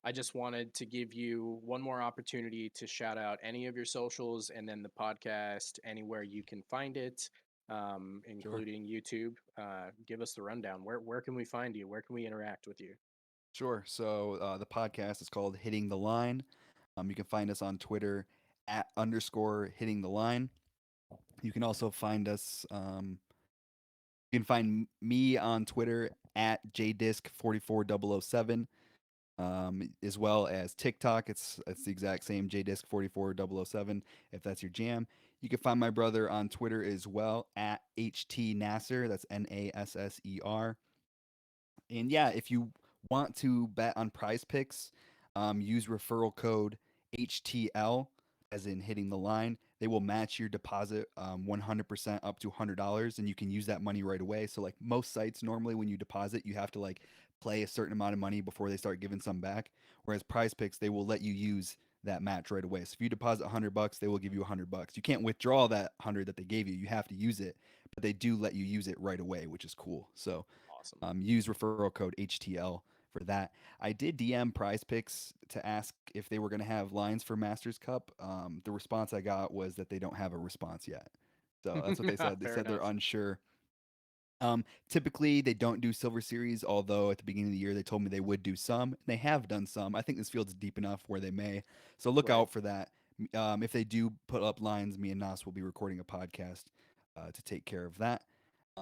I just wanted to give you one more opportunity to shout out any of your socials and then the podcast anywhere you can find it, Sure. including YouTube. Give us the rundown. Where can we find you? Where can we interact with you? Sure. So the podcast is called Hitting the Line. You can find us on Twitter at underscore hitting the line. You can also find us. You can find me on Twitter at jdisc44007, as well as TikTok. It's the exact same jdisc44007. If that's your jam, you can find my brother on Twitter as well at htnasser. That's NASSER. And yeah, if you want to bet on prize picks, use referral code HTL, as in hitting the line. They will match your deposit 100% up to $100, and you can use that money right away. So, like most sites, normally when you deposit, you have to like play a certain amount of money before they start giving some back. Whereas prize picks, they will let you use that match right away. So if you deposit $100, they will give you $100. You can't withdraw that 100 that they gave you. You have to use it, but they do let you use it right away, which is cool. So Awesome. use referral code HTL for that. I did DM Prize Picks to ask if they were going to have lines for Masters Cup. The response I got was that they don't have a response yet. So that's what they said. They Fair said they're enough. unsure. Typically, they don't do Silver Series, although at the beginning of the year they told me they would do some. And they have done some. I think this field's deep enough where they may. So look Right. out for that. If they do put up lines, me and Nas will be recording a podcast to take care of that.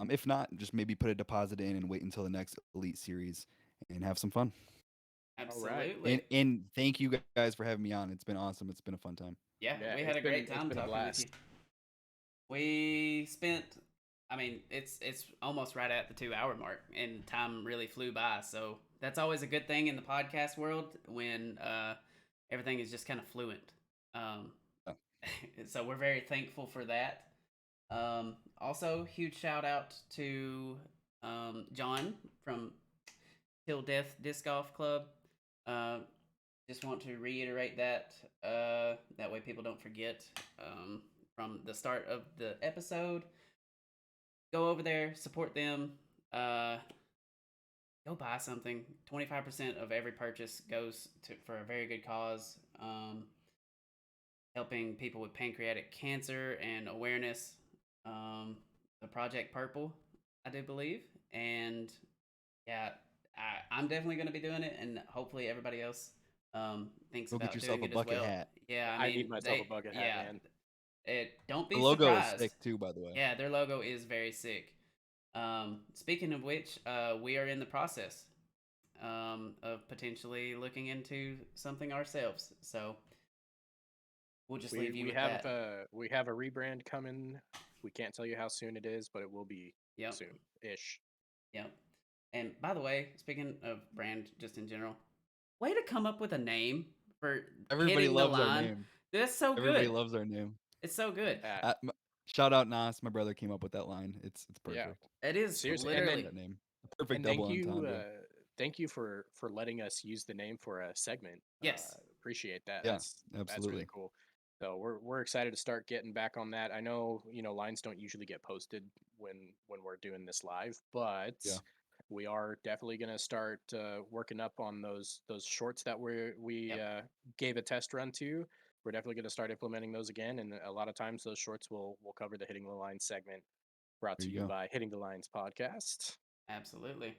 If not, just maybe put a deposit in and wait until the next Elite Series and have some fun. All right. Absolutely. And thank you guys for having me on. It's been awesome. It's been a fun time. Yeah, Yeah, we had a great it's time been a talking with you. blast. We spent, I mean, it's almost right at the 2 hour mark, and time really flew by. So that's always a good thing in the podcast world when everything is just kind of fluent. Um, Oh, so we're very thankful for that. Also, huge shout out to John from Til Death Disc Golf Club. Uh, just want to reiterate that that way people don't forget. from the start of the episode. Go over there, support them. Go buy something. 25% of every purchase goes for a very good cause. Helping people with pancreatic cancer and awareness. The Project Purple, I do believe. And yeah, I'm definitely going to be doing it, and hopefully everybody else thinks Go get about yourself doing a it as bucket well. hat. Yeah, I I mean, need myself a bucket hat, man. Don't The be logo is surprised. sick too, by the way. Yeah, their logo is very sick. Speaking of which, we are in the process of potentially looking into something ourselves. So we'll just leave you with that. We have a rebrand coming. We can't tell you how soon it is, but it will be Yep. soon-ish. Yep. And by the way, speaking of brand, just in general, way to come up with a name for Everybody hitting loves the our line. name. Dude, that's so Everybody good. loves our name. It's so good. Shout out Nas, my brother came up with that line. It's Yeah. perfect. It is Seriously, and literally. then That name. Perfect and double entendre. thank you for letting us use the name for a segment. Yes. Appreciate that. Yeah, That's absolutely. really cool. So we're excited to start getting back on that. I know, lines don't usually get posted when we're doing this live, but Yeah. we are definitely going to start working up on those shorts that we Yep. gave a test run to. We're definitely going to start implementing those again, and a lot of times those shorts will cover the Hitting the Line segment, brought There to you you go. by Hitting the Lines podcast. Absolutely.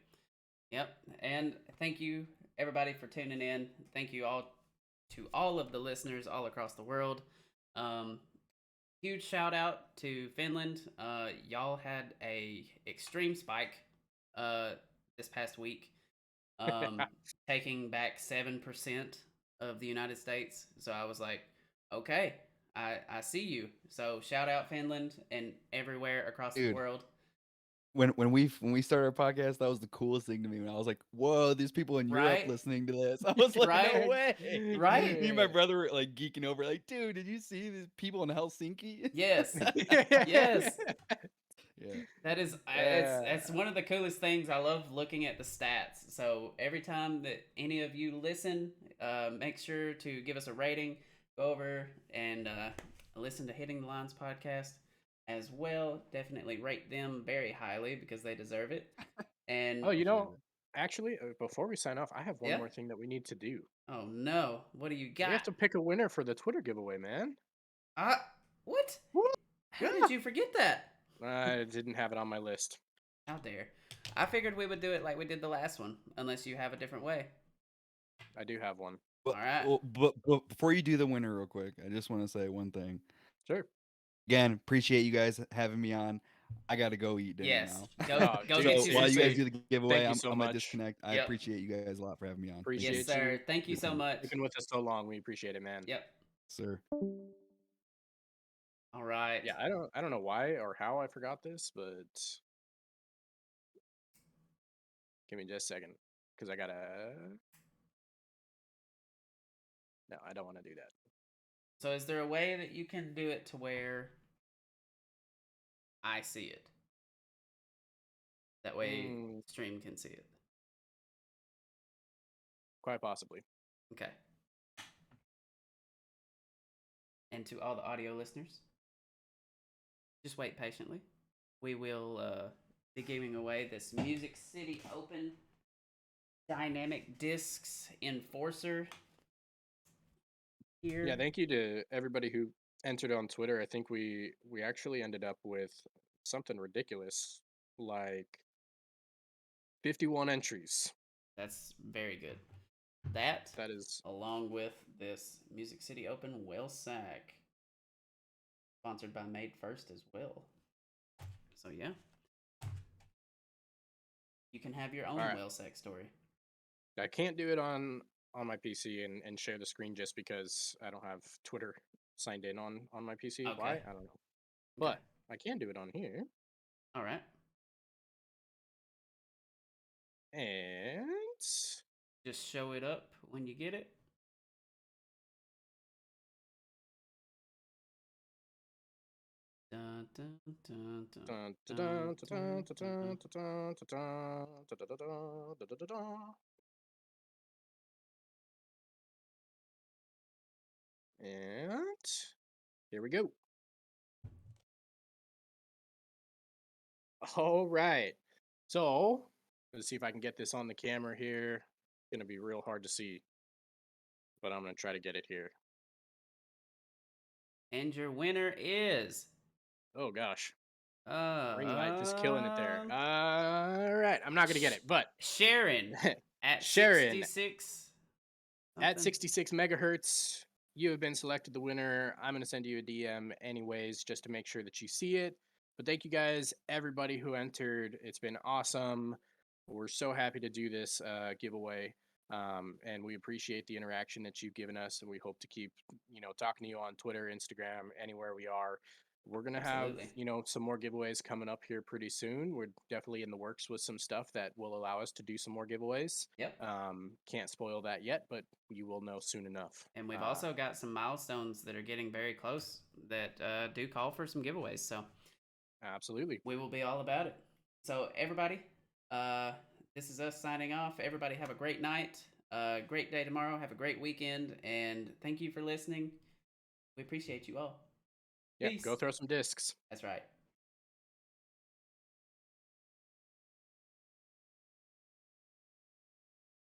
Yep. And thank you everybody for tuning in. Thank you all to all of the listeners all across the world. Huge shout out to Finland. Y'all had a extreme spike this past week, taking back 7% of the United States. So I was like, okay, I see you. So shout out Finland and everywhere across the Dude. world. When we started our podcast, that was the coolest thing to me. When I was like, "Whoa, there's people in Europe Right? listening to this." I was like, Right? "No way!" Right? Me and my brother were like geeking over, like, "Dude, did you see these people in Helsinki?" Yes. Yes. Yeah. That is, it's one of the coolest things. I love looking at the stats. So every time that any of you listen, make sure to give us a rating. Go over and listen to Hitting the Lines podcast as well. Definitely rate them very highly because they deserve it. And Oh, actually, before we sign off, I have one Yeah. more thing that we need to do. oh no, what do you We have got? to pick a winner for the Twitter giveaway, man. What? Woo! How Yeah. did you forget that? I didn't have it on my list. How dare! I figured we would do it like we did the last one, unless you have a different way. I do have one. All right. But before you do the winner, real quick, I just want to say one thing. Sure. Again, appreciate you guys having me on. I gotta go eat dinner Yes. now. Go Oh, go dude, get So you while some you guys food. do the giveaway, you I'm so gonna much. disconnect. I Yep. appreciate you guys a lot for having me on. Thank Appreciate you. Yes, sir. Thank you Good so time. much. Sticking with us so long. We appreciate it, man. Yep. Sir. All right. Yeah, I don't know why or how I forgot this, but give me just a second, because I gotta. No, I don't want to do that. So is there a way that you can do it to where I see it? That way stream can see it. Quite possibly. Okay. And to all the audio listeners, just wait patiently. We will be giving away this Music City Open Dynamic Discs Enforcer here. Yeah, thank you to everybody who entered on Twitter. I think we actually ended up with something ridiculous, like 51 entries. That's very good. That is along with this Music City Open Whale Sack, sponsored by Made First as well. So yeah, you can have your own whale sack story. I can't do it on my PC and share the screen just because I don't have Twitter signed in on my PC. Okay. Why? I don't know. But I can do it on here. All right. And just show it up when you get it. And here we go. All right. So let's see if I can get this on the camera here. It's gonna be real hard to see, but I'm gonna try to get it here. And your winner is Oh gosh, uh ring light just killing it there. um All right, I'm not gonna get Sh- it, but Sharon at Sharon 66 at something. 66 megahertz, you have been selected the winner. I'm gonna send you a DM anyways, just to make sure that you see it. But thank you guys, everybody who entered. It's been awesome. We're so happy to do this giveaway. And we appreciate the interaction that you've given us, and we hope to keep, talking to you on Twitter, Instagram, anywhere we are. We're gonna have, Absolutely. some more giveaways coming up here pretty soon. We're definitely in the works with some stuff that will allow us to do some more giveaways. Yep. Can't spoil that yet, but you will know soon enough. And we've also got some milestones that are getting very close that do call for some giveaways. So Absolutely. we will be all about it. So everybody, uh, this is us signing off. Everybody have a great night, great day tomorrow. Have a great weekend, and thank you for listening. We appreciate you all. Yeah, Peace. go throw some discs. That's right.